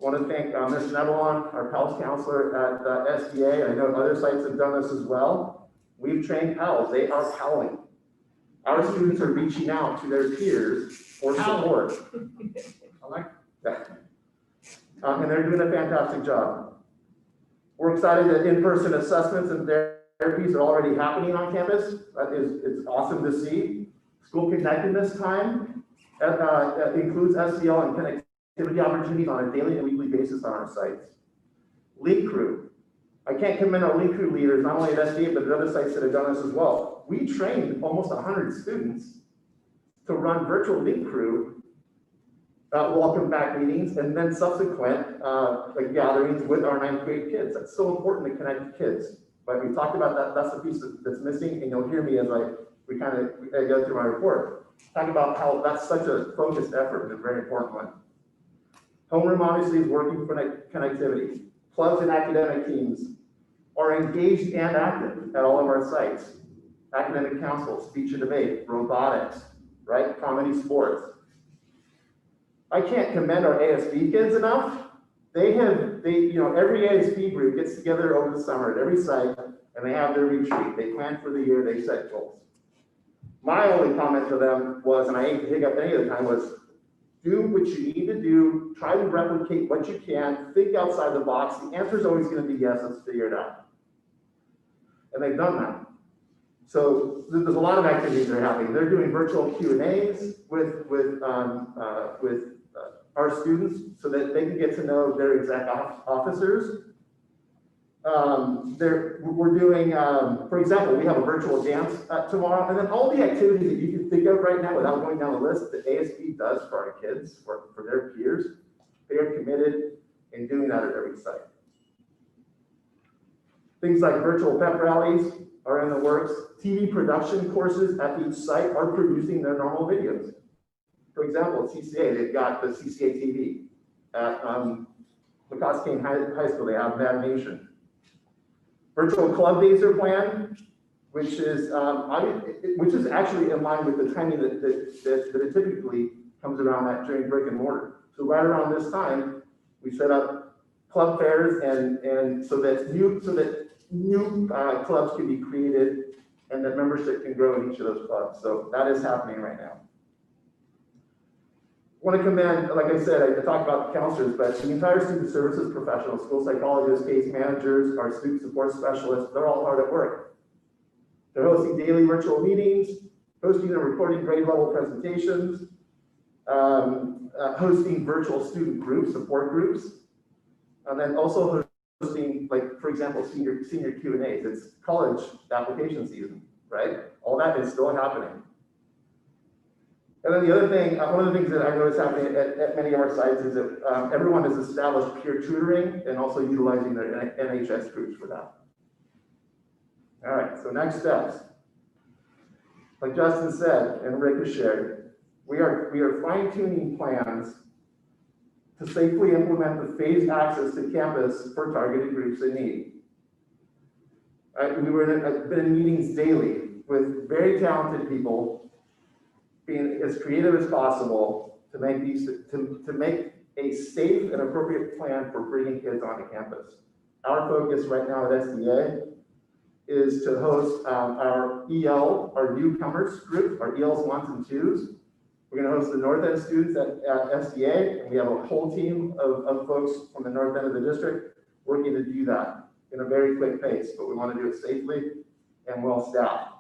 I want to thank Ms. Nevelon, our PALs counselor at SDA. I know other sites have done this as well. We've trained PALs. They are PALing. Our students are reaching out to their peers for support. I like that. And they're doing a fantastic job. We're excited that in-person assessments and therapies are already happening on campus. It's awesome to see. School connectedness time includes SEL and connectivity opportunities on a daily and weekly basis on our sites. Lead crew. I can't commend our lead crew leaders, not only at SDA, but at other sites that have done this as well. We trained almost 100 students to run virtual lead crew welcome back meetings and then subsequent gatherings with our 9th grade kids. That's so important to connect kids. But we talked about that. That's the piece that's missing, and you'll hear me as we go through my report. Talk about how that's such a focused effort and a very important one. Homeroom obviously is working for connectivity. Clubs and academic teams are engaged and active at all of our sites. Academic council, speech and debate, robotics, right? Comedy, sports. I can't commend our ASB kids enough. Every ASB group gets together over the summer at every site and they have their retreat. They plan for the year, they set goals. My only comment to them was, and I hate to pick up any of the time, was do what you need to do, try to replicate what you can, think outside the box. The answer is always going to be yes, let's figure it out. And they've done that. So there's a lot of activities that are happening. They're doing virtual Q&As with our students so that they can get to know their exec officers. We're doing, for example, we have a virtual dance tomorrow, and then all the activities that you can think of right now without going down the list that ASB does for our kids, for their peers, they are committed in doing that at every site. Things like virtual pep rallies are in the works. TV production courses at each site are producing their normal videos. For example, at CCA, they've got the CCA TV. At Lacoste Kane High School, they have Mad Nation. Virtual club days are planned, which is actually in line with the timing that it typically comes around during brick and mortar. So right around this time, we set up club fairs and so that new clubs can be created and that membership can grow in each of those clubs. So that is happening right now. I want to commend, like I said, I talked about the counselors, but the entire student services professionals, school psychologists, case managers, our student support specialists, they're all hard at work. They're hosting daily virtual meetings, hosting and recording grade level presentations, hosting virtual student groups, support groups, and then also hosting, like, for example, senior Q&As. It's college application season, right? All that is still happening. And then the other thing, one of the things that I noticed happening at many of our sites is that everyone has established peer tutoring and also utilizing their NHS groups for that. All right, so next steps. Like Justin said and Rick has shared, we are fine-tuning plans to safely implement the phased access to campus for targeted groups in need. I've been in meetings daily with very talented people, being as creative as possible to make to make a safe and appropriate plan for bringing kids onto campus. Our focus right now at SDA is to host our EL, our newcomers group, our ELs 1s and 2s. We're going to host the North End students at SDA, and we have a whole team of folks from the North End of the district working to do that in a very quick pace, but we want to do it safely and well staffed.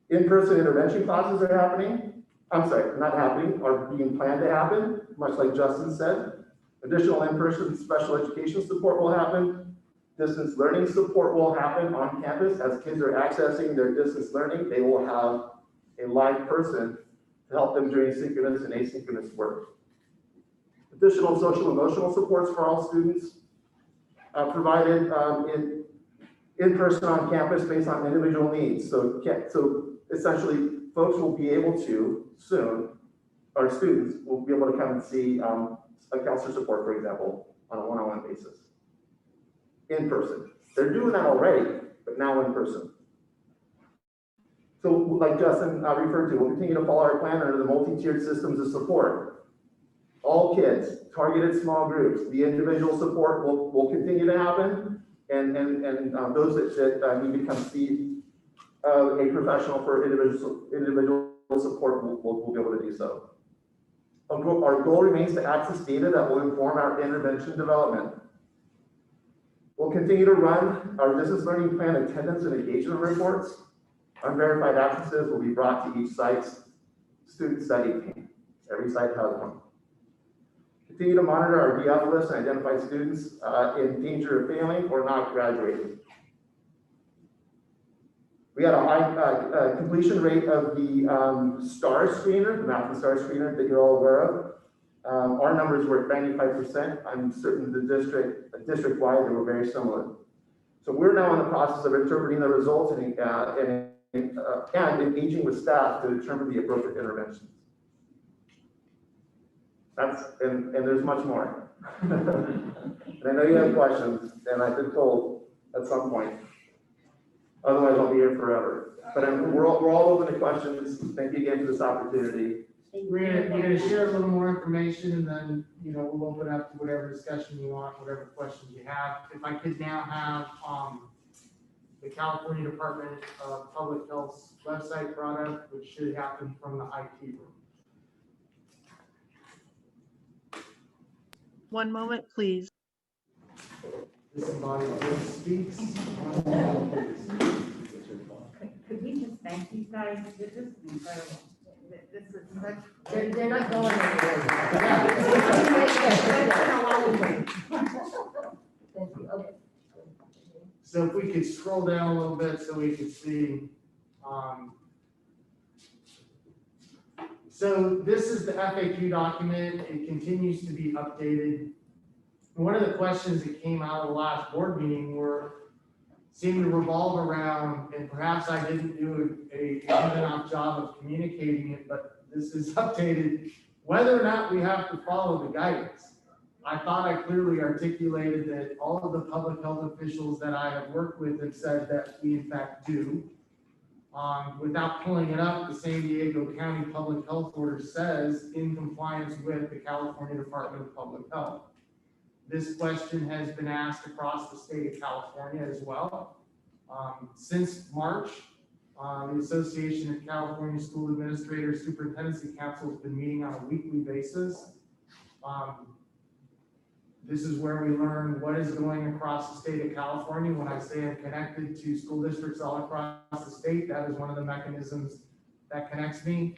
In-person intervention classes are happening. I'm sorry, not happening, are being planned to happen, much like Justin said. Additional in-person special education support will happen. Distance learning support will happen on campus. As kids are accessing their distance learning, they will have a live person to help them during synchronous and asynchronous work. Additional social emotional supports for all students provided in person on campus based on individual needs. So essentially, folks will be able to soon, our students will be able to come and see a counselor support, for example, on a one-on-one basis. In person. They're doing that already, but now in person. So like Justin referred to, we'll continue to follow our plan under the multi-tiered systems of support. All kids, targeted small groups, the individual support will continue to happen, and those that need to come see a professional for individual support will be able to do so. Our goal remains to access data that will inform our intervention development. We'll continue to run our distance learning plan attendance and engagement reports. Unverified absences will be brought to each site's student study team. Every site has one. Continue to monitor our DF list and identify students in danger of failing or not graduating. We had a high completion rate of the STAR screener, the Math and STAR screener that you're all aware of. Our numbers were at 95%. I'm certain the district-wide, they were very similar. So we're now in the process of interpreting the results and engaging with staff to determine the appropriate interventions. And there's much more. And I know you have questions, and I've been told at some point. Otherwise, I'll be here forever. But we're all open to questions. Thank you again for this opportunity. We're gonna share a little more information, and then, we'll open up to whatever discussion you want, whatever questions you have. If I could now have, the California Department of Public Health's website brought up, which should happen from the IT room. One moment, please. This embodies what speaks. Could we just thank these guys? This is incredible. This is such. They're not going anywhere. Thank you. Okay. So if we could scroll down a little bit so we could see. So this is the FAQ document. It continues to be updated. One of the questions that came out of the last board meeting seemed to revolve around, and perhaps I didn't do a good enough job of communicating it, but this is updated, whether or not we have to follow the guidance. I thought I clearly articulated that all of the public health officials that I have worked with have said that we in fact do. Without pulling it up, the San Diego County Public Health Order says in compliance with the California Department of Public Health. This question has been asked across the state of California as well. Since March, the Association of California School Administrators Superintendency Council has been meeting on a weekly basis. This is where we learn what is going across the state of California. When I say I'm connected to school districts all across the state, that is one of the mechanisms that connects me.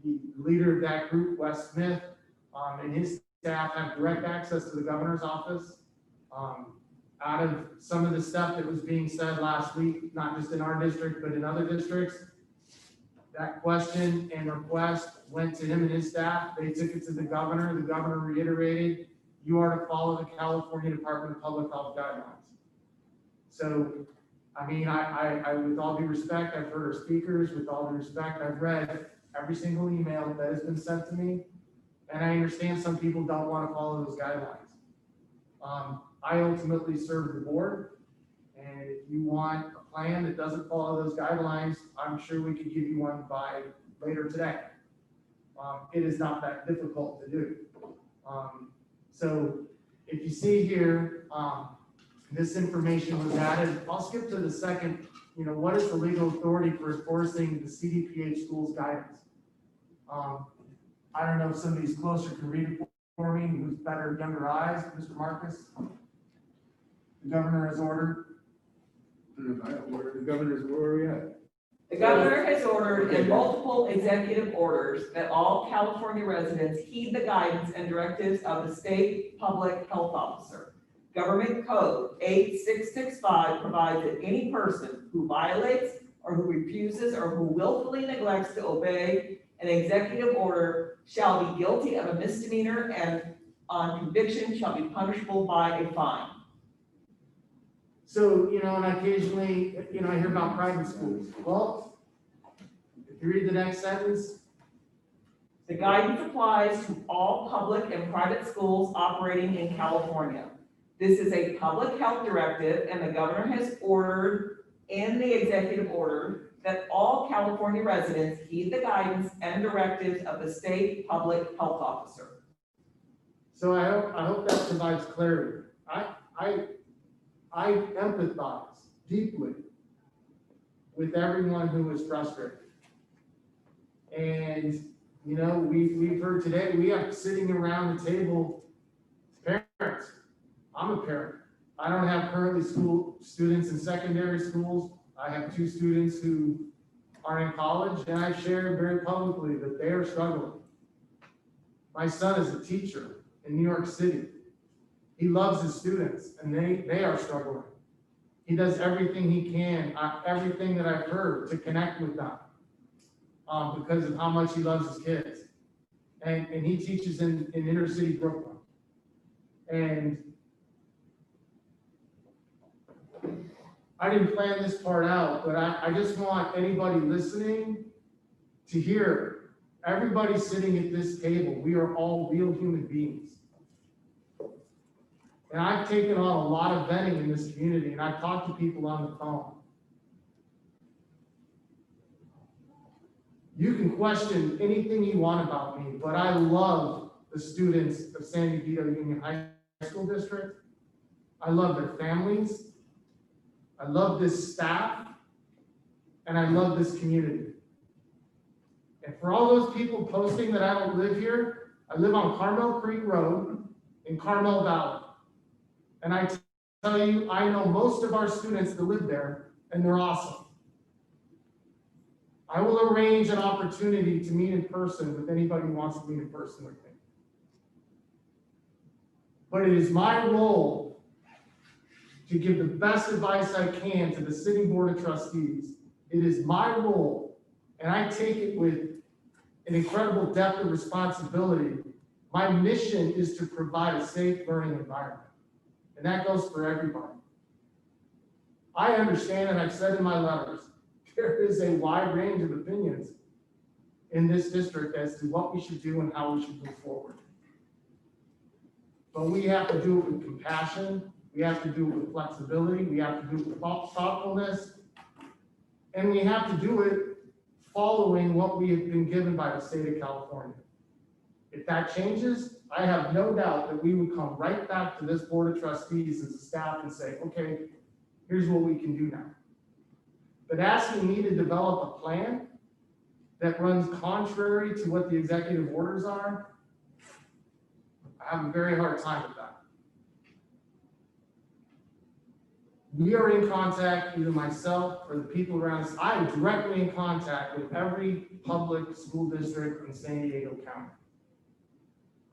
The leader of that group, Wes Smith, and his staff have direct access to the governor's office. Out of some of the stuff that was being said last week, not just in our district, but in other districts, that question and request went to him and his staff. They took it to the governor. The governor reiterated, you are to follow the California Department of Public Health guidelines. So, I mean, I with all due respect, I've heard our speakers, with all due respect, I've read every single email that has been sent to me. And I understand some people don't want to follow those guidelines. I ultimately serve the board. And if you want a plan that doesn't follow those guidelines, I'm sure we could give you one by later today. It is not that difficult to do. So if you see here, this information was added. I'll skip to the second, what is the legal authority for enforcing the CDPH schools guidance? I don't know if somebody's closer can read it for me, who's better, younger eyes, Mr. Marcus. The governor has ordered. The governor's where are we at? The governor has ordered in multiple executive orders that all California residents heed the guidance and directives of the state public health officer. Government Code 8665 provides that any person who violates or who refuses or who willfully neglects to obey an executive order shall be guilty of a misdemeanor and on conviction shall be punishable by a fine. So, and occasionally, I hear about private schools. Well, if you read the next sentence. The guidance applies to all public and private schools operating in California. This is a public health directive, and the governor has ordered in the executive order that all California residents heed the guidance and directives of the state public health officer. So I hope that provides clarity. I empathize deeply with everyone who is frustrated. And, we've heard today, we have sitting around the table parents. I'm a parent. I don't have currently school students in secondary schools. I have 2 students who are in college, and I share very publicly that they are struggling. My son is a teacher in New York City. He loves his students, and they are struggling. He does everything he can, everything that I've heard, to connect with them because of how much he loves his kids. And he teaches in inner city Brooklyn. And I didn't plan this part out, but I just want anybody listening to hear everybody sitting at this table. We are all real human beings. And I've taken on a lot of venting in this community, and I've talked to people on the phone. You can question anything you want about me, but I love the students of San Diego Union High School District. I love their families. I love this staff, and I love this community. And for all those people posting that I don't live here, I live on Carmel Creek Road in Carmel Valley. And I tell you, I know most of our students that live there, and they're awesome. I will arrange an opportunity to meet in person with anybody who wants to meet in person with me. But it is my role to give the best advice I can to the Sitting Board of Trustees. It is my role, and I take it with an incredible depth of responsibility. My mission is to provide a safe learning environment. And that goes for everybody. I understand, and I've said in my letters, there is a wide range of opinions in this district as to what we should do and how we should move forward. But we have to do it with compassion. We have to do it with flexibility. We have to do it with thoughtfulness. And we have to do it following what we have been given by the state of California. If that changes, I have no doubt that we would come right back to this Board of Trustees as a staff and say, okay, here's what we can do now. But asking me to develop a plan that runs contrary to what the executive orders are, I have a very hard time with that. We are in contact, either myself or the people around us. I am directly in contact with every public school district in San Diego County.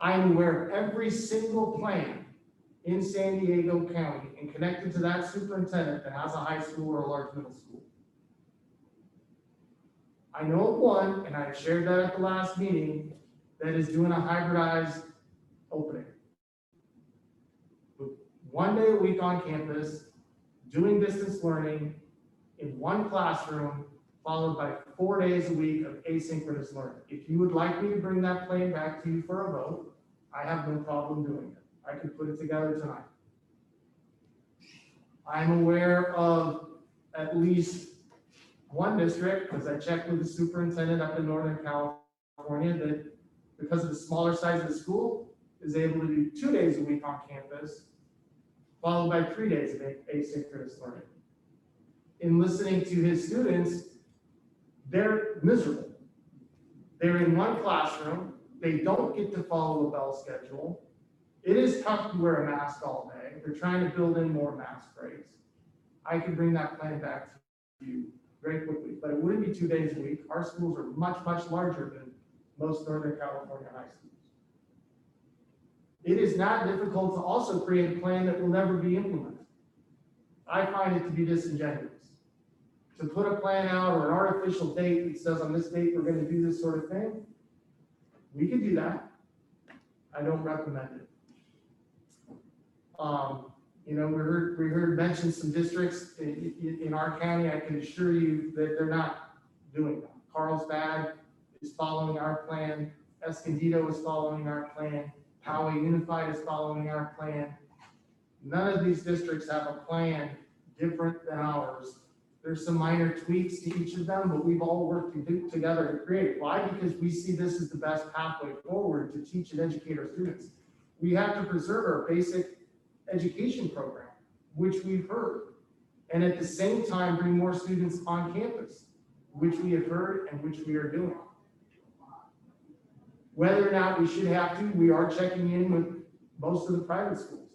I am aware of every single plan in San Diego County and connected to that superintendent that has a high school or a large middle school. I know of one, and I shared that at the last meeting, that is doing a hybridized opening. With 1 day a week on campus, doing distance learning in one classroom, followed by 4 days a week of asynchronous learning. If you would like me to bring that plan back to you for a vote, I have no problem doing it. I can put it together tonight. I'm aware of at least one district, because I checked with the superintendent up in Northern California, that because of the smaller size of the school, is able to do 2 days a week on campus, followed by 3 days of asynchronous learning. In listening to his students, they're miserable. They're in one classroom, they don't get to follow a bell schedule. It is tough to wear a mask all day. They're trying to build in more mask breaks. I can bring that plan back to you very quickly, but it wouldn't be 2 days a week. Our schools are much, much larger than most Northern California high schools. It is not difficult to also create a plan that will never be implemented. I find it to be disingenuous. To put a plan out or an artificial date that says on this date we're going to do this sort of thing, we could do that. I don't recommend it. You know, we heard mention some districts in our county. I can assure you that they're not doing that. Carlsbad is following our plan. Escondido is following our plan. Poway Unified is following our plan. None of these districts have a plan different than ours. There's some minor tweaks to each of them, but we've all worked together to create it. Why? Because we see this as the best pathway forward to teach and educate our students. We have to preserve our basic education program, which we've heard, and at the same time bring more students on campus, which we have heard and which we are doing. Whether or not we should have to, we are checking in with most of the private schools.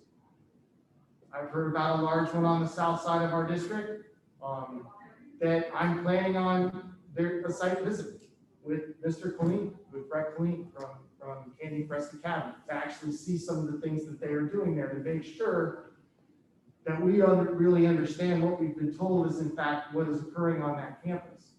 I've heard about a large one on the south side of our district that I'm planning on a site visit with Mr. Colleen, with Brett Colleen from Candy Crest Academy, to actually see some of the things that they are doing there to make sure that we really understand what we've been told is in fact what is occurring on that campus.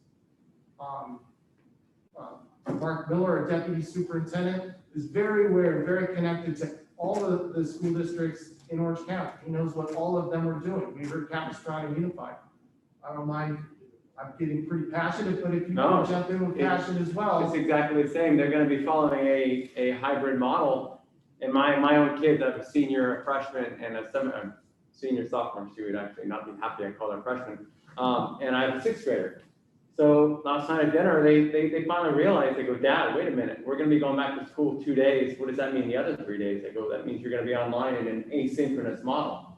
Mark Miller, our deputy superintendent, is very aware and very connected to all of the school districts in Orange County. He knows what all of them are doing. We heard Capistrano Unified. I don't mind, I'm getting pretty passionate, but if you want to jump in with passion as well. It's exactly the same. They're going to be following a hybrid model. And my own kids, I have a senior, a freshman, and a senior sophomore. She would actually not be happy I call her freshman. And I have a sixth grader. So last night at dinner, they finally realized, they go, Dad, wait a minute, we're going to be going back to school 2 days. What does that mean the other 3 days? I go, that means you're going to be online in an asynchronous model.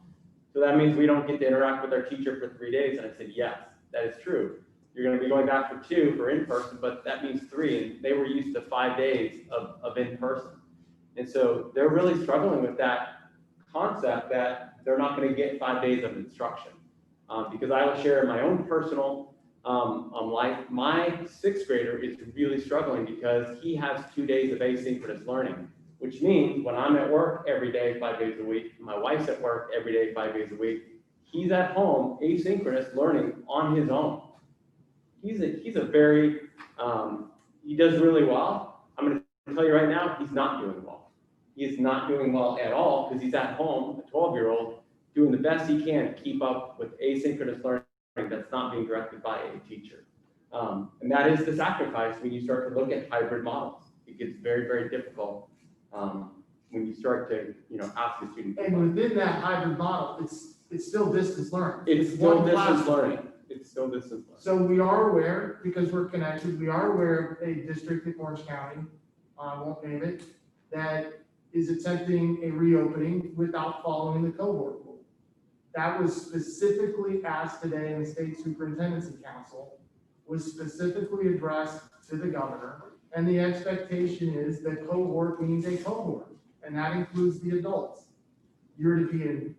So that means we don't get to interact with our teacher for 3 days. And I said, yes, that is true. You're going to be going back for 2 for in-person, but that means 3. And they were used to 5 days of in-person. And so they're really struggling with that concept that they're not going to get 5 days of instruction. Because I will share my own personal life. My sixth grader is really struggling because he has 2 days of asynchronous learning, which means when I'm at work every day, 5 days a week, my wife's at work every day, 5 days a week, he's at home asynchronous learning on his own. He's a very, he does really well. I'm going to tell you right now, he's not doing well. He is not doing well at all because he's at home, a 12-year-old, doing the best he can to keep up with asynchronous learning that's not being directed by a teacher. And that is the sacrifice when you start to look at hybrid models. It gets very, very difficult when you start to, ask the student. And within that hybrid model, it's still distance learning. It's still distance learning. It's still distance learning. So we are aware, because we're connected, we are aware of a district in Orange County, I won't name it, that is attempting a reopening without following the cohort rule. That was specifically asked today in the state superintendency council, was specifically addressed to the governor, and the expectation is that cohort means a cohort. and that includes the adults. You're to be in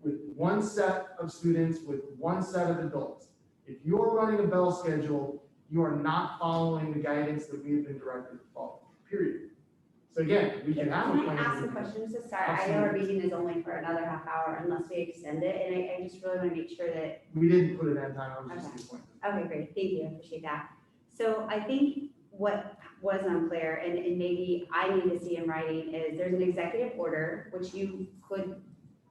with one set of students, with one set of adults. If you're running a bell schedule, you are not following the guidance that we have been directed to follow, period. So again, we can have a Can I plan. ask a question just to start? I know our meeting is only for another half hour unless we extend it, and I just really want to make sure that. We didn't put an end time, I was just the point. Okay, great, thank you, I appreciate that. So I think what was unclear, and maybe I need to see in writing, is there's an executive order, which you could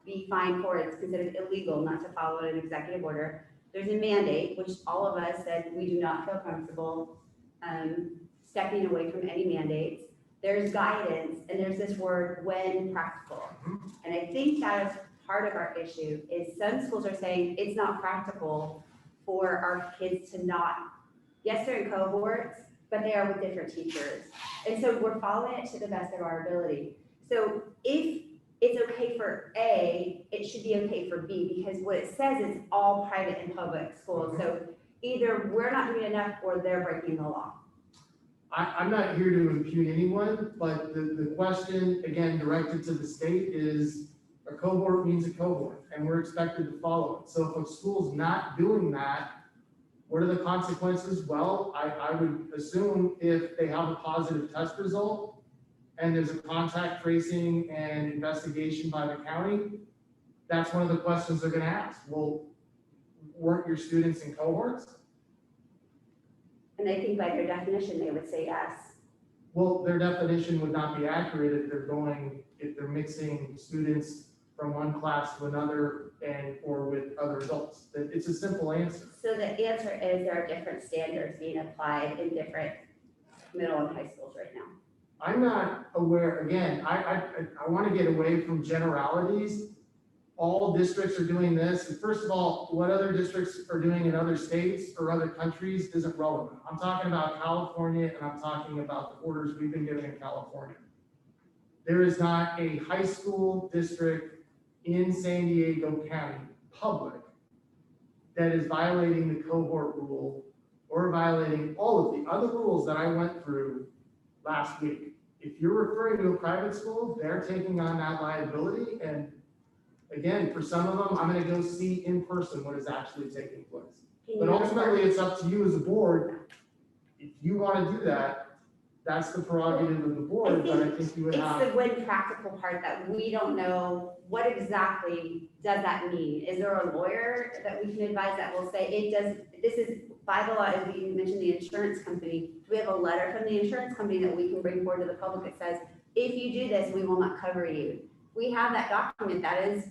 be fined for, it's considered illegal not to follow an executive order. There's a mandate, which all of us said we do not feel comfortable stepping away from any mandates. There's guidance, and there's this word, when practical. And I think that is part of our issue, is some schools are saying it's not practical for our kids to not, yes, they're in cohorts, but they are with different teachers. And so we're following it to the best of our ability. So if it's okay for A, it should be okay for B, because what it says is all private and public schools. So either we're not doing enough or they're breaking the law. I'm not here to impugn anyone, but the question, again, directed to the state is, a cohort means a cohort, and we're expected to follow it. So if a school's not doing that, what are the consequences? Well, I would assume if they have a positive test result and there's a contact tracing and investigation by the county, that's one of the questions they're gonna ask. Well, weren't your students in cohorts? And I think by their definition, they would say yes. Well, their definition would not be accurate if they're mixing students from one class to another or with other adults. It's a simple answer. So the answer is there are different standards being applied in different middle and high schools right now. I'm not aware, again, I want to get away from generalities. All districts are doing this. And first of all, what other districts are doing in other states or other countries isn't relevant. I'm talking about California, and I'm talking about the orders we've been given in California. There is not a high school district in San Diego County, public, that is violating the cohort rule or violating all of the other rules that I went through last week. If you're referring to a private school, they're taking on that liability. And again, for some of them, I'm gonna go see in person what is actually taking place. But ultimately, it's up to you as a board. If you wanna do that, that's the prerogative of the board, but I think you would have. It's the when practical part that we don't know what exactly does that mean. Is there a lawyer that we can advise that will say it does, this is by the law, as we mentioned the insurance company, do we have a letter from the insurance company that we can bring forward to the public that says, if you do this, we will not cover you? We have that document that is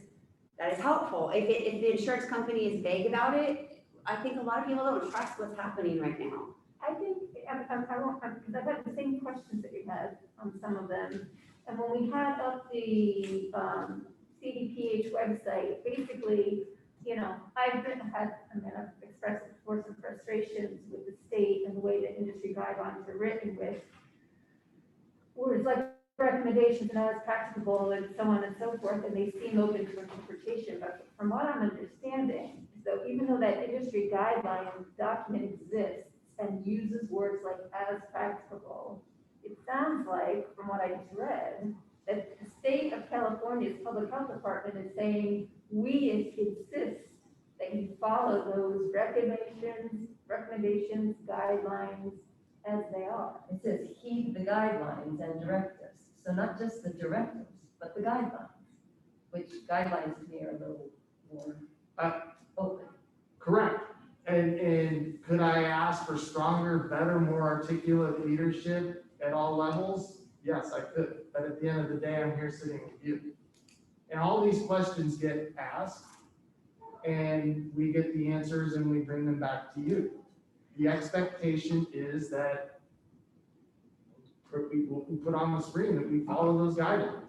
helpful. If the insurance company is vague about it, I think a lot of people don't trust what's happening right now. I think, because I've had the same questions that you had on some of them. And when we had up the CDPH website, basically, I've expressed before some frustrations with the state and the way the industry guidelines are written with words like recommendations and as practicable and so on and so forth, and they seem open to interpretation. But from what I'm understanding, so even though that industry guideline document exists, and uses words like as practicable, it sounds like, from what I just read, that the state of California's public health department is saying, we insist that you follow those recommendations, guidelines as they are. It says heed the guidelines and directives. So not just the directives, but the guidelines, which guidelines to me are a little more open. Correct. And could I ask for stronger, better, more articulate leadership at all levels? Yes, I could. But at the end of the day, I'm here sitting with you. And all these questions get asked, and we get the answers, and we bring them back to you. The expectation is that we put on the screen that we follow those guidelines.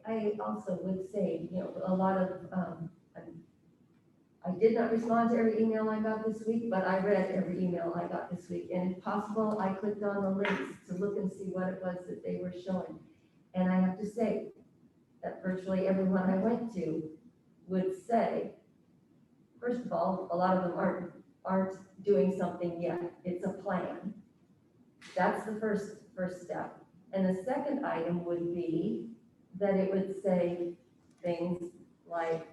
I also would say, a lot of, I did not respond to every email I got this week, but I read every email I got this week. And if possible, I clicked on the links to look and see what it was that they were showing. And I have to say that virtually everyone I went to would say, first of all, a lot of them aren't doing something yet. It's a plan. That's the first step. And the second item would be that it would say things like,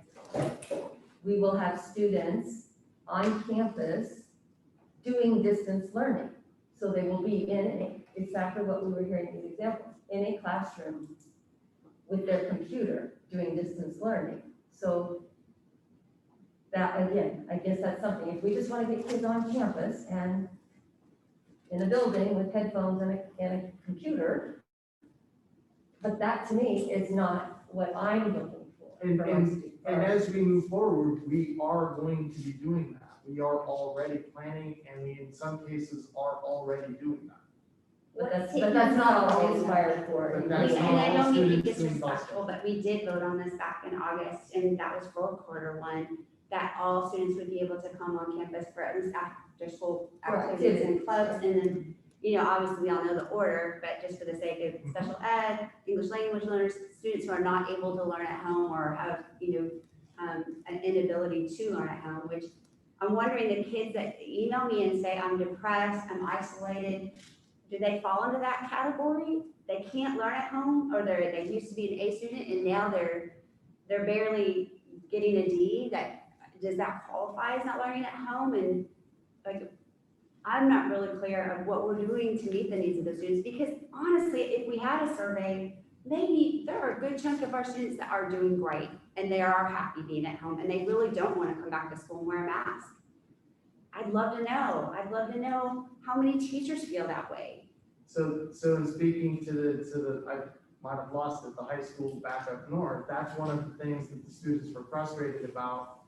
we will have students on campus doing distance learning. So they will be exactly what we were hearing these examples, in a classroom with their computer doing distance learning. So that, again, I guess that's something, if we just want to get kids on campus and in a building with headphones and a computer, but that to me is not what I'm looking for. And, for my and, students. and as we move forward, we are going to be doing that. We are already planning, and we in some cases are already doing that. But that's not all we aspire for. But And that's not I all don't mean to be students doing both. disrespectful, but we did vote on this back in August, and that was for quarter one, that all students would be able to come on campus for at least after school activities and clubs, and then, you know, obviously we all know the order, but just for the sake of special ed, English language learners, students who are not able to learn at home or have, you know, an inability to learn at home, which I'm wondering, the kids that email me and say, I'm depressed, I'm isolated, do they fall into that category? They can't learn at home, or they used to be an A student and now they're barely getting a D. Does that qualify as not learning at home? And like, I'm not really clear of what we're doing to meet the needs of the students, because honestly, if we had a survey, maybe there are a good chunk of our students that are doing great and they are happy being at home and they really don't want to come back to school and wear a mask. I'd love to know. I'd love to know how many teachers feel that way. So in speaking to the, I might have lost it, the high school back up north, that's one of the things that the students were frustrated about,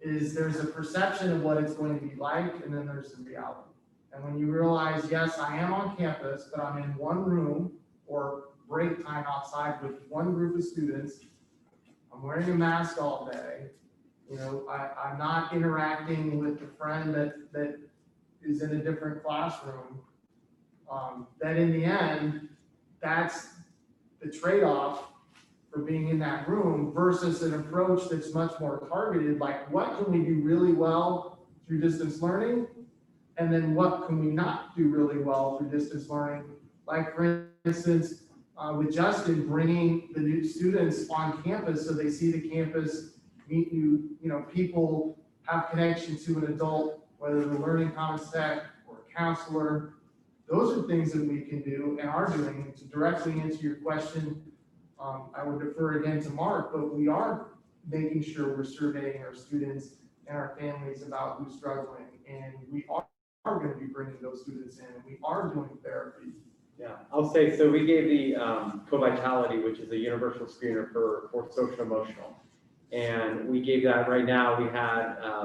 is there's a perception of what it's going to be like, and then there's the reality. And when you realize, yes, I am on campus, but I'm in one room or break time outside with one group of students, I'm wearing a mask all day, you know, I'm not interacting with a friend that is in a different classroom, that in the end, that's the trade-off for being in that room versus an approach that's much more targeted, like what can we do really well through distance learning? And then what can we not do really well through distance learning? Like for instance, with Justin bringing the new students on campus so they see the campus, meet new, people, have connection to an adult, whether they're learning Commons Tech or a counselor. Those are things that we can do and are doing. To directly answer your question, I would defer again to Mark, but we are making sure we're surveying our students and our families about who's struggling, and we are going to be bringing those students in, and we are doing therapy. Yeah, I'll say, so we gave the co-vitality, which is a universal screener for social emotional. And we gave that right now, we had, I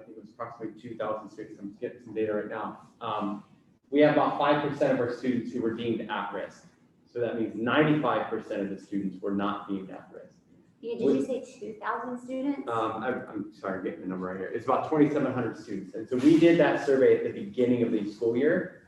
think it was approximately 2,000 students, I'm getting some data right now. We have about 5% of our students who were deemed at risk. So that means 95% of the students were not deemed at risk. Did you say 2,000 students? I'm sorry, I'm getting the number right here. It's about 2,700 students. And so we did that survey at the beginning of the school year.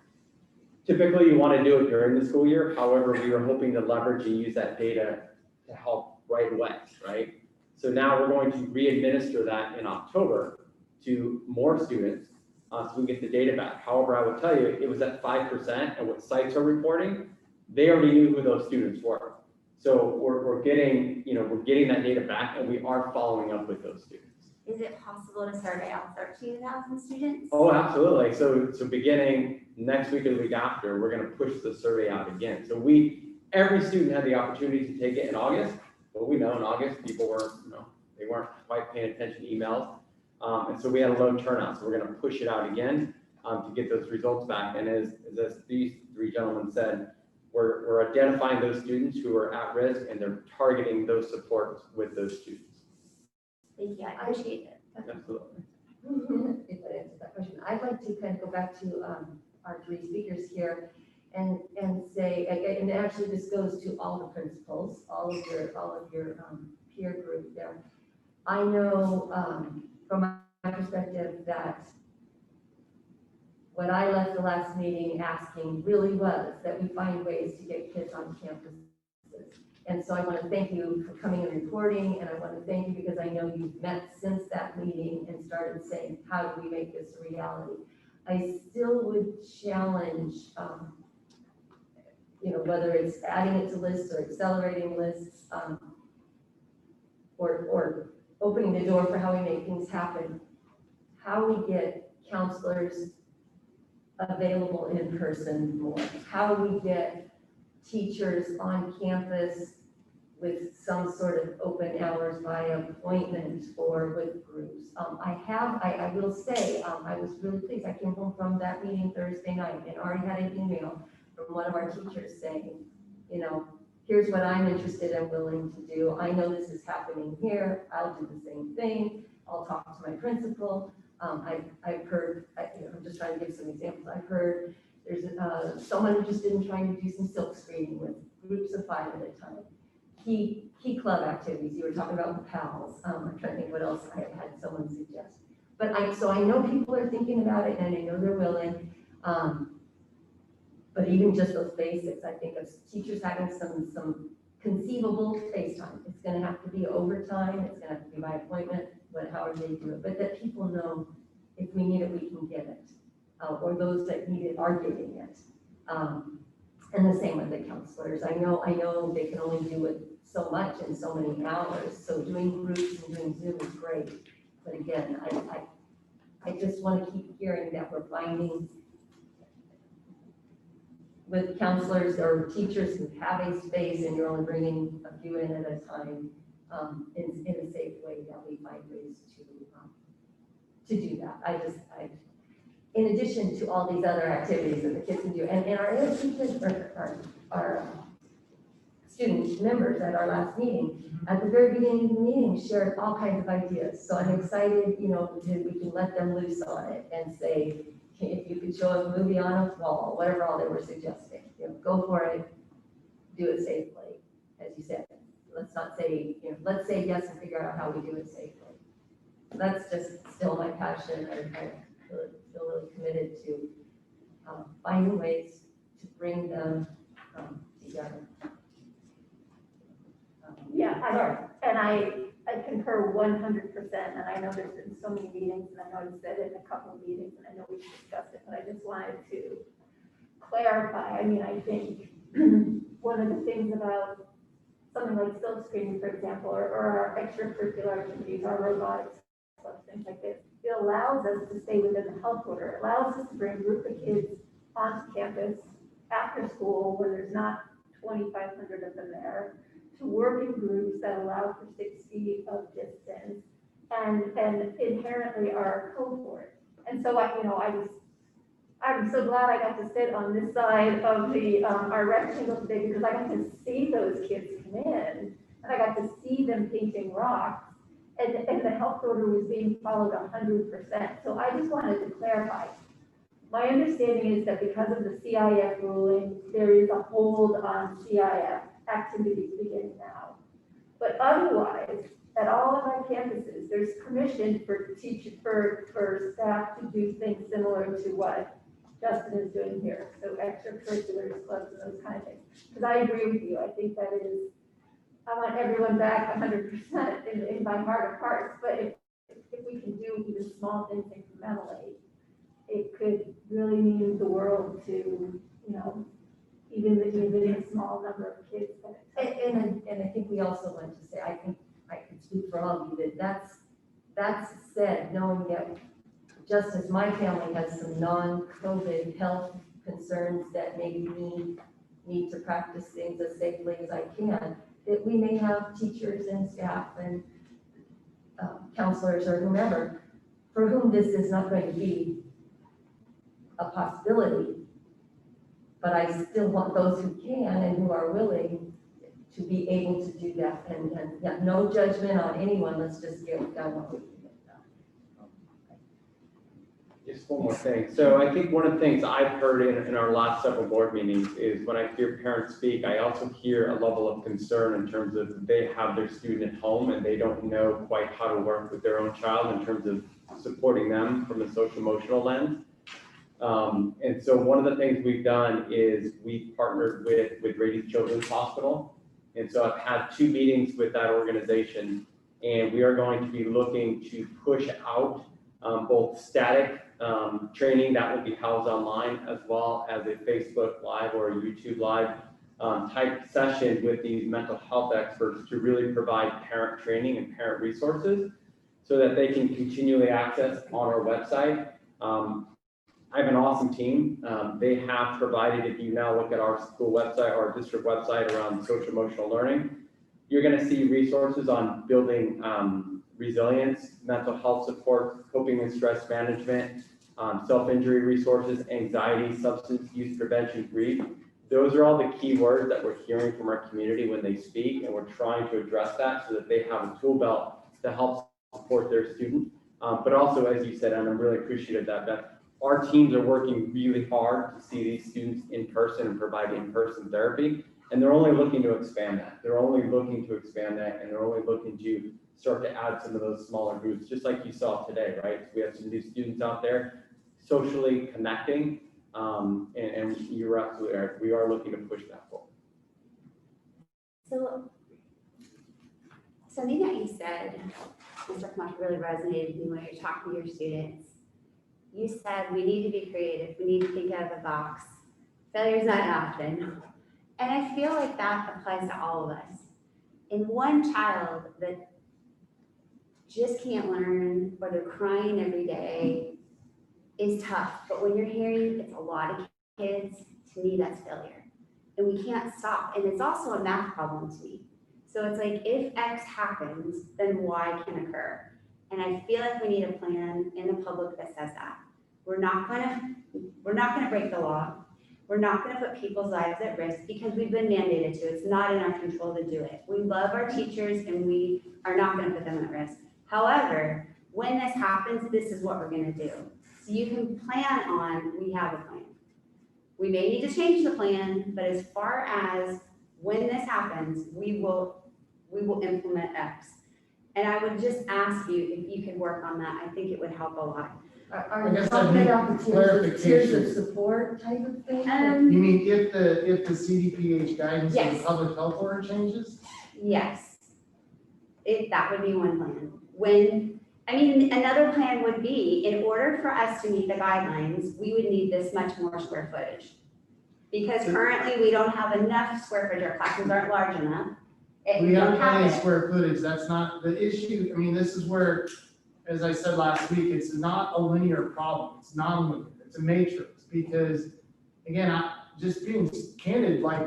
Typically, you want to do it during the school year. However, we were hoping to leverage and use that data to help right away, right? So now we're going to re-administer that in October to more students so we get the data back. However, I will tell you, it was at 5%, and what sites are reporting, they already knew who those students were. So we're getting that data back, and we are following up with those students. Is it possible to survey all 13,000 students? Oh, absolutely. So beginning next week or the week after, we're going to push the survey out again. So every student had the opportunity to take it in August, but we know in August people were, they weren't quite paying attention to emails. And so we had a low turnout. So we're going to push it out again to get those results back. And as these three gentlemen said, we're identifying those students who are at risk, and they're targeting those supports with those students. Thank you, I appreciate it. Absolutely. If I answer that question, I'd like to kind of go back to our three speakers here and say, and actually this goes to all the principals, all of your peer group there. I know from my perspective that what I left the last meeting asking really was that we find ways to get kids on campuses. And so I want to thank you for coming and reporting, and I want to thank you because I know you've met since that meeting and started saying, how do we make this a reality? I still would challenge, whether it's adding it to lists or accelerating lists, or opening the door for how we make things happen, how we get counselors available in person more, how we get teachers on campus with some sort of open hours by appointment or with groups. I will say, I was really pleased. I came home from that meeting Thursday night and already had an email from one of our teachers saying, here's what I'm interested and willing to do. I know this is happening here. I'll do the same thing. I'll talk to my principal. I've heard, I'm just trying to give some examples. I've heard there's someone interested in trying to do some silk screening with groups of 5 at a time. Key club activities. You were talking about the pals. I'm trying to think what else I had someone suggest. But so I know people are thinking about it and I know they're willing. But even just those basics, I think of teachers having some conceivable face time. It's going to have to be overtime. It's going to have to be by appointment, however they do it. But that people know if we need it, we can get it. Or those that need it are getting it. And the same with the counselors. I know they can only do it so much in so many hours. So doing groups and doing Zoom is great. But again, I just want to keep hearing that we're finding with counselors or teachers who have a space and you're only bringing a few in at a time, in a safe way, that we find ways to do that. In addition to all these other activities that the kids can do, and our ASD kids, our student members at our last meeting, at the very beginning of the meeting, shared all kinds of ideas. So I'm excited, we can let them loose on it and say, if you could show a movie on a wall, whatever all they were suggesting, go for it, do it safely, as you said. Let's not say, let's say yes and figure out how we do it safely. That's just still my passion. I feel really committed to finding ways to bring them together. I concur 100%, and I know there's been so many meetings, and I know you said it in a couple of meetings, and I know we've discussed it, but I just wanted to clarify. I mean, I think one of the things about something like silk screening, for example, or our extracurricular activities, our robotics, things like this, it allows us to stay within the health order. It allows us to bring a group of kids onto campus after school where there's not 2,500 of them there, to work in groups that allow for 6 feet of distance and inherently are a cohort. And so I'm so glad I got to sit on this side of the our rectangle today because I got to see those kids come in and I got to see them painting rocks and the health order was being followed 100%. So I just wanted to clarify. My understanding is that because of the CIF ruling, there is a hold on CIF activities beginning now. But otherwise, at all of our campuses, there's permission for for staff to do things similar to what Justin is doing here. So extracurriculars, clubs, and those kind of things. Because I agree with you. I think that is, I want everyone back 100% in my heart of hearts. But if we can do even small things incrementally, it could really mean the world to, even a small number of kids. And I think we also want to say, I think I can speak for all of you, that's said, knowing that just as my family has some non-COVID health concerns that maybe need to practice things as safely as I can, that we may have teachers and staff and counselors or whomever for whom this is not going to be a possibility. But I still want those who can and who are willing to be able to do that. And yeah, no judgment on anyone. Let's just get done what we can get done. Just one more thing. So I think one of the things I've heard in our last several board meetings is when I hear parents speak, I also hear a level of concern in terms of they have their student at home and they don't know quite how to work with their own child in terms of supporting them from a social emotional lens. And so one of the things we've done is we've partnered with Rady Children's Hospital. And so I've had 2 meetings with that organization, and we are going to be looking to push out both static training that will be housed online as well as a Facebook Live or a YouTube Live type session with these mental health experts to really provide parent training and parent resources so that they can continually access on our website. I have an awesome team. They have provided, if you now look at our school website or our district website around social emotional learning, you're going to see resources on building resilience, mental health support, coping and stress management, self-injury resources, anxiety, substance use prevention, grief. Those are all the key words that we're hearing from our community when they speak, and we're trying to address that so that they have a tool belt to help support their student. But also, as you said, and I'm really appreciative that our teams are working really hard to see these students in person and provide in-person therapy. And they're only looking to expand that. They're only looking to expand that, and they're only looking to start to add some of those smaller groups, just like you saw today, right? We have some new students out there socially connecting, and you're absolutely right. We are looking to push that forward. So something that you said, Mr. Kamash, really resonated with me when you're talking to your students. You said we need to be creative. We need to think out of the box. Failure is not an option. And I feel like that applies to all of us. And one child that just can't learn, or they're crying every day, is tough. But when you're hearing it's a lot of kids, to me, that's failure. And we can't stop. And it's also a math problem to me. So it's like, if X happens, then Y can occur. And I feel like we need a plan in the public that says that. We're not gonna break the law. We're not gonna put people's lives at risk because we've been mandated to. It's not in our control to do it. We love our teachers and we are not gonna put them at risk. However, when this happens, this is what we're gonna do. So you can plan on, we have a plan. We may need to change the plan, but as far as when this happens, we will implement X. And I would just ask you if you could work on that. I think it would help a lot. Are you talking about the tiers of support type of thing? You mean if the CDPH guidance and Yes. the public health order changes? Yes. That would be one plan. Another plan would be, in order for us to meet the guidelines, we would need this much more square footage. Because currently we don't have enough square footage, our classes aren't large enough. We have plenty of square footage. That's not the issue. I mean, this is where, as I said last week, it's not a linear problem. It's non-linear. It's a matrix. Because again, just being candid, like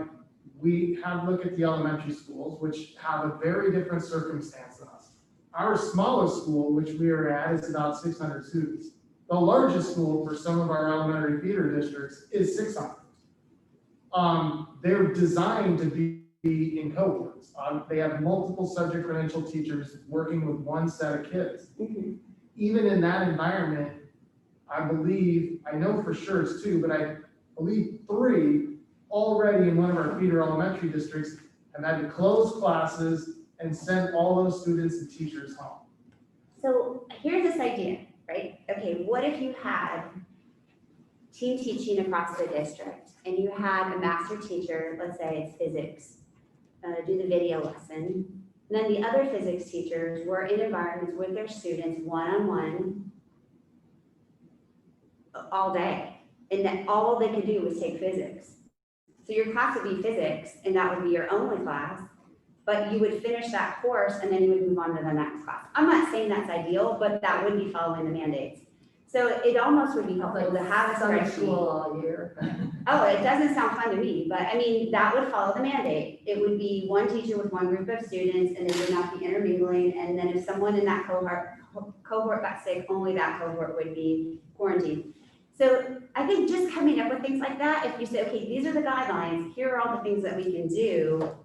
we have look at the elementary schools, which have a very different circumstance than us. Our smallest school, which we are at, is about 600 students. The largest school for some of our elementary feeder districts is 600. They're designed to be in cohorts. They have multiple subject credential teachers working with one set of kids. Mm-hmm. Even in that environment, I know for sure it's 2, but I believe 3 already in one of our feeder elementary districts have had to close classes and send all those students and teachers home. So here's this idea, right? Okay, what if you had team teaching across the district and you had a master teacher, let's say it's physics, do the video lesson. And then the other physics teachers were in environments with their students one-on-one all day. And that all they could do was take physics. So your class would be physics and that would be your only class, but you would finish that course and then you would move on to the next class. I'm not saying that's ideal, but that would be following the mandates. So it almost would be helpful to have a Summer spreadsheet. school all year. Oh, it doesn't sound fun to me, but I mean, that would follow the mandate. It would be one teacher with one group of students and they would not be intermingling. And then if someone in that cohort got sick, only that cohort would be quarantined. So I think just coming up with things like that, if you say, okay, these are the guidelines, here are all the things that we can do.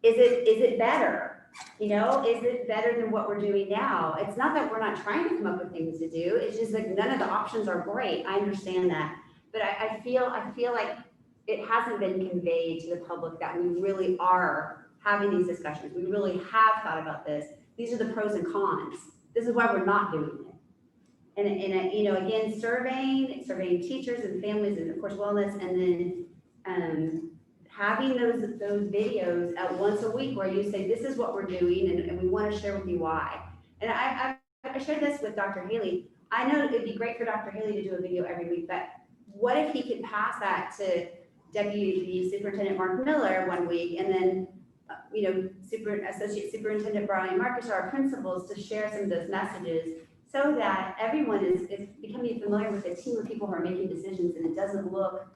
Is it better? You know, is it better than what we're doing now? It's not that we're not trying to come up with things to do. It's just like none of the options are great. I understand that. But I feel like it hasn't been conveyed to the public that we really are having these discussions. We really have thought about this. These are the pros and cons. This is why we're not doing it. And you know, again, surveying teachers and families and of course wellness, and then having those videos at once a week where you say, this is what we're doing and we want to share with you why. And I shared this with Dr. Haley. I know it'd be great for Dr. Haley to do a video every week, but what if he could pass that to Deputy Superintendent Mark Miller one week, and then, Associate Superintendent Brian Marcus, our principals, to share some of those messages so that everyone is becoming familiar with a team of people who are making decisions, and it doesn't look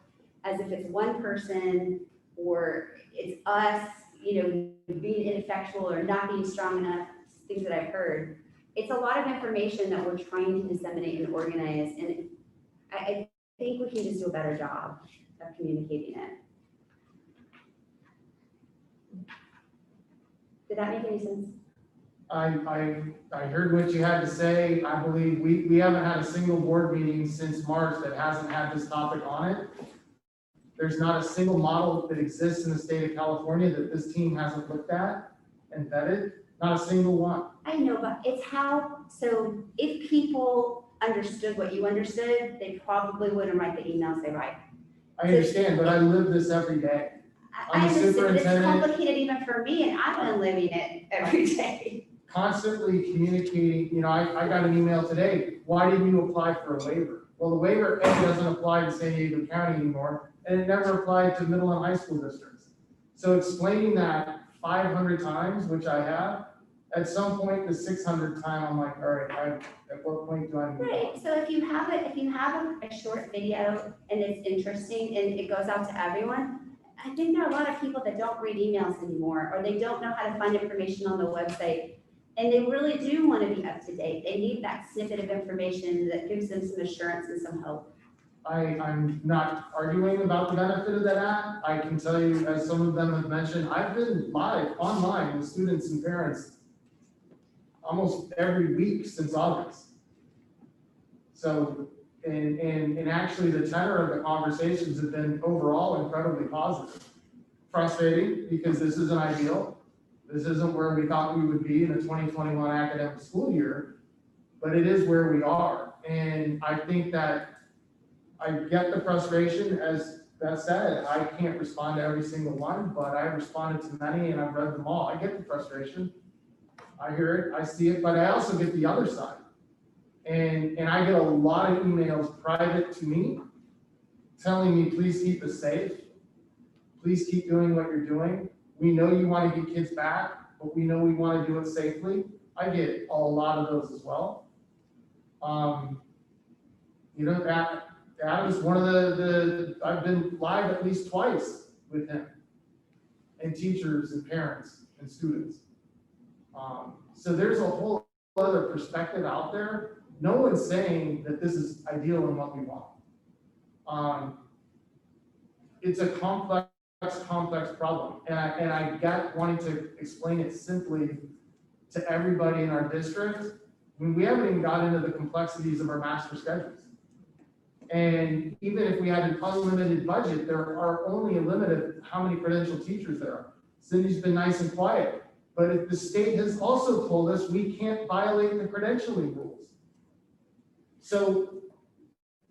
as if it's one person or it's us, being ineffectual or not being strong enough, things that I've heard. It's a lot of information that we're trying to disseminate and organize, and I think we can just do a better job of communicating it. Did that make any sense? I heard what you had to say. I believe we haven't had a single board meeting since March that hasn't had this topic on it. There's not a single model that exists in the state of California that this team hasn't looked at and vetted, not a single one. I know, but it's so if people understood what you understood, they probably wouldn't write the emails they write. I understand, but I live this every day. I I'm the understand, but it's superintendent. complicated even for me, and I've been living it every day. Constantly communicating, I got an email today, why didn't you apply for a waiver? Well, the waiver A doesn't apply to San Diego County anymore, and it never applied to middle and high school districts. So explaining that 500 times, which I have, at some point, the 600th time, I'm like, all right, at what point do I move on? Right, so if you have a short video and it's interesting and it goes out to everyone, I think there are a lot of people that don't read emails anymore, or they don't know how to find information on the website. And they really do want to be up to date. They need that snippet of information that gives them some assurance and some hope. I'm not arguing about the benefit of that app. I can tell you, as some of them have mentioned, I've been live online with students and parents almost every week since August. So, and actually the tenor of the conversations have been overall incredibly positive. Frustrating because this isn't ideal. This isn't where we thought we would be in the 2021 academic school year, but it is where we are. And I think that I get the frustration. As that said, I can't respond to every single one, but I've responded to many and I've read them all. I get the frustration. I hear it, I see it, but I also get the other side. And I get a lot of emails private to me telling me, please keep us safe. Please keep doing what you're doing. We know you want to get kids back, but we know we want to do it safely. I get a lot of those as well. That was one of the I've been live at least twice with him and teachers and parents and students. So there's a whole other perspective out there. No one's saying that this is ideal and what we want. It's a complex problem. And I get wanting to explain it simply to everybody in our district. I mean, we haven't even got into the complexities of our master schedules. And even if we had an unlimited budget, there are only a limit of how many credentialed teachers there are. Cindy's been nice and quiet, but if the state has also told us we can't violate the credentialing rules. So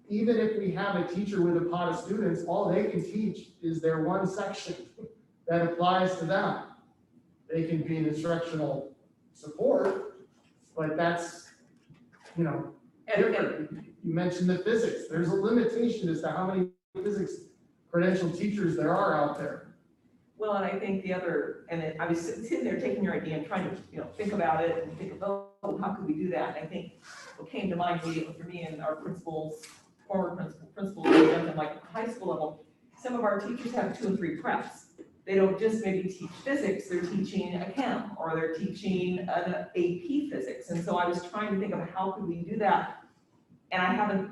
even if we have a teacher with a pot of students, all they can teach is their one section that applies to them. They can be an instructional support, but that's, different. You mentioned the physics. There's a limitation as to how many physics credentialed teachers there are out there. Well, and I think I was sitting there taking your idea and trying to, think about it and think of, how could we do that? And I think what came to mind immediately for me and our former principals, and like high school level, some of our teachers have 2 and 3 preps. They don't just maybe teach physics, they're teaching a chem, or they're teaching an AP physics. And so I was trying to think of how could we do that? And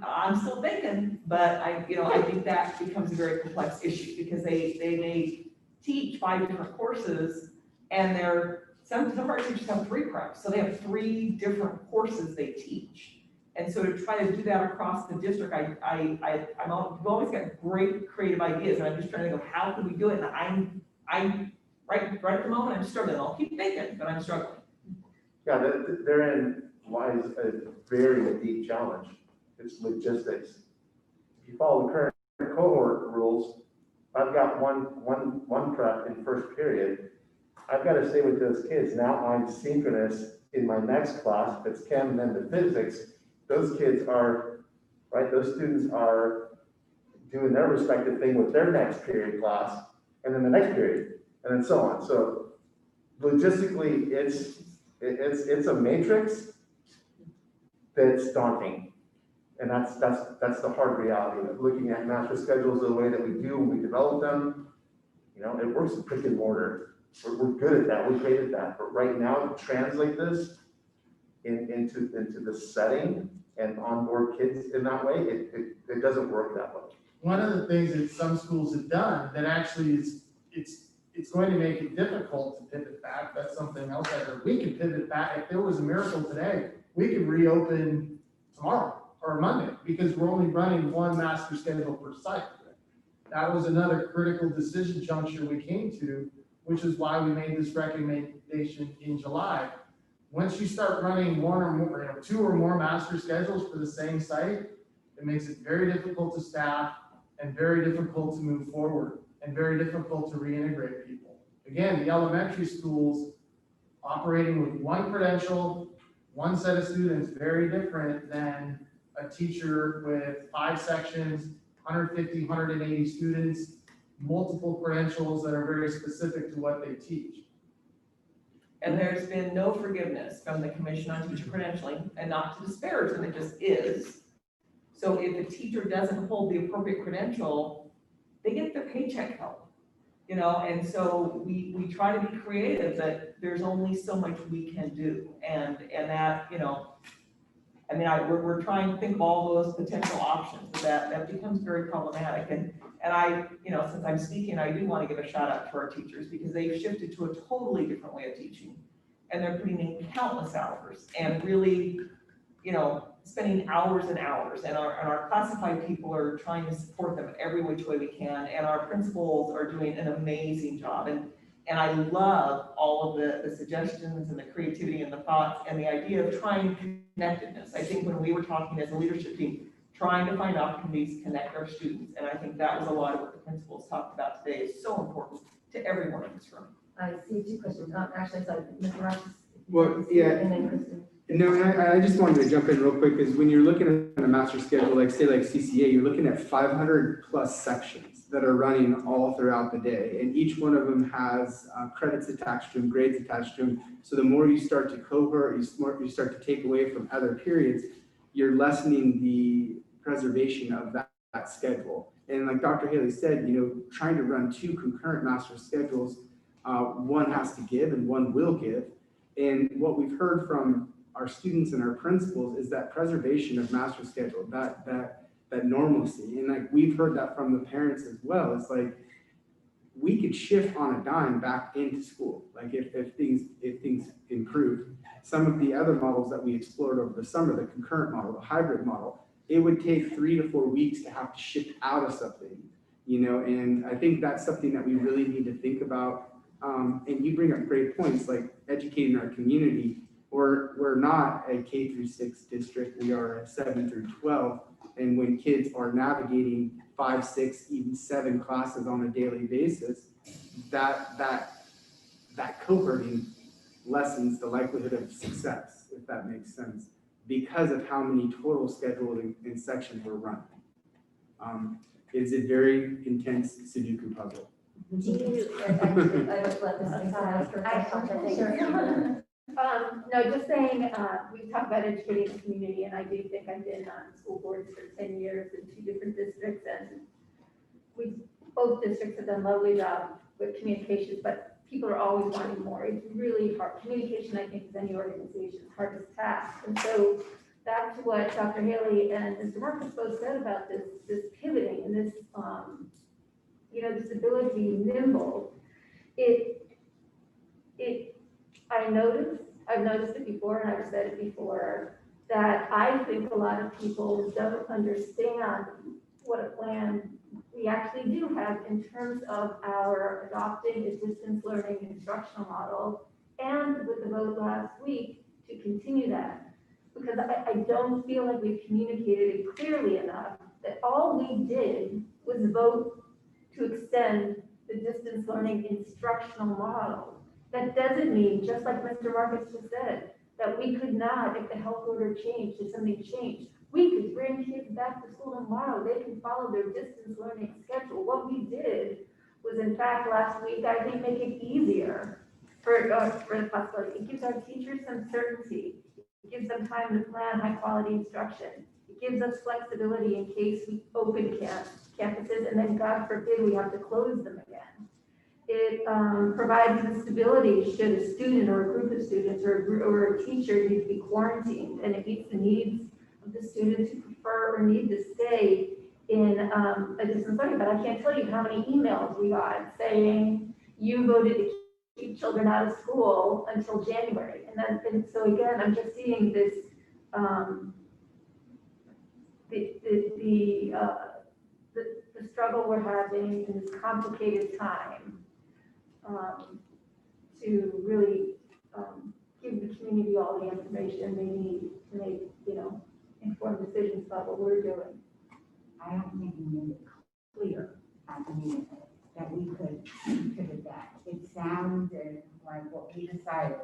I'm still thinking, but I think that becomes a very complex issue because they may teach 5 different courses and some of our teachers have 3 preps. So they have 3 different courses they teach. And so to try to do that across the district, we've always got great creative ideas, and I'm just trying to think of how can we do it. And I'm right at the moment, I'm struggling. I'll keep thinking, but I'm struggling. Yeah, therein lies a very deep challenge. It's logistics. If you follow the current cohort rules, I've got one prep in first period. I've got to stay with those kids. Now I'm synchronous in my next class. If it's chem and then the physics, those kids are, right, those students are doing their respective thing with their next period class, and then the next period, and then so on. So logistically, it's a matrix that's daunting. And that's the hard reality of looking at master schedules the way that we do when we develop them. You know, it works in brick and mortar. We're good at that, we're great at that. But right now, to translate this into the setting and onboard kids in that way, it doesn't work that way. One of the things that some schools have done that actually is, it's going to make it difficult to pivot back. That's something else I heard. We could pivot back. If there was a miracle today, we could reopen tomorrow or Monday, because we're only running one master schedule per site. That was another critical decision juncture we came to, which is why we made this recommendation in July. Once you start running one or more, two or more master schedules for the same site, it makes it very difficult to staff and very difficult to move forward and very difficult to reintegrate people. Again, the elementary schools operating with one credential, one set of students, very different than a teacher with 5 sections, 150, 180 students, multiple credentials that are very specific to what they teach. And there's been no forgiveness from the Commission on Teacher Credentialing, and not to disparage them, it just is. So if a teacher doesn't hold the appropriate credential, they get their paycheck held, you know, and so we try to be creative, that there's only so much we can do. And that, you know, I mean, we're trying to think of all those potential options, but that becomes very problematic. And I, you know, since I'm speaking, I do want to give a shout out to our teachers, because they've shifted to a totally different way of teaching. And they're putting in countless hours and really, you know, spending hours and hours. And our classified people are trying to support them every which way we can. And our principals are doing an amazing job. And I love all of the suggestions and the creativity and the thoughts and the idea of trying connectedness. I think when we were talking as a leadership team, trying to find opportunities to connect our students. And I think that was a lot of what the principals talked about today is so important to everyone in this room. I see 2 questions. Actually, sorry, Mr. Ross. Well, yeah. And then Kristen. No, and I just wanted to jump in real quick, because when you're looking at a master schedule, like say like CCA, you're looking at 500 plus sections that are running all throughout the day. And each one of them has credits attached to them, grades attached to them. So the more you start to cohort, you start to take away from other periods, you're lessening the preservation of that schedule. And like Dr. Haley said, you know, trying to run 2 concurrent master schedules, one has to give and one will give. And what we've heard from our students and our principals is that preservation of master schedule, that normalcy. And like we've heard that from the parents as well. It's like we could shift on a dime back into school, like if things improve. Some of the other models that we explored over the summer, the concurrent model, the hybrid model, it would take 3 to 4 weeks to have to shift out of something, you know. And I think that's something that we really need to think about. And you bring up great points, like educating our community. We're not a K through 6 district, we are a 7 through 12. And when kids are navigating 5, 6, even 7 classes on a daily basis, that cohorting lessens the likelihood of success, if that makes sense, because of how many total scheduled and sections we're running. It's a very intense Sudoku puzzle. Do you, I would let this ask her question. No, just saying, we talk about educating the community, and I do think I've been on school boards for 10 years in 2 different districts, and both districts have done a lovely job with communications, but people are always wanting more. It's really hard. Communication, I think, is any organization's hardest task. And so back to what Dr. Haley and Mr. Marcus both said about this pivoting and this, you know, this ability to be nimble. I've noticed it before, and I've said it before, that I think a lot of people don't understand what a plan we actually do have in terms of our adopting a distance learning instructional model, and with the vote last week to continue that. Because I don't feel like we've communicated it clearly enough that all we did was vote to extend the distance learning instructional model. That doesn't mean, just like Mr. Marcus just said, that we could not, if the health order changed, if something changed, we could bring kids back to school tomorrow. They can follow their distance learning schedule. What we did was, in fact, last week, I think, make it easier for the possibility. It gives our teachers some certainty. It gives them time to plan high quality instruction. It gives us flexibility in case we open campuses and then, God forbid, we have to close them again. It provides the stability should a student or a group of students or a teacher need to be quarantined, and it meets the needs of the students who prefer or need to stay in a distance learning. But I can't tell you how many emails we got saying you voted to keep children out of school until January. And so again, I'm just seeing this, the struggle we're having in this complicated time to really give the community all the information they need to make, informed decisions about what we're doing. I don't think we made it clear at the meeting that we could pivot that. It sounded like what we decided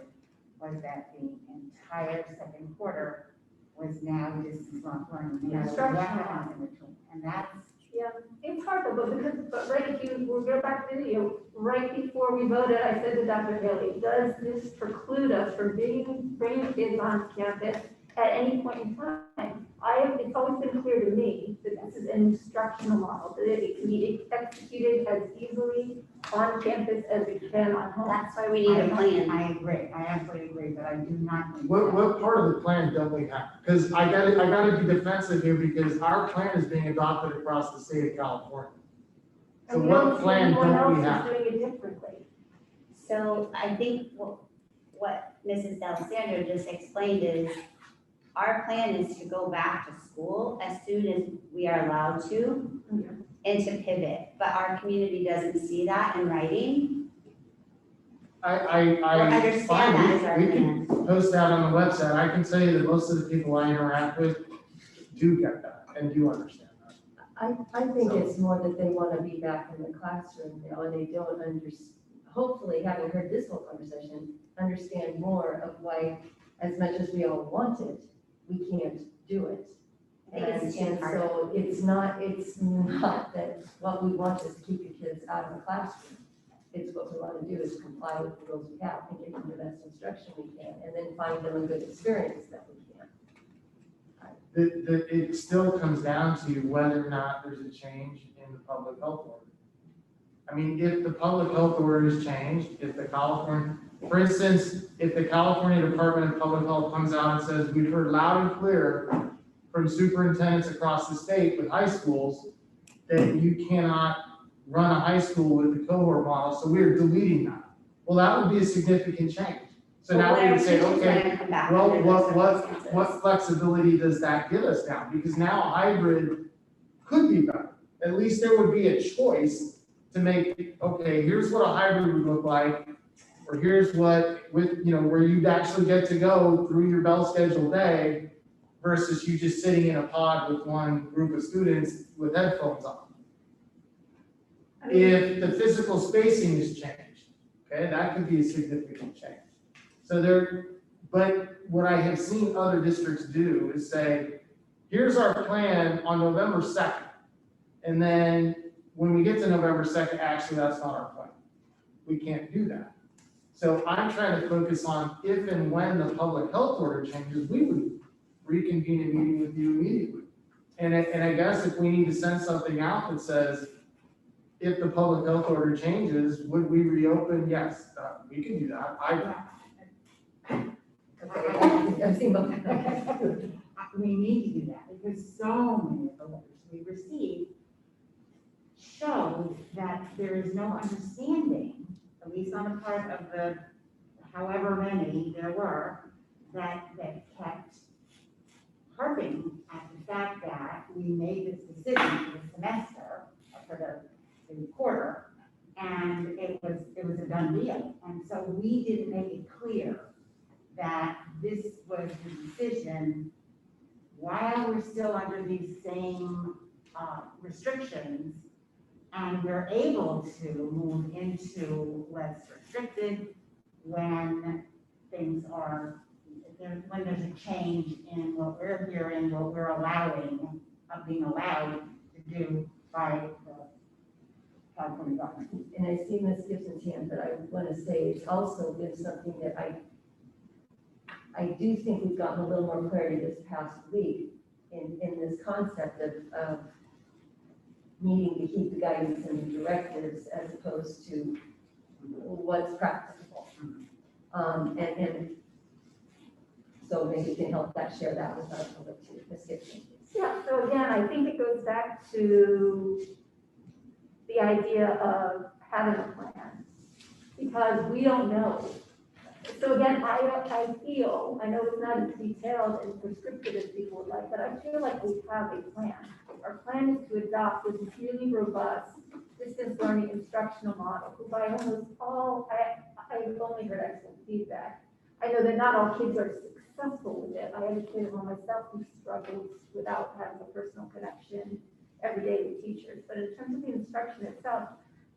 was that the entire second quarter was now distance learning. And that's in between. And that's, yeah, it's hard though, but right, if we'll go back to the video, right before we voted, I said to Dr. Haley, does this preclude us from bringing kids on campus at any point in time? It's always been clear to me that this is an instructional model, that it can be executed as easily on campus as it can on home. That's why we need a plan. I agree, I absolutely agree, but I do not think. What part of the plan don't we have? Because I gotta be defensive here because our plan is being adopted across the state of California. So And what plan anyone don't we else have? is doing it differently. So I think what Mrs. D'Alessandro just explained is our plan is to go back to school as soon as we are allowed to and to pivot, but our community doesn't see that in writing. I understand fine, that is our we can post that on the website. I can tell you that most of the people I interact with do get that and do understand that. I think it's more that they want to be back in the classroom now and they don't hopefully, having heard this whole conversation, understand more of why, as much as we all want it, we can't do it. I think it's too And hard. so it's not that what we want is to keep the kids out of the classroom. It's what we want to do is comply with the rules we have and give them the best instruction we can, and then find them a good experience that we can. It still comes down to whether or not there's a change in the public health order. I mean, if the public health order is changed, for instance, if the California Department of Public Health comes out and says, we've heard loud and clear from superintendents across the state with high schools that you cannot run a high school with the cohort model, so we're deleting that. Well, that would be a significant change. So now we would say, okay, well, what flexibility does that give us now? Because now hybrid could be better. At least there would be a choice to make, okay, here's what a hybrid would look like, or here's what where you'd actually get to go through your bell schedule day versus you just sitting in a pod with one group of students with headphones on. If the physical spacing is changed, okay, that could be a significant change. But what I have seen other districts do is say, here's our plan on November 2nd. And then when we get to November 2nd, actually, that's not our plan. We can't do that. So I'm trying to focus on if and when the public health order changes, we would reconvene a meeting with you immediately. And I guess if we need to send something out that says, if the public health order changes, would we reopen? Yes, we can do that. We need to do that because so many of the letters we receive show that there is no understanding, at least on the part of the however many there were, that kept harping at the fact that we made this decision for the semester, for the quarter, and it was a done deal. And so we didn't make it clear that this was the decision while we're still under these same restrictions, and we're able to move into less restricted when things are when there's a change in what we're hearing, what we're allowing, being allowed to do by the California government. And I see Ms. Gibson's hand, but I want to say it's also been something that I do think we've gotten a little more clarity this past week in this concept of needing to keep the guidance and the directives as opposed to what's practicable. And so maybe you can help that, share that with our public too, Ms. Gibson. Yeah, so again, I think it goes back to the idea of having a plan, because we don't know. So again, I feel, I know it's not as detailed and prescriptive as people would like, but I feel like we have a plan. Our plan is to adopt this really robust distance learning instructional model, who by almost all, I've only heard excellent feedback. I know that not all kids are successful with it. I have a kid of myself who struggles without having a personal connection every day with teachers. But in terms of the instruction itself,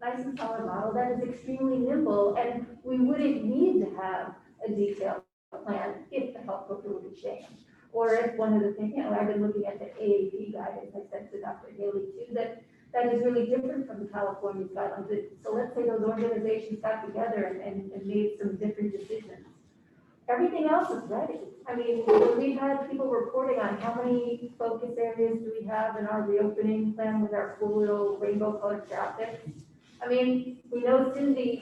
nice and solid model that is extremely nimble, and we wouldn't need to have a detailed plan if the health code were to change. Or if one of the things, I've been looking at the AAP guidance, I said to Dr. Haley too, that is really different from the California guidelines. So let's say those organizations got together and made some different decisions. Everything else is ready. I mean, we've had people reporting on how many focus areas do we have in our reopening plan with our cool little rainbow colored graphics. I mean, we know Cindy,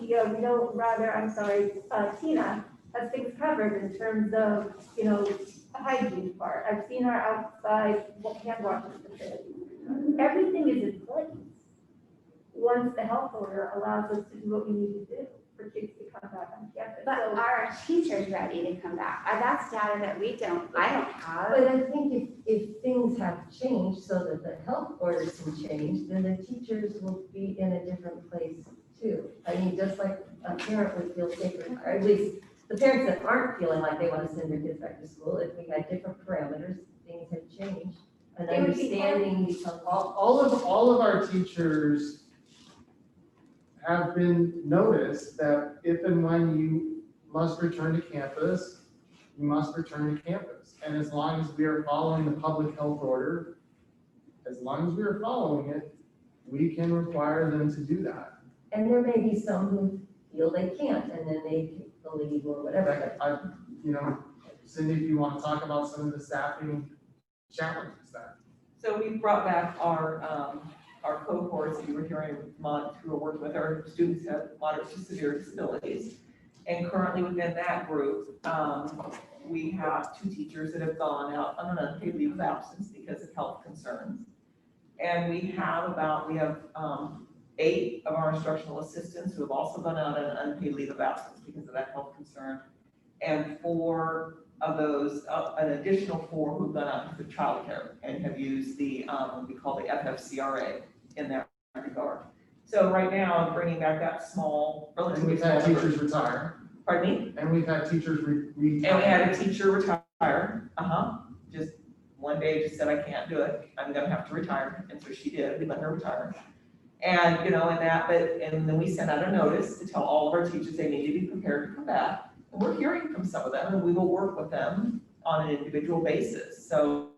Tina has things covered in terms of, the hygiene part. I've seen our outside hand washing facility. Everything is in place once the health order allows us to do what we need to do for kids to come back on campus. But So, are our teachers ready to come back? That's data that I don't have. But I think if things have changed so that the health orders can change, then the teachers will be in a different place too. I mean, just like a parent would feel safer, or at least the parents that aren't feeling like they want to send their kids back to school, if we had different parameters, things have changed. And It would be understanding becomes. All of our teachers have been noticed that if and when you must return to campus, you must return to campus. And as long as we are following the public health order, as long as we are following it, we can require them to do that. And there may be some who feel they can't, and then they take the lead or whatever. Cindy, if you want to talk about some of the staffing challenges there. So we brought back our cohorts, you were hearing who are working with our students who have moderate to severe disabilities. And currently within that group, we have 2 teachers that have gone out on an unpaid leave of absence because of health concerns. And we have 8 of our instructional assistants who have also gone out on an unpaid leave of absence because of that health concern. And 4 of those, an additional 4 who've gone out for childcare and have used the, what we call the FFCRA in that regard. So right now, I'm bringing back that small, And relatively we've small. had teachers retire. Pardon me? And we've had teachers retire. And we had a teacher retire, just one day just said, I can't do it, I'm gonna have to retire, and so she did, we let her retire. And, and then we sent out a notice to tell all of our teachers they need to be prepared to come back. And we're hearing from some of them, and we will work with them on an individual basis. So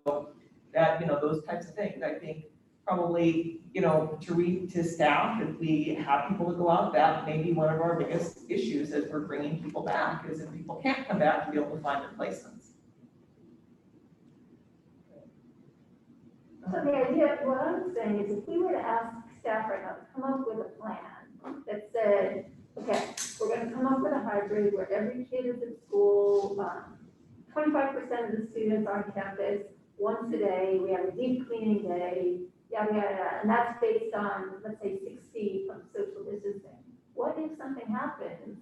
that, those types of things, I think probably, to staff, if we have people to go out, that may be one of our biggest issues as we're bringing people back, is if people can't come back to be able to find replacements. so the idea, what I'm saying is if we were to ask staff right now to come up with a plan that said, okay, we're gonna come up with a hybrid where every kid is at school, 25% of the students are on campus once a day, we have a deep cleaning day, yada, yada, yada, and that's based on, let's say, 6 feet of social distancing. What if something happens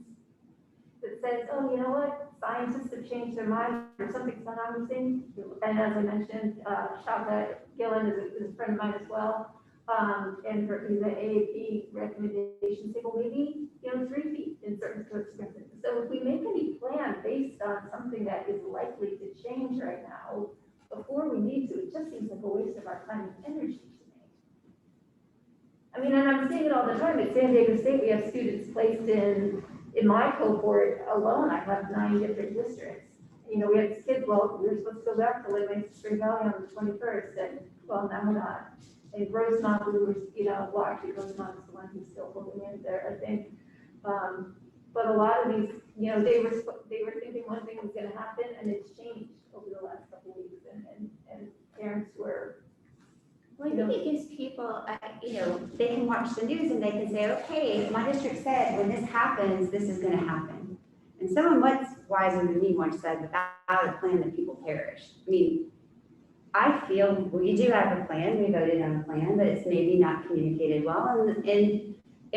that says, oh, you know what, scientists have changed their mind, or something's not on, and as I mentioned, Shaka Gillen is a friend of mine as well, and the AAP recommendations say, well, maybe, 3 feet in certain circumstances. So if we make any plan based on something that is likely to change right now, before we need to, it just seems like a waste of our time and energy to me. I mean, and I'm seeing it all the time. At San Diego State, we have students placed in my cohort alone, I have 9 different districts. you know, we had this kid, well, we were supposed to go back to Lake Spring Valley on the 21st, and, well, now we're not. And Rosemont, we were, you know, well, actually Rosemont is the one who's still holding in there, I think. But a lot of these, you know, they were thinking one thing was gonna happen, and it's changed over the last couple of weeks, and parents were. Well, I think it gives people, you know, they can watch the news and they can say, okay, my district said when this happens, this is gonna happen. And someone much wiser than me once said, without a plan, the people perish. I mean, I feel we do have a plan, we voted on a plan, but it's maybe not communicated well, and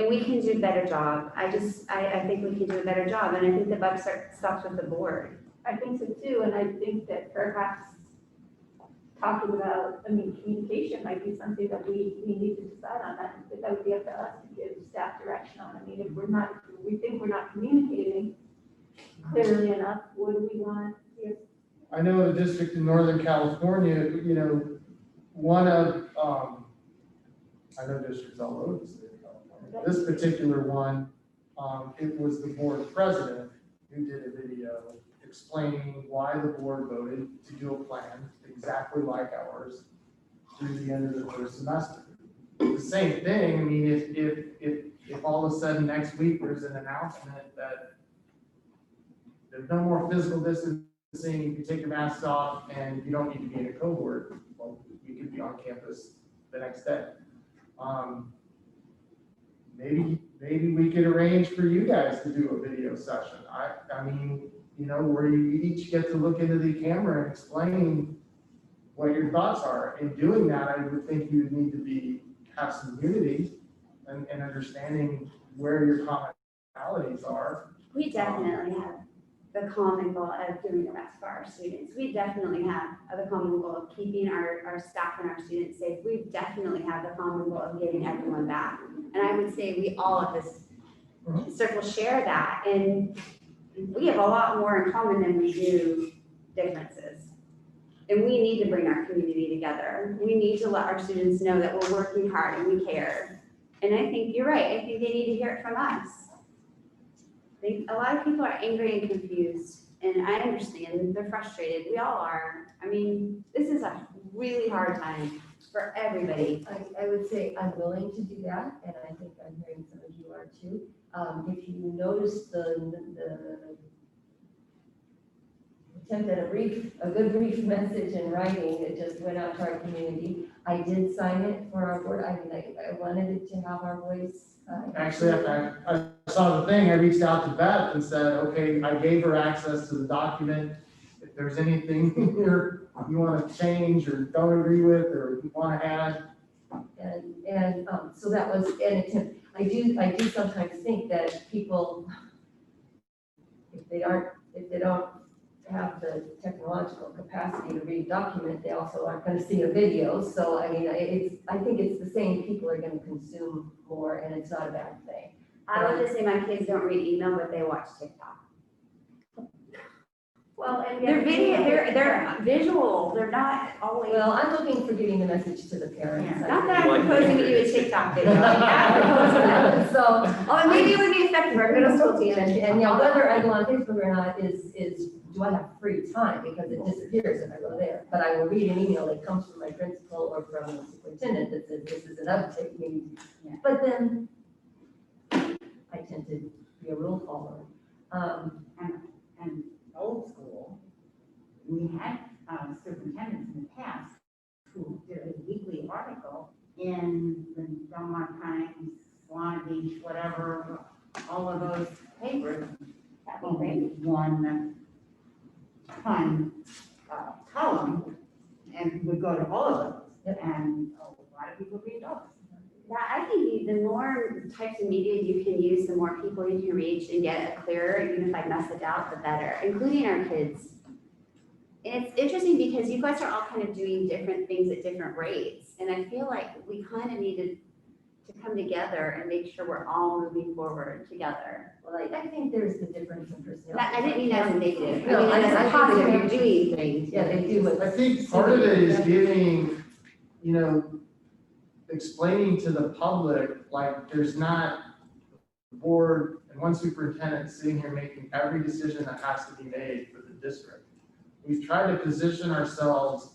we can do a better job. I think we can do a better job, and I think the buck stops with the board. I think so too, and I think that perhaps talking about, I mean, communication might be something that we need to decide on, that would be up to us to give staff direction on. I mean, if we think we're not communicating clearly enough, what do we want? I know the district in Northern California, you know, one of, I know districts all over the state of California. This particular one, it was the board president who did a video explaining why the board voted to do a plan exactly like ours through the end of the first semester. The same thing, I mean, if all of a sudden next week there's an announcement that there's no more physical distancing, you can take your mask off and you don't need to be in a cohort, well, you could be on campus the next day. Maybe we could arrange for you guys to do a video session. I mean, you know, where you each get to look into the camera and explain what your thoughts are. In doing that, I would think you would need to have some unity and understanding where your commonalities are. We definitely have the common goal of doing the best for our students. We definitely have the common goal of keeping our staff and our students safe. We definitely have the common goal of getting everyone back. And I would say we all at this circle share that. And we have a lot more in common than we do differences. And we need to bring our community together. We need to let our students know that we're working hard and we care. And I think you're right. I think they need to hear it from us. I think a lot of people are angry and confused, and I understand they're frustrated. We all are. I mean, this is a really hard time for everybody. I would say I'm willing to do that, and I think I'm hearing some of you are too. If you notice the attempt at a good brief message in writing that just went out to our community, I did sign it for our board. I mean, I wanted it to have our voice. Actually, I saw the thing, I reached out to Beth and said, okay, I gave her access to the document. If there's anything here you want to change or don't agree with, or you want to add. And so that was an attempt. I do sometimes think that people, if they don't have the technological capacity to read a document, they also aren't going to see a video. So I mean, I think it's the same people are going to consume more, and it's not a bad thing. I would just say my kids don't read email, but they watch TikTok. Well, and they're visual. They're not always. Well, I'm looking for getting the message to the parents. Not that I'm proposing to do a TikTok video. I'm not proposing that. So, maybe it would be effective for a middle school teacher. And yeah, whether I go on Facebook or not is do I have free time, because it disappears if I go there. But I will read an email that comes from my principal or from the superintendent that says this is an update. Yeah. But then I tend to be a rule follower. And old school, we had superintendents in the past who did a weekly article in the Belmont Times, Swan Beach, whatever, all of those papers. One column, and would go to all of those. And a lot of people read those. Yeah, I think the more types of media you can use, the more people you can reach and get a clearer, unified message out, the better, including our kids. And it's interesting because you guys are all kind of doing different things at different rates. And I feel like we kind of needed to come together and make sure we're all moving forward together. Well, I think there's the difference in personality. I didn't mean that as a negative. No, I mean, as a positive, you're think doing things. Yeah, they do. I think part of it is giving, you know, explaining to the public, like, there's not the board and one superintendent sitting here making every decision that has to be made for the district. we've tried to position ourselves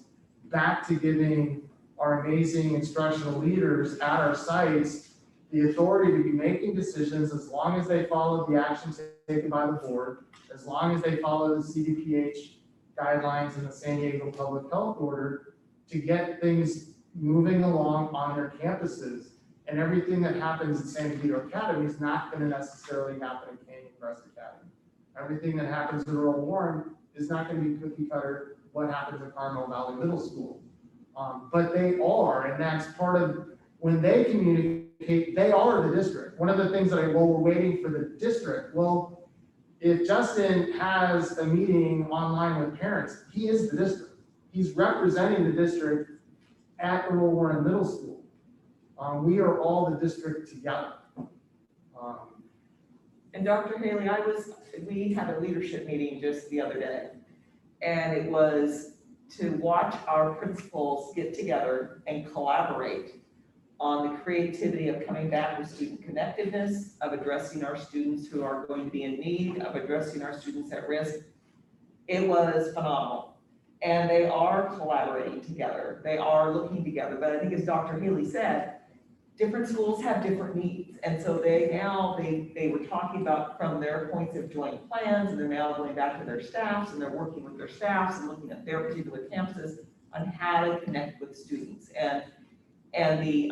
back to giving our amazing instructional leaders at our sites the authority to be making decisions as long as they follow the actions taken by the board, as long as they follow the CDPH guidelines and the San Diego Public Health Order to get things moving along on their campuses. And everything that happens at San Diego Academy is not going to necessarily happen at Canyon Crest Academy. Everything that happens in Earl Warren is not going to be cookie cutter what happens at Carmel Valley Middle School. But they are, and that's part of, when they communicate, they are the district. One of the things that we're waiting for the district. Well, if Justin has a meeting online with parents, he is the district. He's representing the district at Earl Warren Middle School. We are all the district together. And Dr. Haley, we had a leadership meeting just the other day, and it was to watch our principals get together and collaborate on the creativity of coming back with student connectiveness, of addressing our students who are going to be in need, of addressing our students at risk. It was phenomenal. And they are collaborating together. They are looking together. But I think as Dr. Haley said, different schools have different needs. And so they were talking about from their points of joint plans, and they're now going back to their staffs, and they're working with their staffs and looking at their particular campuses on how to connect with students. And the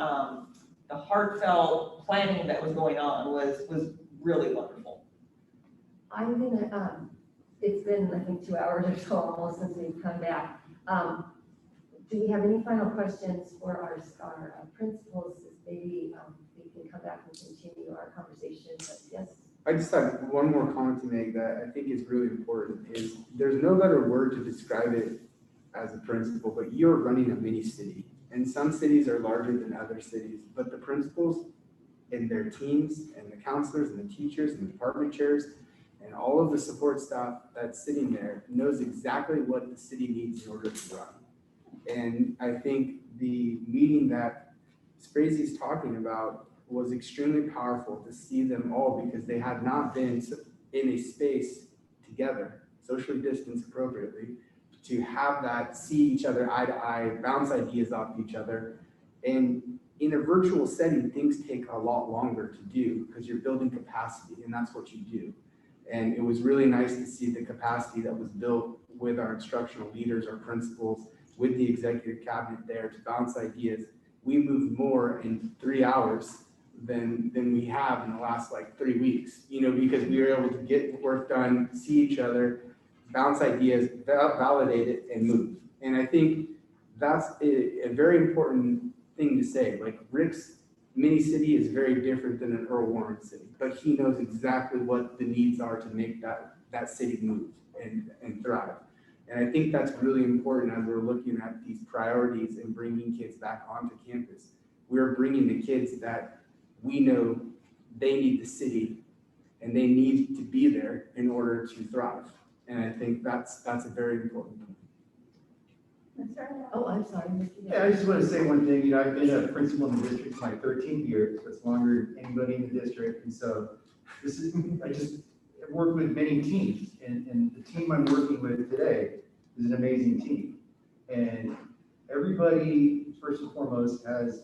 heartfelt planning that was going on was really wonderful. I'm gonna, it's been, I think, 2 hours or so almost since we've come back. Do we have any final questions for our principals? Maybe we can come back and continue our conversation, but yes. I just have one more comment to make that I think is really important is there's no better word to describe it as a principal, but you're running a mini city. And some cities are larger than other cities, but the principals and their teams and the counselors and the teachers and the department chairs and all of the support staff that's sitting there knows exactly what the city needs in order to run. And I think the meeting that Sprazy's talking about was extremely powerful to see them all because they had not been in a space together, socially distanced appropriately, to have that, see each other eye to eye, bounce ideas off each other. And in a virtual setting, things take a lot longer to do because you're building capacity and that's what you do. And it was really nice to see the capacity that was built with our instructional leaders, our principals, with the executive cabinet there to bounce ideas. We moved more in 3 hours than we have in the last 3 weeks, because we were able to get work done, see each other, bounce ideas, validate it, and move. And I think that's a very important thing to say. Rick's mini city is very different than an Earl Warren city, but he knows exactly what the needs are to make that city move and thrive. And I think that's really important as we're looking at these priorities and bringing kids back onto campus. We're bringing the kids that we know they need the city and they need to be there in order to thrive. And I think that's a very important point. Oh, I'm sorry. Yeah, I just want to say one thing. I've been a principal in the district for my 13th year, so it's longer than anybody in the district. And so I've worked with many teams, and the team I'm working with today is an amazing team. And everybody, first and foremost, has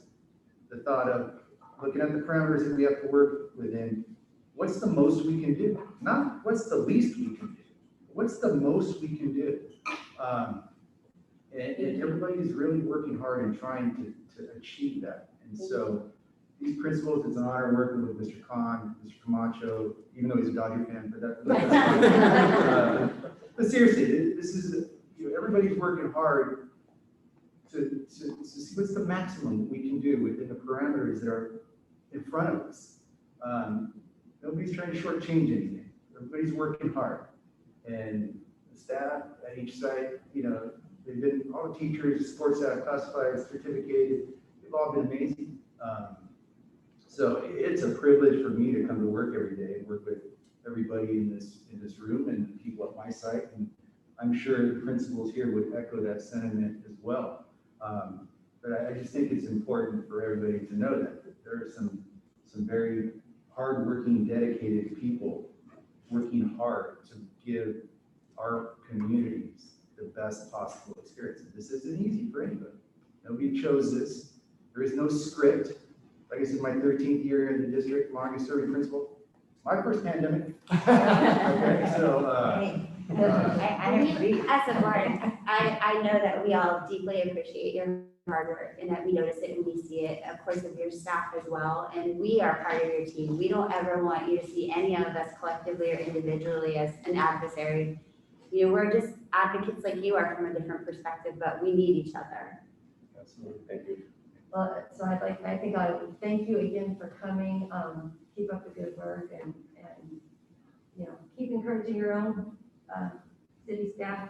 the thought of looking at the parameters that we have to work within. What's the most we can do? Not what's the least we can do. What's the most we can do? And everybody's really working hard and trying to achieve that. And so these principals, it's an honor working with Mr. Khan, Mr. Camacho, even though he's a Dodger fan, but seriously, this is, everybody's working hard to see what's the maximum that we can do within the parameters that are in front of us. Nobody's trying to shortchange anything. Everybody's working hard. And the staff at each site, they've been, all the teachers, sports staff, classified, certificated, they've all been amazing. So it's a privilege for me to come to work every day and work with everybody in this room and the people at my site. And I'm sure the principals here would echo that sentiment as well. But I just think it's important for everybody to know that there are some very hardworking, dedicated people working hard to give our communities the best possible experience. This isn't easy for anybody. Nobody chose this. There is no script. Like I said, my 13th year in the district, longest serving principal. My first pandemic. Okay, so, As a board, I know that we all deeply appreciate your hard work and that we notice it and we see it, of course, of your staff as well. And we are part of your team. We don't ever want you to see any of us collectively or individually as an adversary. You know, we're just advocates like you are from a different perspective, but we need each other. Absolutely, thank you. Well, so I think I would thank you again for coming. Keep up the good work and you know, keep encouraging your own city staff.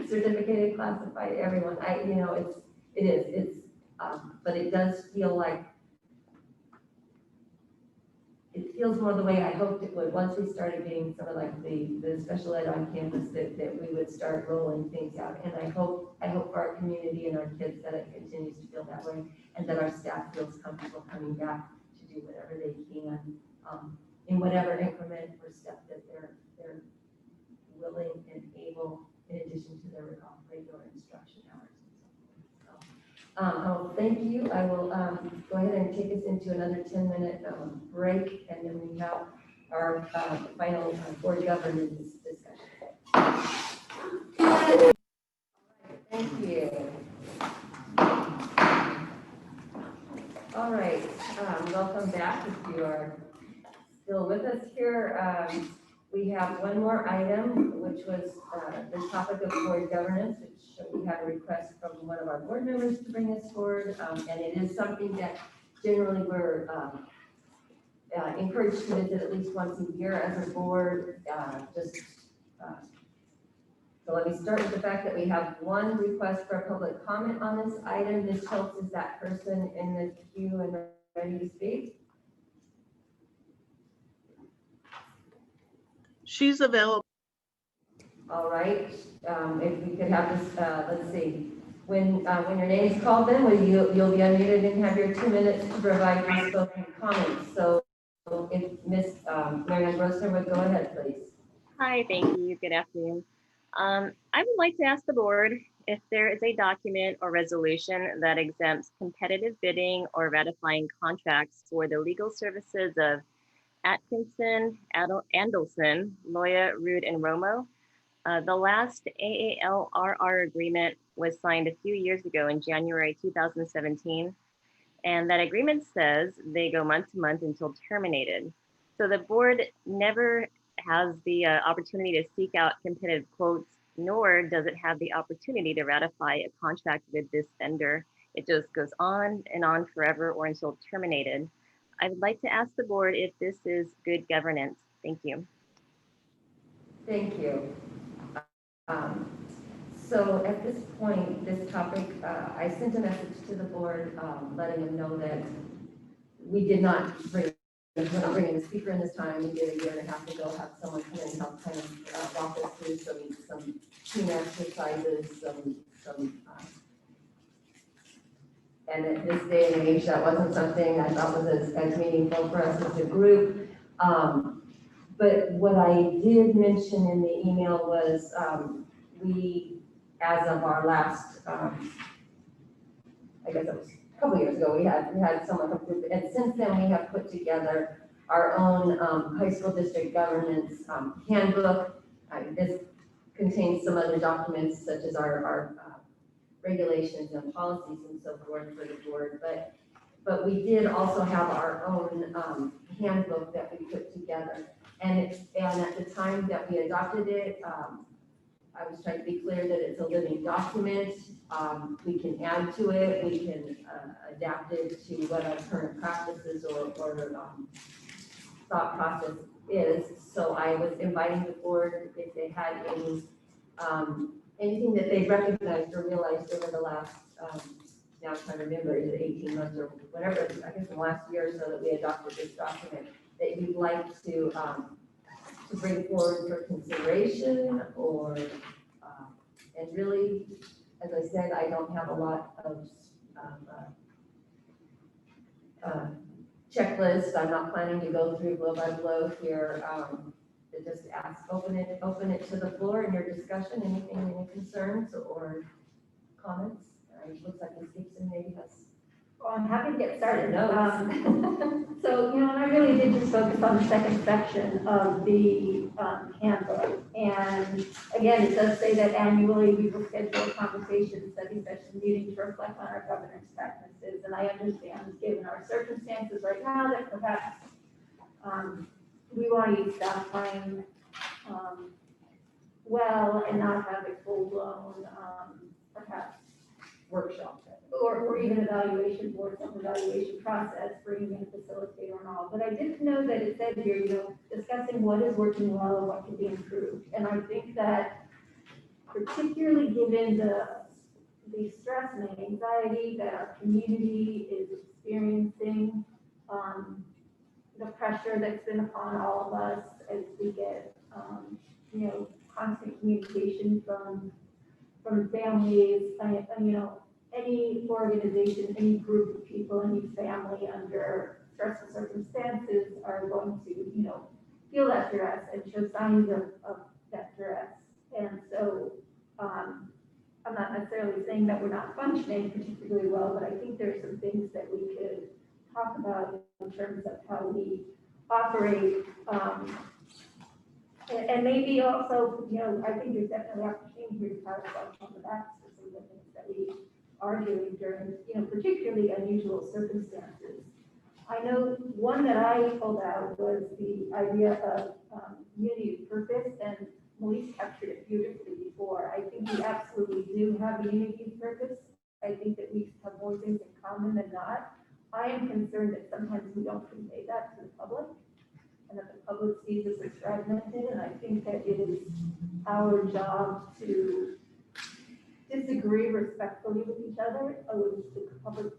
Certificated, classified, everyone. You know, it's but it does feel like, it feels more the way I hoped it would. Once we started getting some of like the special ed on campus, that we would start rolling things out. And I hope for our community and our kids that it continues to feel that way, and that our staff feels comfortable coming back to do whatever they can, in whatever increment or step that they're willing and able, in addition to their regular instruction hours. So, thank you. I will go ahead and take us into another 10-minute break, and then we have our final board governance discussion. Thank you. All right, welcome back if you are still with us here. We have one more item, which was the topic of board governance, which we have a request from one of our board members to bring this forward. And it is something that generally we're encouraged to visit at least once a year as a board. So let me start with the fact that we have one request for a public comment on this item. Ms. Schultz is that person in the queue and ready to speak. She's available. All right, if we could have this, let's see, when your name is called, then you'll be unmuted and have your 2 minutes to provide your spoken comments. So if Ms. Marianne Grosser would go ahead, please. Hi, thank you. Good afternoon. I would like to ask the board if there is a document or resolution that exempts competitive bidding or ratifying contracts for the legal services of Atkinson, Andelson, Loya, Root, and Romo. The last AALRR agreement was signed a few years ago in January 2017, and that agreement says they go month to month until terminated. So the board never has the opportunity to seek out competitive quotes, nor does it have the opportunity to ratify a contract with this vendor. It just goes on and on forever or until terminated. I would like to ask the board if this is good governance. Thank you. Thank you. So at this point, this topic, I sent a message to the board letting them know that we did not bring, we're not bringing a speaker in this time. We did a year and a half ago have someone come in and help kind of walk us through some team exercises, and at this day and age, that wasn't something I thought was as meaningful for us as a group. But what I did mention in the email was we, as of our last, I guess it was a couple years ago, we had someone come through, and since then we have put together our own high school district governance handbook. This contains some other documents such as our regulations and policies and so forth for the board, but we did also have our own handbook that we put together. And at the time that we adopted it, I was trying to be clear that it's a living document. We can add to it, we can adapt it to what our current practices or thought process is. So I was inviting the board if they had any anything that they recognized or realized over the last, now I'm trying to remember, is it 18 months or whatever, I guess the last year or so that we adopted this document, that you'd like to bring forward for consideration or, and really, as I said, I don't have a lot of checklists. I'm not planning to go through blow by blow here. to just ask, open it to the floor in your discussion, anything, any concerns or comments? It looks like Ms. Gibson maybe has. Well, I'm happy to get started. Notes. So, and I really did just focus on the second section of the handbook. And again, it does say that annually we will schedule a conversation, study session, meeting to reflect on our governance practices. And I understand, given our circumstances right now, that perhaps we want to use staff time well and not have a full-blown, perhaps, workshop. or even evaluation board, some evaluation process, bringing in a facilitator and all. But I did know that it said here, discussing what is working well and what can be improved. And I think that particularly given the stress and anxiety that our community is experiencing, the pressure that's been upon all of us as we get, constant communication from families, any organization, any group of people, any family under stressful circumstances are going to, feel that duress and show signs of that duress. And so, I'm not necessarily saying that we're not functioning particularly well, but I think there's some things that we could talk about in terms of how we operate. And maybe also, I think there's definitely opportunity here to pat ourselves on the back for some of the things that we are doing during, particularly unusual circumstances. I know one that I pulled out was the idea of unity of purpose, and Melissa captured it beautifully before. I think we absolutely do have a unity of purpose. I think that we have more things in common than not. I am concerned that sometimes we don't convey that to the public, and that the public sees us as fragmented, and I think that it is our job to disagree respectfully with each other. The public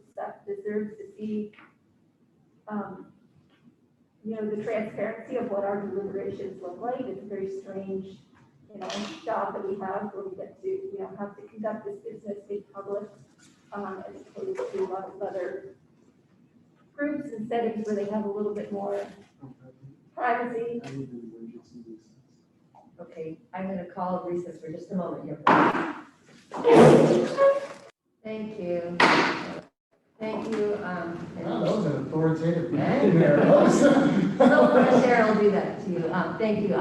deserves to see, the transparency of what our deliberations look like. It's a very strange, job that we have where we get to, have to conduct this business in public, as opposed to a lot of other groups and settings where they have a little bit more privacy. Okay, I'm going to call recess for just a moment here. Thank you. Thank you. Wow, that was an authoritative. Thank you. there. So Cheryl will do that to you. Thank you.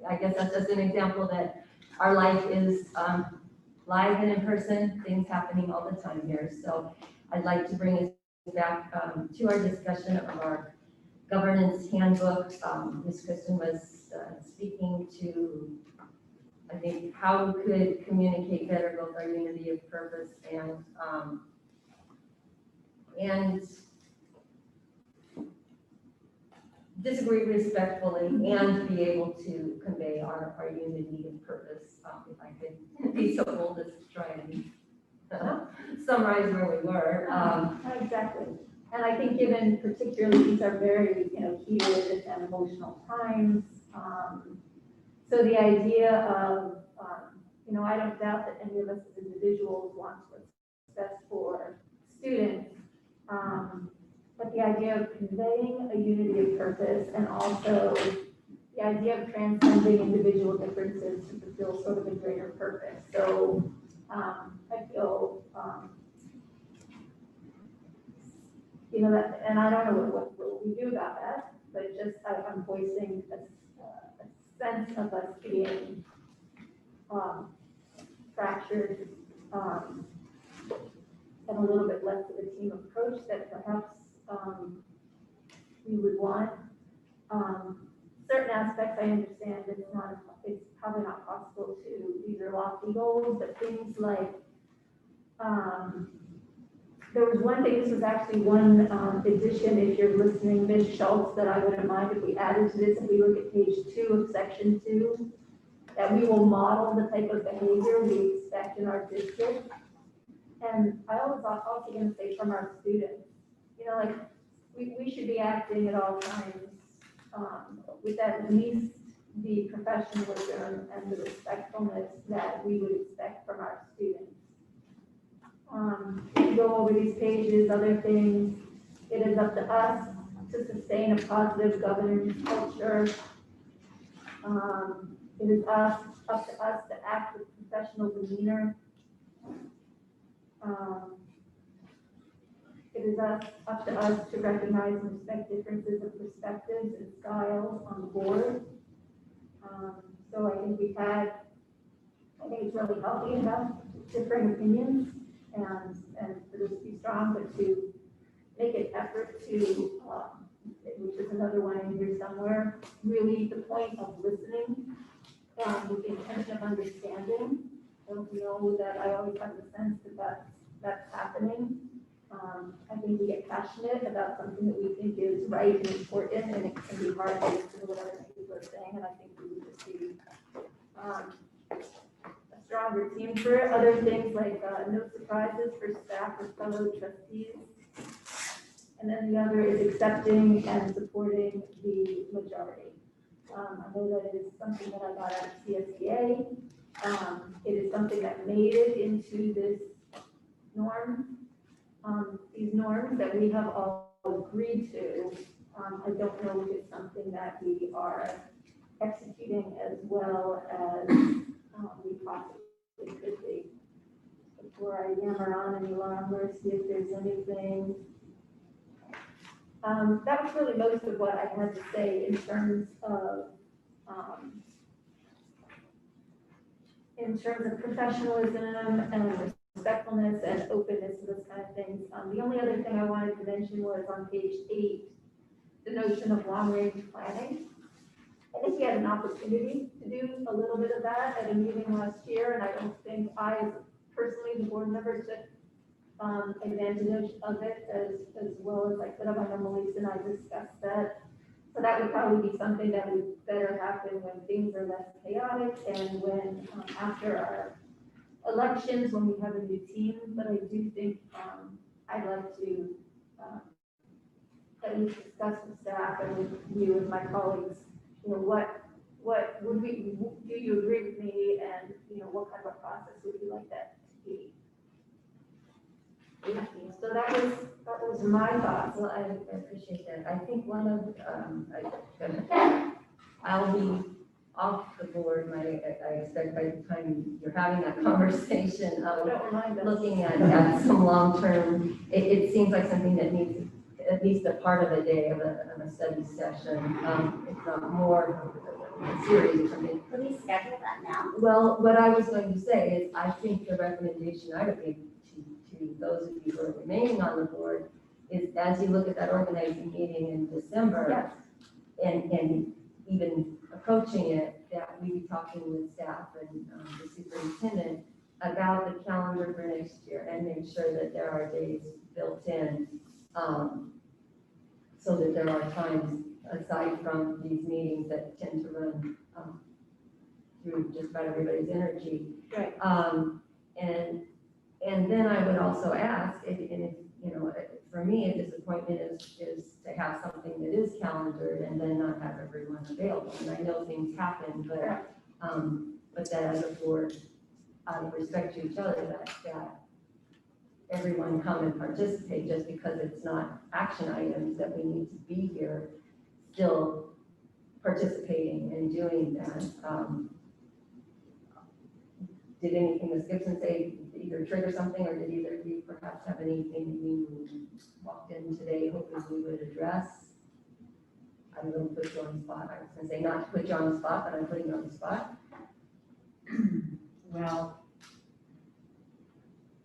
I guess that's just an example that our life is live and in person, things happening all the time here. So I'd like to bring us back to our discussion of our governance handbook. Ms. Kristen was speaking to, I think, how we could communicate better both our unity of purpose and disagree respectfully and be able to convey our unity of purpose. If I could be so bold as to try and summarize where we were. Exactly. And I think given particularly these are very, heated and emotional times. So the idea of, I don't doubt that any of us as individuals want what's best for students. But the idea of conveying a unity of purpose and also the idea of transcending individual differences to fulfill sort of a greater purpose. So I feel, that, and I don't know what we do about that, but just I'm voicing a sense of us being fractured and a little bit less of a team approach that perhaps we would want. Certain aspects I understand it's probably not possible these are lofty goals, but things like, there was one thing, this was actually one addition, if you're listening, Ms. Schultz, that I wouldn't mind if we added to this, if we look at page 2 of section 2, that we will model the type of behavior we expect in our district. And I was also going to say from our students, we should be acting at all times with at least the professionalism and the respectfulness that we would expect from our students. If you go over these pages, other things, it is up to us to sustain a positive governance culture. It is up to us to act with professional demeanor. It is up to us to recognize and respect differences of perspectives and styles on the board. So I think I think it's really healthy to have different opinions and for this to be strong, but to make an effort to, which is another one in here somewhere, really the point of listening with the intention of understanding. And we know that I always have the sense that that's happening. I think we get passionate about something that we think is right and important, and it can be hard to listen to what other people are saying, and I think we would just be a stronger team for it. Other things like no surprises for staff or fellow trustees. And then the other is accepting and supporting the majority. I know that it is something that I got out of CSEA. It is something that made it into this norm. These norms that we have all agreed to, I don't know if it's something that we are executing as well as we possibly could be. Before I yammer on any longer, see if there's anything. That was really most of what I had to say in terms of professionalism and respectfulness and openness to those kind of things. The only other thing I wanted to mention was on page 8, the notion of long-range planning. I think we had an opportunity to do a little bit of that at a meeting last year, and I don't think I, as personally, the board members, took advantage of it as well as I could have. I know Melissa and I discussed that. So that would probably be something that would better happen when things are less chaotic and when after our elections, when we have a new team. But I do think I'd like to at least discuss with staff and with you and my colleagues, you know, what would we, do you agree with me, and you know, what kind of a process would you like that to be? So that was my thoughts. Well, I appreciate that. I think one of, I'll be off the board, I expect by the time you're having that conversation, looking at some long-term, it seems like something that needs at least a part of a day of a study session, if not more, a series or something. Can we schedule that now? Well, what I was going to say is, I think the recommendation I would make to those of you who are remaining on the board is, as you look at that organizing meeting in December, and even approaching it, that we be talking with staff and the superintendent about the calendar for next year, and make sure that there are days built in, so that there are times aside from these meetings that tend to run through just about everybody's energy. Right. And then I would also ask, if, you know, for me, a disappointment is to have something that is calendared and then not have everyone available. And I know things happen, but that as a board, out of respect to each other, that everyone come and participate, just because it's not action items that we need to be here, still participating and doing that. Did anything Ms. Gibson say either trigger something, or did either of you perhaps have anything you walked in today hoping we would address? I'm going to put you on the spot. I was going to say not to put you on the spot, but I'm putting you on the spot. Well,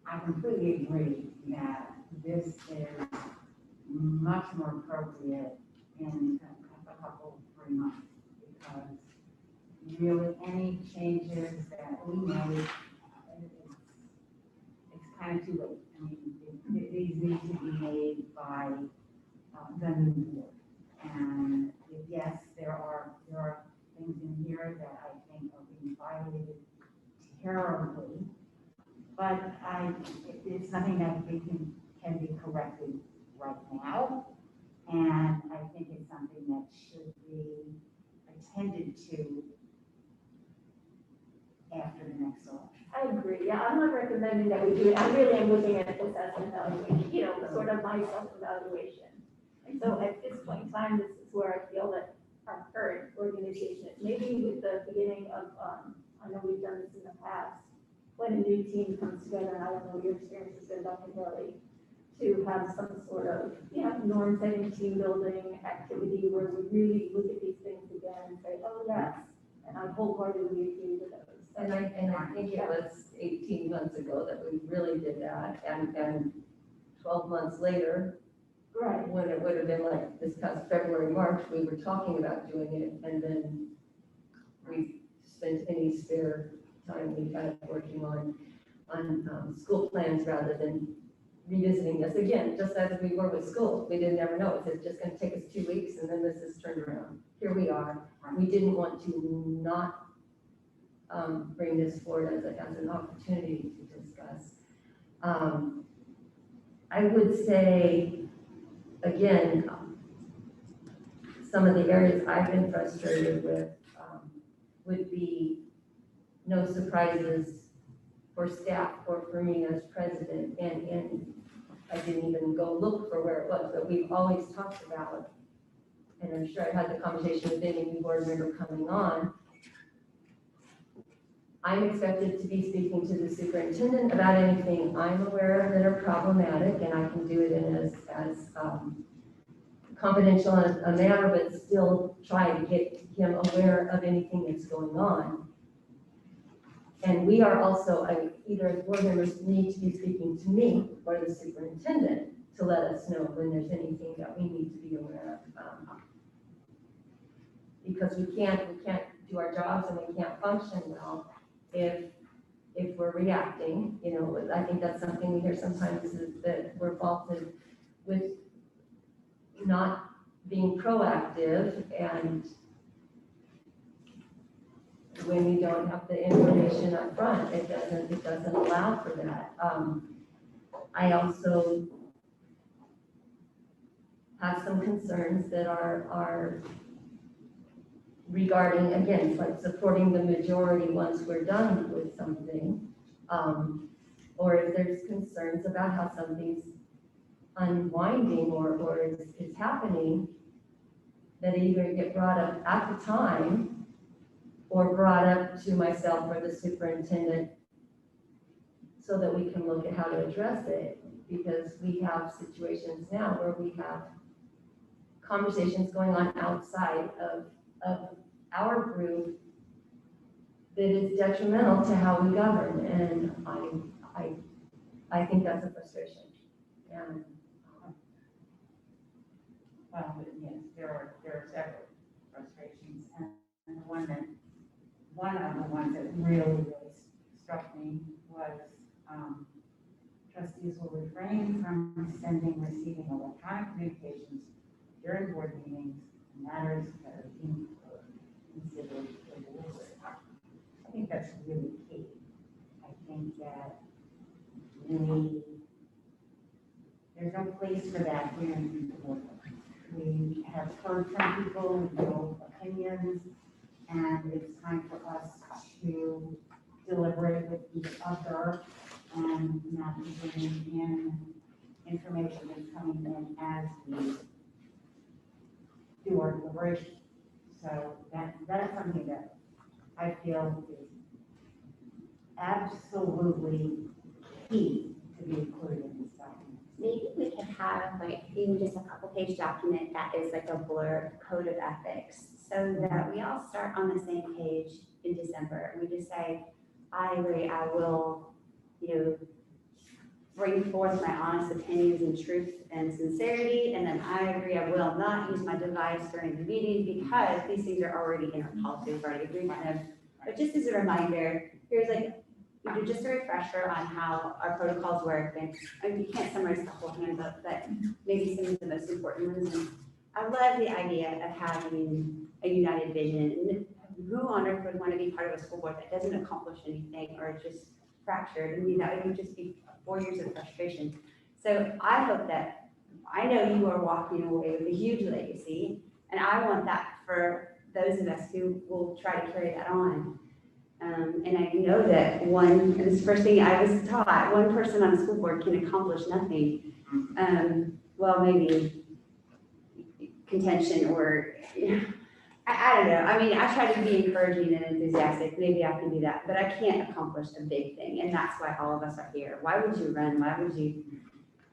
I completely agree that this is much more appropriate in a couple, 3 months, because really any changes that we make, it's kind of too late. I mean, these need to be made by the new board. And yes, there are things in here that I think are being violated terribly, but it's something that we can be corrected right now. And I think it's something that should be attended to after the next election. I agree. Yeah, I'm not recommending that we do it. I really am looking at this as an evaluation, you know, sort of my self-evaluation. And so at this point time, this is where I feel that our current organization, maybe with the beginning of, I know we've done this in the past, when a new team comes together, and I don't know what your experience has been, Dr. Kelly, to have some sort of, norm setting, team building activity where we really look at these things again and say, oh, yes, and I wholeheartedly agree with those. And I think it was 18 months ago that we really did that, and 12 months later, Right. when it would have been like this past February, March, we were talking about doing it, and then we spent any spare time we had working on school plans rather than revisiting this again, just as we were with school. We didn't ever know, it's just gonna take us 2 weeks, and then this is turned around. Here we are. We didn't want to not bring this forward as an opportunity to discuss. I would say, again, some of the areas I've been frustrated with would be no surprises for staff or for me as president. And I didn't even go look for where it was, but we've always talked about, and I'm sure I had the conversation with any new board member coming on, I'm expected to be speaking to the superintendent about anything I'm aware of that are problematic, and I can do it in as confidential a manner, but still try to get him aware of anything that's going on. And we are also, either board members need to be speaking to me or the superintendent to let us know when there's anything that we need to be aware of. Because we can't do our jobs and we can't function well if we're reacting. I think that's something we hear sometimes, is that we're faulted with not being proactive, and when we don't have the information up front, it doesn't allow for that. I also have some concerns that are regarding, again, it's like supporting the majority once we're done with something, or if there's concerns about how something's unwinding or is happening, that either get brought up at the time or brought up to myself or the superintendent so that we can look at how to address it. Because we have situations now where we have conversations going on outside of our group that is detrimental to how we govern, and I think that's a frustration. And Well, yes, there are several frustrations, and one of the ones that really struck me was trustees will refrain from sending, receiving electronic communications during board meetings, matters that are deemed considered deliberate. I think that's really key. I think that there's no place for that here in the board. We have heard from people, we know opinions, and it's time for us to deliberate with each other and not bringing in information that's coming in as we do our deliberation. So that's something that I feel is absolutely key to be included in this document. Maybe we could have even just a couple page document that is like a blurb code of ethics, so that we all start on the same page in December. And we just say, I agree, I will, bring forth my honest opinions in truth and sincerity, and then I agree, I will not use my device during the meeting, because these things are already in our policy, we've already agreed on them. But just as a reminder, here's just a refresher on how our protocols work, and you can't summarize the whole handbook, but maybe some of the most important ones. And I love the idea of having a united vision, and who on earth would want to be part of a school board that doesn't accomplish anything or is just fractured? I mean, that would just be 4 years of frustration. So I hope that, I know you are walking away with a huge legacy, and I want that for those of us who will try to carry that on. And I know that and this is the first thing I was taught, one person on a school board can accomplish nothing. Well, maybe contention or, I don't know. I mean, I try to be encouraging and enthusiastic. Maybe I can do that, but I can't accomplish a big thing. And that's why all of us are here. Why would you run? Why would you?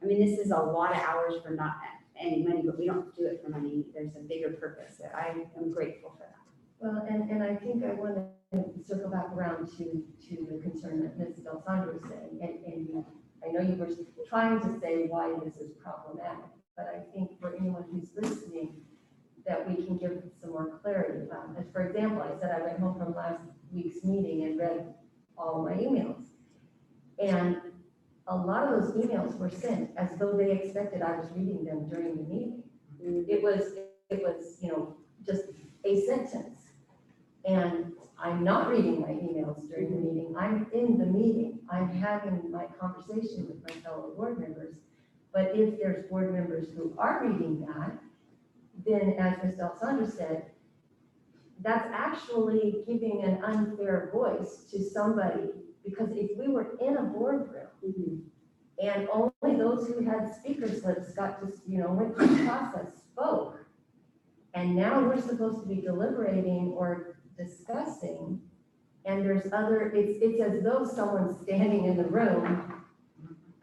I mean, this is a lot of hours for not any money, but we don't do it for money. There's a bigger purpose. So I am grateful for that. Well, and I think I want to circle back around to the concern that Ms. D'Alessandro was saying. And I know you were trying to say why this is problematic, but I think for anyone who's listening, that we can give some more clarity about it. For example, I said I went home from last week's meeting and read all of my emails. And a lot of those emails were sent as though they expected I was reading them during the meeting. It was, you know, just a sentence. And I'm not reading my emails during the meeting. I'm in the meeting. I'm having my conversation with my fellow board members. But if there's board members who are reading that, then as Ms. D'Alessandro said, that's actually giving an unfair voice to somebody. Because if we were in a boardroom and only those who had speaker slips got to, you know, went through the process spoke, and now we're supposed to be deliberating or discussing, and there's other, it's as though someone's standing in the room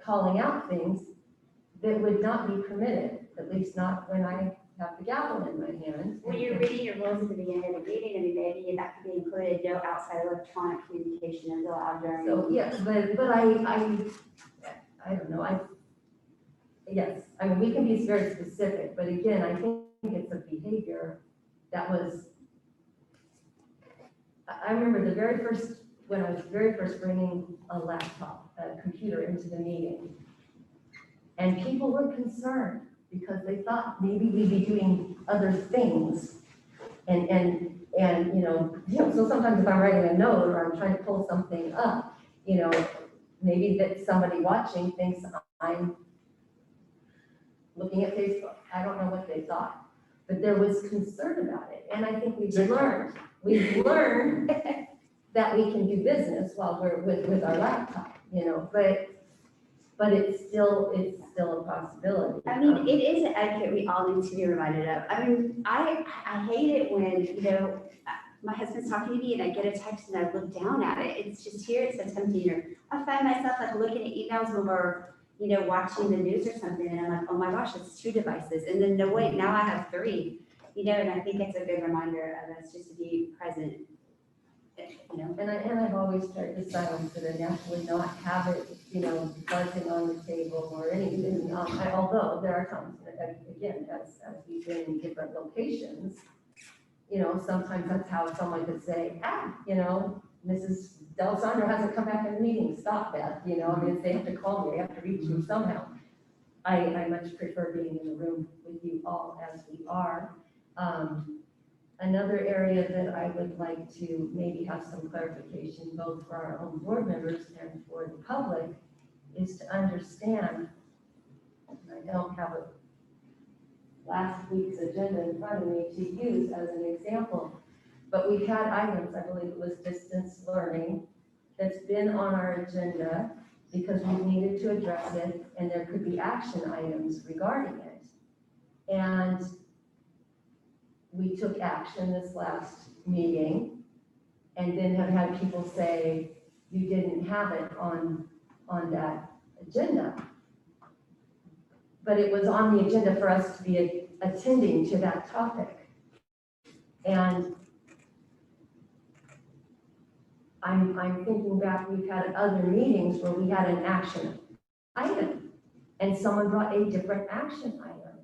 calling out things that would not be permitted, at least not when I have the gavel in my hand. When you're reading your rules at the beginning of the meeting, I mean, maybe that could be included, no outside electronic communication is allowed during. So, yes, but I don't know, yes, I mean, we can be very specific, but again, I think it's a behavior that was, I remember the very first, when I was very first bringing a laptop, a computer into the meeting, and people were concerned because they thought maybe we'd be doing other things. And you know, so sometimes if I'm writing a note or I'm trying to pull something up, you know, maybe that somebody watching thinks I'm looking at Facebook. I don't know what they thought, but there was concern about it. And I think we've learned that we can do business while we're with our laptop, you know, but it's still a possibility. I mean, it is an etiquette we all need to be reminded of. I mean, I hate it when, you know, my husband's talking to me and I get a text and I look down at it. It's just here, it says tempting, or I find myself like looking at emails when we're, you know, watching the news or something, and I'm like, oh my gosh, it's 2 devices. And then no, wait, now I have 3, you know, and I think it's a good reminder of us just to be present. You know, and I've always tried to silence it and actually not have it, you know, buzzing on the table or anything. Although there are times, again, as we've been in different locations, you know, sometimes that's how someone could say, you know, Mrs. D'Alessandro hasn't come back in the meeting, stop that, you know, I mean, they have to call me, they have to reach you somehow. I much prefer being in the room with you all as we are. Another area that I would like to maybe have some clarification, both for our own board members and for the public, is to understand, and I don't have last week's agenda in front of me to use as an example, but we had items, I believe it was distance learning, that's been on our agenda because we needed to address it, and there could be action items regarding it. And we took action this last meeting, and then have had people say, you didn't have it on that agenda. But it was on the agenda for us to be attending to that topic. And I'm thinking back, we've had other meetings where we had an action item, and someone brought a different action item.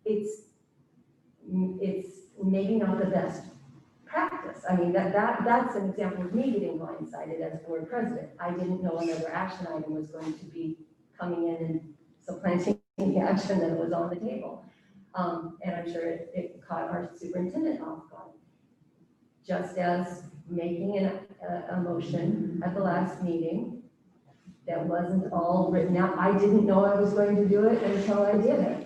It's maybe not the best practice. I mean, that's an example of me getting blindsided as board president. I didn't know another action item was going to be coming in and supplanting the action that was on the table. And I'm sure it caught our superintendent off guard. Just as making a motion at the last meeting that wasn't all written out. I didn't know I was going to do it until I did it.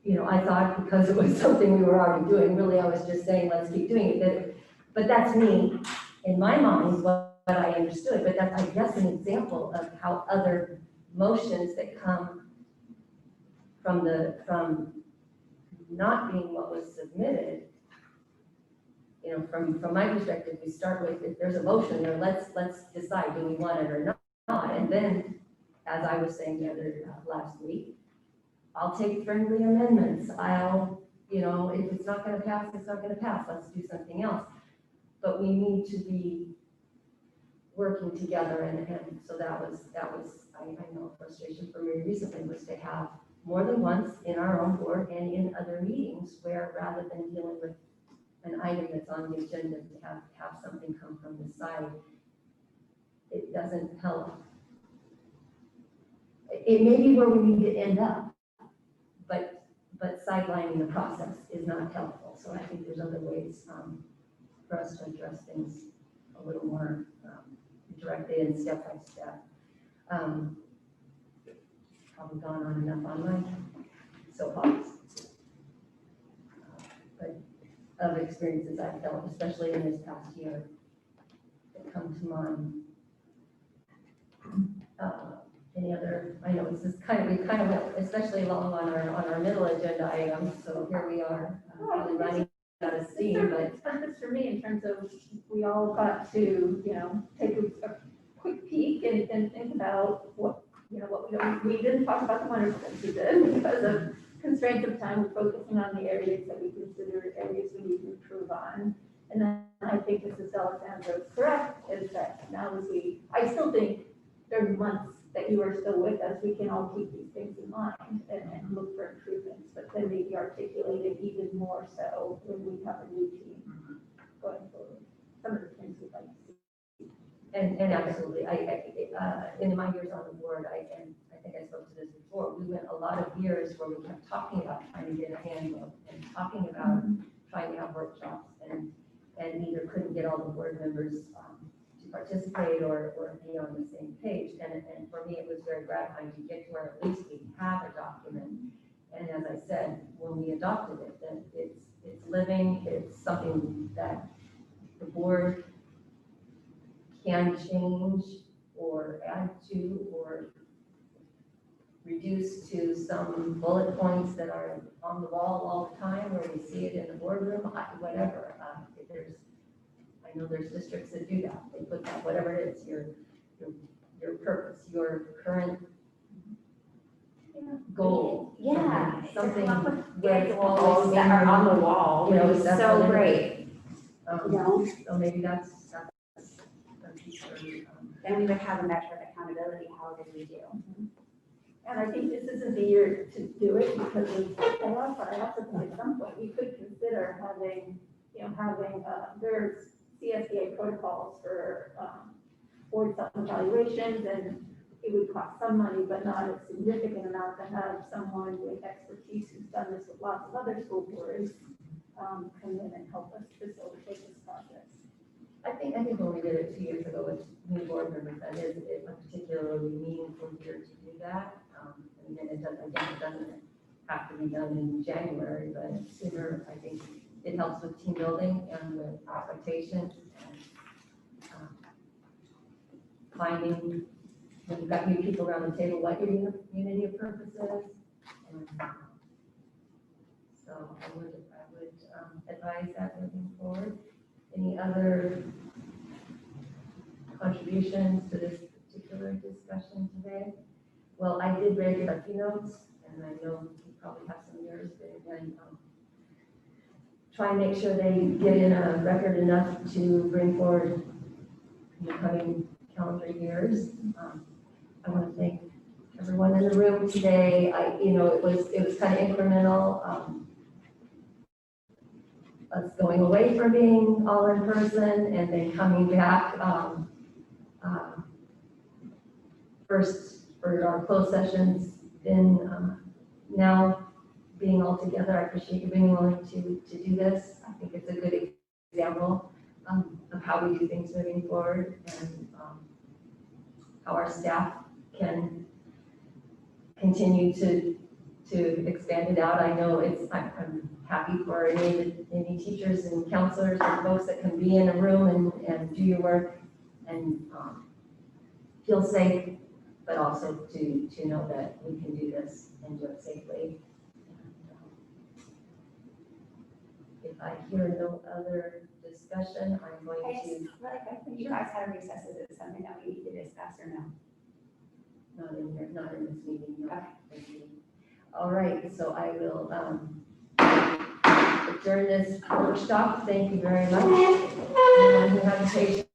You know, I thought because it was something we were already doing, really I was just saying, let's keep doing it. But that's me, in my mind, what I understood. But that's, I guess, an example of how other motions that come from not being what was submitted, you know, from my perspective, we start with, if there's a motion there, let's decide, do we want it or not? And then, as I was saying the other, last week, I'll take friendly amendments. You know, if it's not gonna pass, it's not gonna pass. Let's do something else. But we need to be working together, and so that was, I know frustration for me recently was to have more than once in our own board and in other meetings where rather than dealing with an item that's on the agenda to have something come from the side, it doesn't help. It may be where we need to end up, but sidelining the process is not helpful. So I think there's other ways for us to address things a little more directly and step by step. Probably gone on enough on my soapbox. But of experiences I've felt, especially in this past year, that come to mind. Any other, I know it's just we kind of went especially long on our middle agenda items, so here we are, probably running out of steam, but. Purpose for me in terms of, we all got to, you know, take a quick peek and think about what, you know, what we didn't talk about the wonderful things we did because of constraints of time. We're focusing on the areas that we consider areas we need to improve on. And then I think Mrs. D'Alessandro is correct, is that now I still think there are months that you are still with us, we can all keep these things in mind and look for improvements, but then maybe articulate it even more so when we have a new team going forward. Some of the things we'd like to see. And absolutely, in my years on the board, I think I spoke to this before, we went a lot of years where we kept talking about trying to get a handbook and talking about trying to have workshops and either couldn't get all the board members to participate or be on the same page. And for me, it was very gratifying to get to where at least we have a document. And as I said, when we adopted it, then it's living, it's something that the board can change or add to or reduce to some bullet points that are on the wall all the time, or we see it in the boardroom, whatever. I know there's districts that do that. They put that, whatever it is, your purpose, your current goal. Yeah. Something where it's walls that are on the wall, you know, which is that's so what it great. is. You know? So maybe that's a piece for, Then we would have a measure of accountability. How did we do? And I think this isn't the year to do it because of chaos, but I also think at some point we could consider having, there's CSDA protocols for board self-evaluations, and it would cost some money, but not a significant amount to have someone with expertise who's done this with lots of other school boards come in and help us facilitate this process. I think when we did it 2 years ago with new board members, that is a particularly meaningful year to do that. And then it doesn't have to be done in January, but sooner. I think it helps with team building and with expectations and finding, when you've got new people around the table, what your unity of purpose is. And so I would advise that moving forward. Any other contributions to this particular discussion today? Well, I did raise a few notes, and I know you probably have some of yours, but again, try and make sure they get in a record enough to bring forward in the coming calendar years. I want to thank everyone in the room today. It was kind of incremental. Us going away from being all in person and then coming back. First for our closed sessions, then now being all together. I appreciate you being willing to do this. I think it's a good example of how we do things moving forward and how our staff can continue to expand it out. I know I'm happy for any teachers and counselors and folks that can be in a room and do your work and feel safe. but also to know that we can do this and do it safely. If I hear no other discussion, I'm going I just, to, really quick, when you guys had a recess, is it something that we need to discuss or no? not in here, not in this meeting, no. Thank you. All right, so I will adjourn this workshop. Thank you very much. Anyone who has patience.